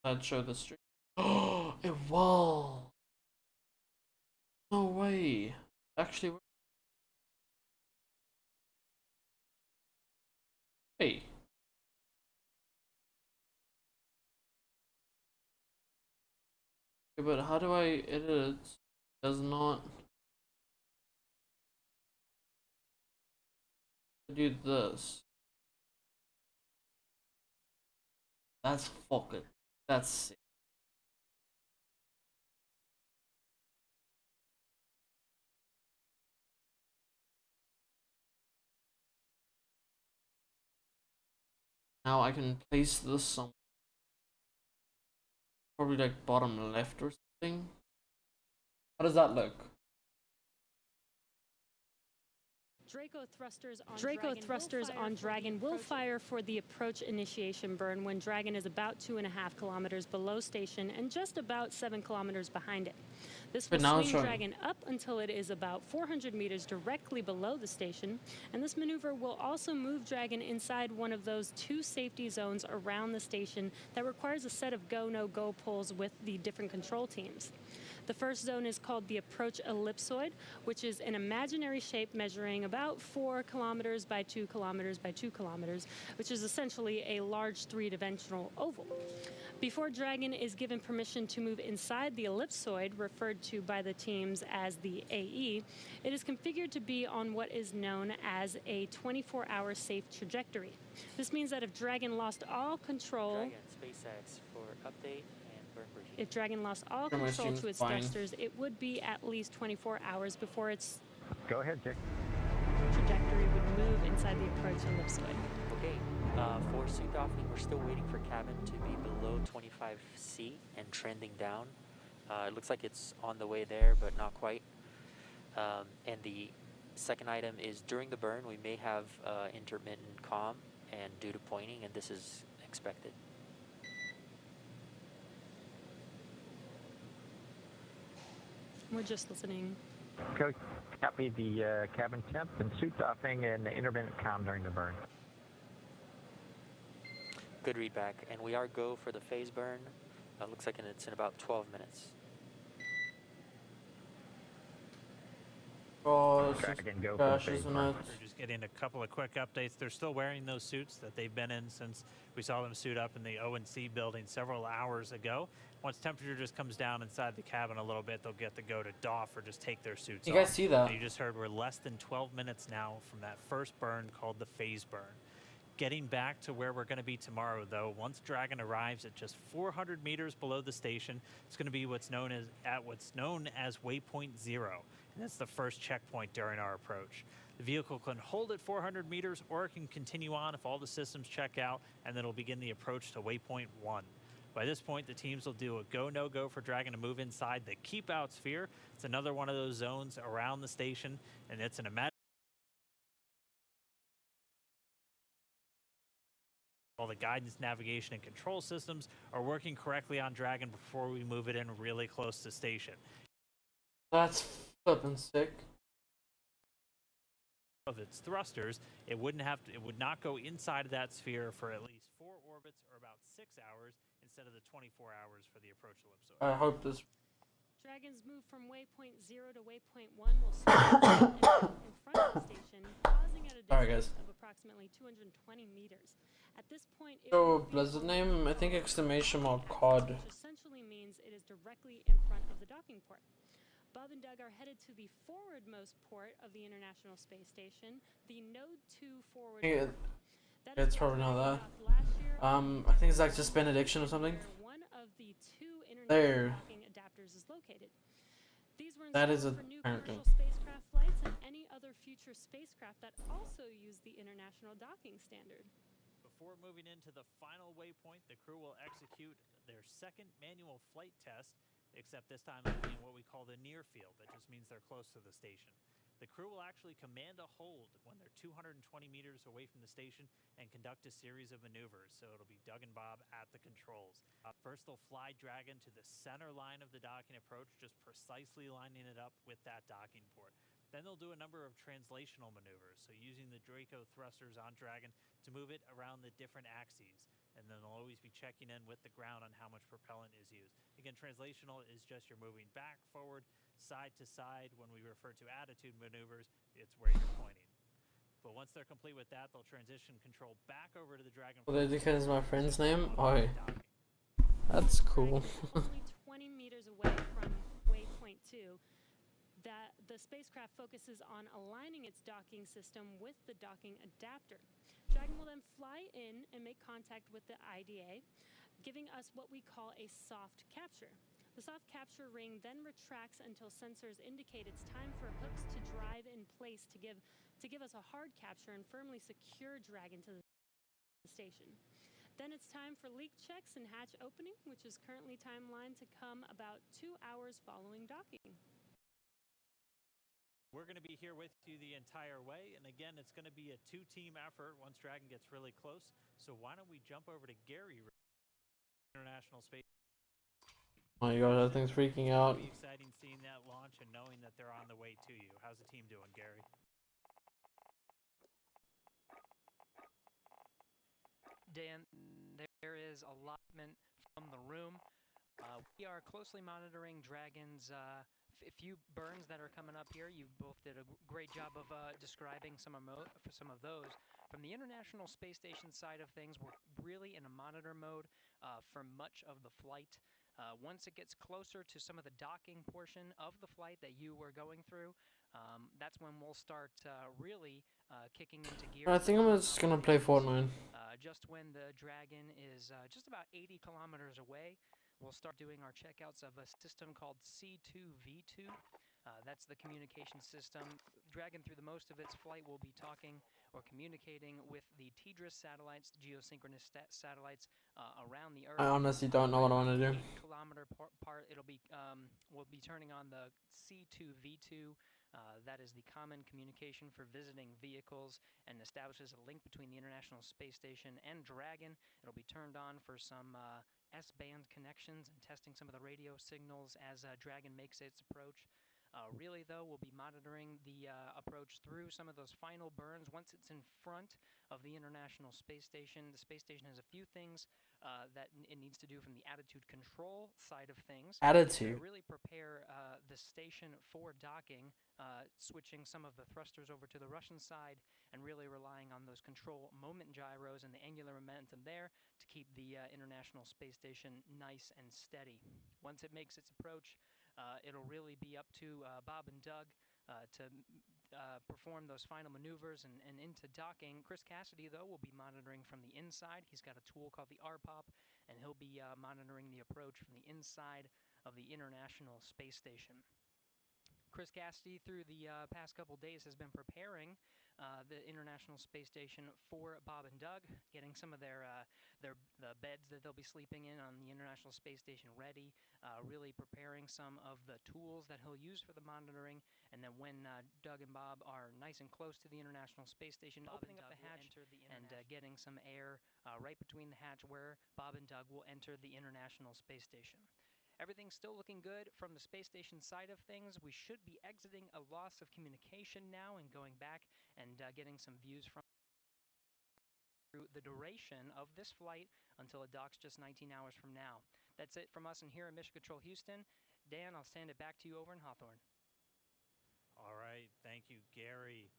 I'd show the stream. Oh, it will. No way. Actually, hey. Okay, but how do I edit it? Does not do this. That's fucking. That's sick. Now I can place this somewhere. Probably like bottom left or something. How does that look? Draco thrusters on Dragon will fire for the approach initiation burn when Dragon is about 2.5 kilometers below station and just about 7 kilometers behind it. This will swing Dragon up until it is about 400 meters directly below the station, and this maneuver will also move Dragon inside one of those 2 safety zones around the station that requires a set of go-no-go poles with the different control teams. The first zone is called the approach ellipsoid, which is an imaginary shape measuring about 4 kilometers by 2 kilometers by 2 kilometers, which is essentially a large 3-dimensional oval. Before Dragon is given permission to move inside the ellipsoid, referred to by the teams as the AE, it is configured to be on what is known as a 24-hour safe trajectory. This means that if Dragon lost all control... Dragon, SpaceX for update. If Dragon lost all control to its thrusters, it would be at least 24 hours before its trajectory would move inside the approach ellipsoid. Okay, for suit offing, we're still waiting for cabin to be below 25C and trending down. It looks like it's on the way there, but not quite. And the second item is during the burn, we may have intermittent comm and due to pointing, and this is expected. We're just listening. Okay, copy the cabin temp and suit offing and intermittent comm during the burn. Good readback, and we are go for the phase burn. Looks like it's in about 12 minutes. Oh, We're just getting a couple of quick updates. They're still wearing those suits that they've been in since we saw them suit up in the O&C building several hours ago. Once temperature just comes down inside the cabin a little bit, they'll get to go to doff or just take their suits off. You guys see that? And you just heard we're less than 12 minutes now from that first burn called the phase burn. Getting back to where we're going to be tomorrow, though, once Dragon arrives at just 400 meters below the station, it's going to be what's known as waypoint 0, and that's the first checkpoint during our approach. The vehicle can hold at 400 meters, or it can continue on if all the systems check out, and then it'll begin the approach to waypoint 1. By this point, the teams will do a go-no-go for Dragon to move inside the keep-out sphere. It's another one of those zones around the station, and it's an imaginary. All the guidance, navigation, and control systems are working correctly on Dragon before we move it in really close to station. That's flippin' sick. Of its thrusters, it would not go inside of that sphere for at least 4 orbits or about 6 hours instead of the 24 hours for the approach ellipsoid. I hope this. Dragon's move from waypoint 0 to waypoint 1 will start in front of the station, pausing at a distance of approximately 220 meters. At this point, Blizzard name, I think exclamation mark COD. Which essentially means it is directly in front of the docking port. Bob and Doug are headed to the forwardmost port of the International Space Station, the Node 2 forward port. It's probably not that. I think it's like just Benediction or something. One of the 2 international docking adapters is located. These were installed for new commercial spacecraft flights and any other future spacecraft that also use the International Docking Standard. Before moving into the final waypoint, the crew will execute their second manual flight test, except this time it'll be in what we call the near field. That just means they're close to the station. The crew will actually command a hold when they're 220 meters away from the station and conduct a series of maneuvers. So it'll be Doug and Bob at the controls. First, they'll fly Dragon to the center line of the docking approach, just precisely lining it up with that docking port. Then they'll do a number of translational maneuvers, so using the Draco thrusters on Dragon to move it around the different axes. And then they'll always be checking in with the ground on how much propellant is used. Again, translational is just you're moving back, forward, side to side. When we refer to attitude maneuvers, it's where you're pointing. But once they're complete with that, they'll transition control back over to the Dragon. Well, Dedication is my friend's name? Oh, that's cool. Only 20 meters away from waypoint 2. That the spacecraft focuses on aligning its docking system with the docking adapter. Dragon will then fly in and make contact with the IDA, giving us what we call a soft capture. The soft capture ring then retracts until sensors indicate it's time for hooks to drive in place to give us a hard capture and firmly secure Dragon to the station. Then it's time for leak checks and hatch opening, which is currently timelined to come about 2 hours following docking. We're going to be here with you the entire way, and again, it's going to be a two-team effort once Dragon gets really close. So why don't we jump over to Gary, International Space. Oh my god, that thing's freaking out. It'll be exciting seeing that launch and knowing that they're on the way to you. How's the team doing, Gary? Dan, there is allotment from the room. We are closely monitoring Dragon's few burns that are coming up here. You both did a great job of describing some of those. From the International Space Station side of things, we're really in a monitor mode for much of the flight. Once it gets closer to some of the docking portion of the flight that you were going through, that's when we'll start really kicking into gear. I think I'm just gonna play Fortnite. Just when the Dragon is just about 80 kilometers away, we'll start doing our checkouts of a system called C2V2. That's the communication system. Dragon, through the most of its flight, will be talking or communicating with the TDRS satellites, the geosynchronous satellites around the Earth. I honestly don't know what I want to do. Kilometer part, it'll be we'll be turning on the C2V2. That is the common communication for visiting vehicles and establishes a link between the International Space Station and Dragon. It'll be turned on for some S-band connections and testing some of the radio signals as Dragon makes its approach. Really, though, we'll be monitoring the approach through some of those final burns. Once it's in front of the International Space Station, the space station has a few things that it needs to do from the attitude control side of things. Attitude. To really prepare the station for docking, switching some of the thrusters over to the Russian side and really relying on those control moment gyros and the angular momentum there to keep the International Space Station nice and steady. Once it makes its approach, it'll really be up to Bob and Doug to perform those final maneuvers and into docking. Chris Cassidy, though, will be monitoring from the inside. He's got a tool called the RPOP, and he'll be monitoring the approach from the inside of the International Space Station. Chris Cassidy, through the past couple days, has been preparing the International Space Station for Bob and Doug, getting some of the beds that they'll be sleeping in on the International Space Station ready, really preparing some of the tools that he'll use for the monitoring, and then when Doug and Bob are nice and close to the International Space Station, opening up the hatch and getting some air right between the hatch where Bob and Doug will enter the International Space Station. Everything's still looking good from the space station side of things. We should be exiting a loss of communication now and going back and getting some views from the duration of this flight until it docks just 19 hours from now. That's it from us in here in Mission Control Houston. Dan, I'll send it back to you over in Hawthorne. All right, thank you, Gary.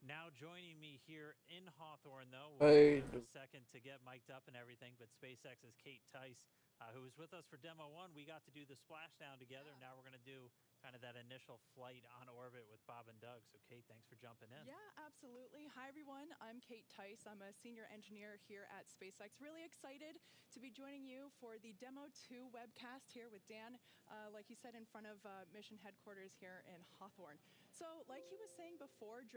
Now joining me here in Hawthorne, though, we'll take a second to get mic'd up and everything, but SpaceX's Kate Tice, who was with us for Demo 1, we got to do the splashdown together. Now we're going to do kind of that initial flight on orbit with Bob and Doug. So, Kate, thanks for jumping in. Yeah, absolutely. Hi, everyone. I'm Kate Tice. I'm a senior engineer here at SpaceX. Really excited to be joining you for the Demo 2 webcast here with Dan, like he said, in front of mission headquarters here in Hawthorne. So, like he was saying before,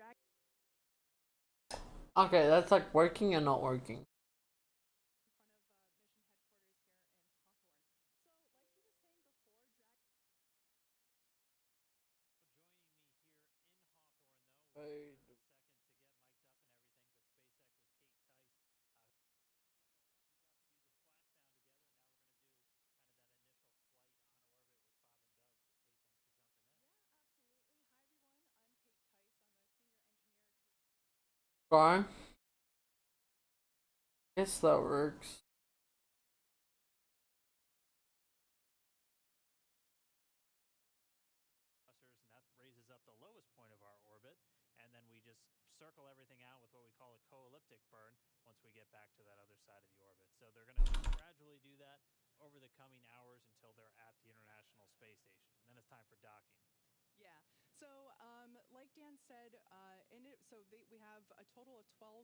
Okay, that's like working and not working. Second to get mic'd up and everything, but SpaceX's Kate Tice, Fine. Guess that works. and that raises up the lowest point of our orbit, and then we just circle everything out with what we call a co-elliptic burn once we get back to that other side of the orbit. So they're going to gradually do that over the coming hours until they're at the International Space Station. And then it's time for docking. Yeah. So, like Dan said, we have a total of 12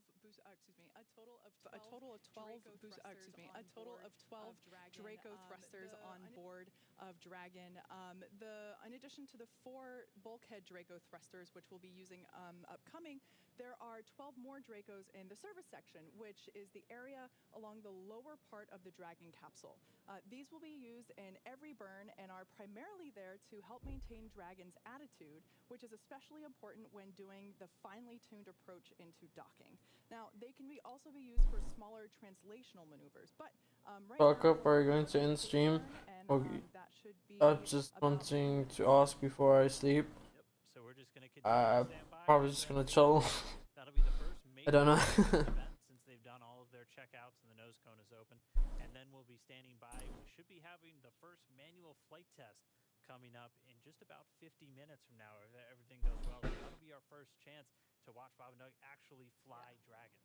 Draco thrusters on board of Dragon. In addition to the 4 bulkhead Draco thrusters, which we'll be using upcoming, there are 12 more Dracos in the service section, which is the area along the lower part of the Dragon capsule. These will be used in every burn and are primarily there to help maintain Dragon's attitude, which is especially important when doing the finely tuned approach into docking. Now, they can also be used for smaller translational maneuvers, but Fuck up, are you going to end stream? I'm just wanting to ask before I sleep. Yep. So we're just gonna continue probably just gonna chill. That'll be the first I don't know. event since they've done all of their checkouts and the nose cone is open. And then we'll be standing by. We should be having the first manual flight test coming up in just about 50 minutes from now, if everything goes well. So that'll be our first chance to watch Bob and Doug actually fly Dragon.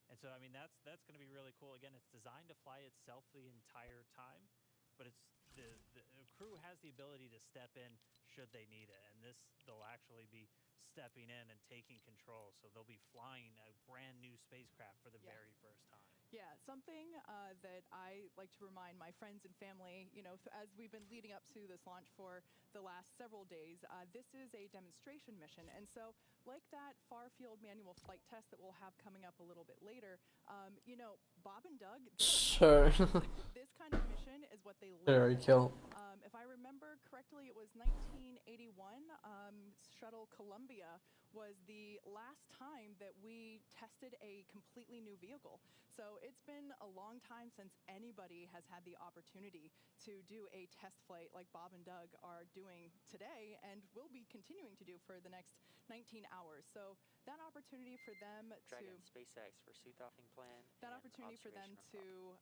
And so, I mean, that's going to be really cool. Again, it's designed to fly itself the entire time, but it's the crew has the ability to step in should they need it, and they'll actually be stepping in and taking control. So they'll be flying a brand new spacecraft for the very first time. Yeah, something that I like to remind my friends and family, as we've been leading up to this launch for the last several days, this is a demonstration mission. And so, like that far-field manual flight test that we'll have coming up a little bit later, Bob and Doug, sure. this kind of mission is what they live Very for. cool. If I remember correctly, it was 1981, Shuttle Columbia was the last time that we tested a completely new vehicle. So it's been a long time since anybody has had the opportunity to do a test flight like Bob and Doug are doing today and will be continuing to do for the next 19 hours. So that opportunity for them Dragon SpaceX for suit-offing plan. That opportunity for them to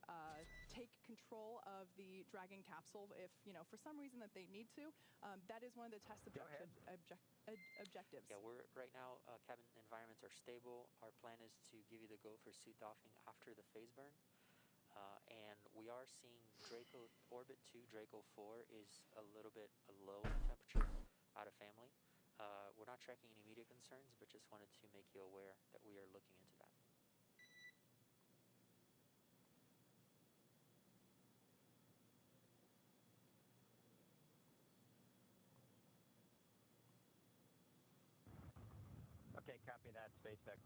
take control of the Dragon capsule if, for some reason that they need to, that is one of the test objectives. Yeah, right now, cabin environments are stable. Our plan is to give you the go for suit-offing after the phase burn. And we are seeing Orbit 2, Draco 4 is a little bit low in temperature out of family. We're not tracking any immediate concerns, but just wanted to make you aware that we are looking into that. Okay, copy that, SpaceX.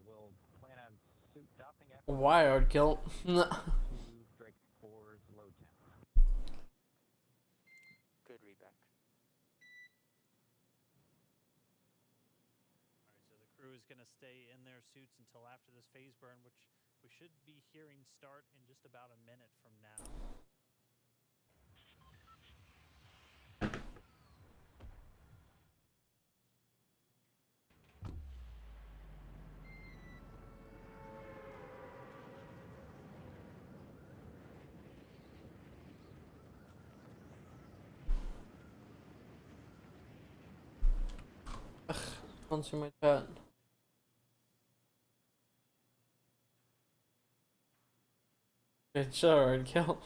We'll plan on suit doffing after Wired kill. Drake 4's low temp. Good readback. All right, so the crew is going to stay in their suits until after this phase burn, which we should be hearing start in just about a minute from now. Onto my chat. Good sure, kill.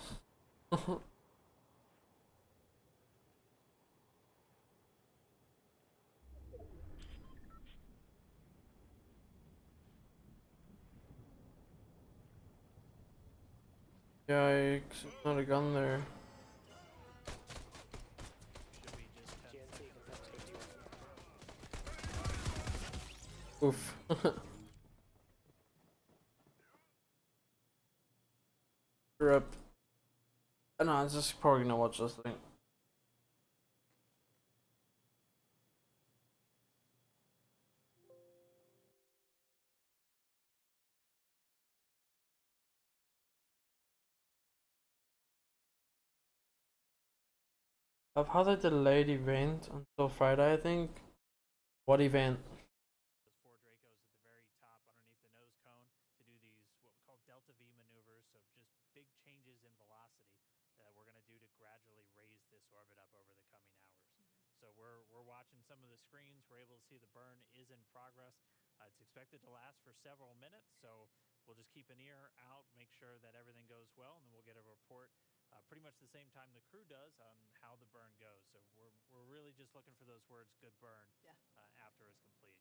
Yikes, not a gun there. Oof. Rip. No, I'm just probably gonna watch this thing. How they delayed the event until Friday, I think. What event? Those 4 Dracos at the very top underneath the nose cone to do these what we call Delta V maneuvers, so just big changes in velocity that we're going to do to gradually raise this orbit up over the coming hours. So we're watching some of the screens. We're able to see the burn is in progress. It's expected to last for several minutes, so we'll just keep an ear out, make sure that everything goes well, and then we'll get a report pretty much the same time the crew does on how the burn goes. So we're really just looking for those words, good burn, after it's complete.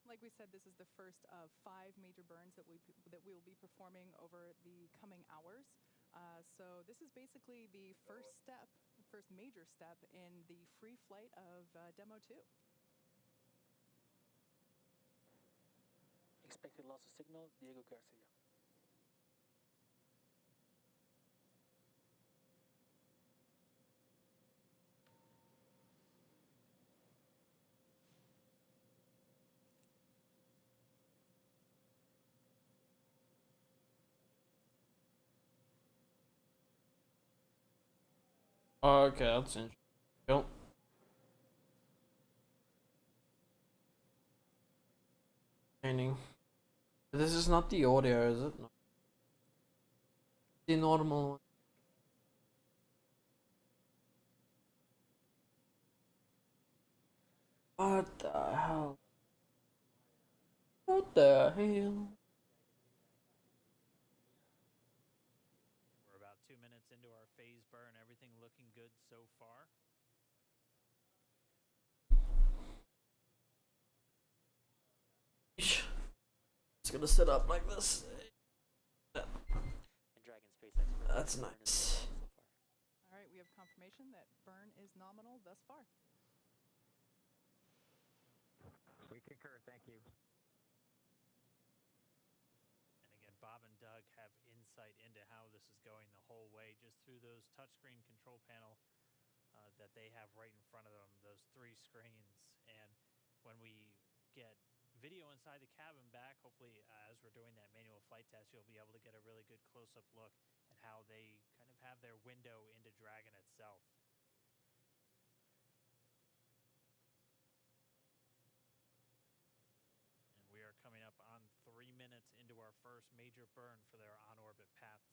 Like we said, this is the first of 5 major burns that we will be performing over the coming hours. So this is basically the first major step in the free flight of Demo 2. Expected loss of signal, Diego Garcia. Okay, that's interesting. Cool. This is not the audio, is it? No. The normal one. What the hell? What the hell? We're about 2 minutes into our phase burn. Everything looking good so far. It's gonna sit up like this. That's nice. All right, we have confirmation that burn is nominal thus far. We concur, thank you. And again, Bob and Doug have insight into how this is going the whole way, just through those touchscreen control panel that they have right in front of them, those 3 screens. And when we get video inside the cabin back, hopefully as we're doing that manual flight test, you'll be able to get a really good close-up look at how they kind of have their window into Dragon itself. And we are coming up on 3 minutes into our first major burn for their on-orbit path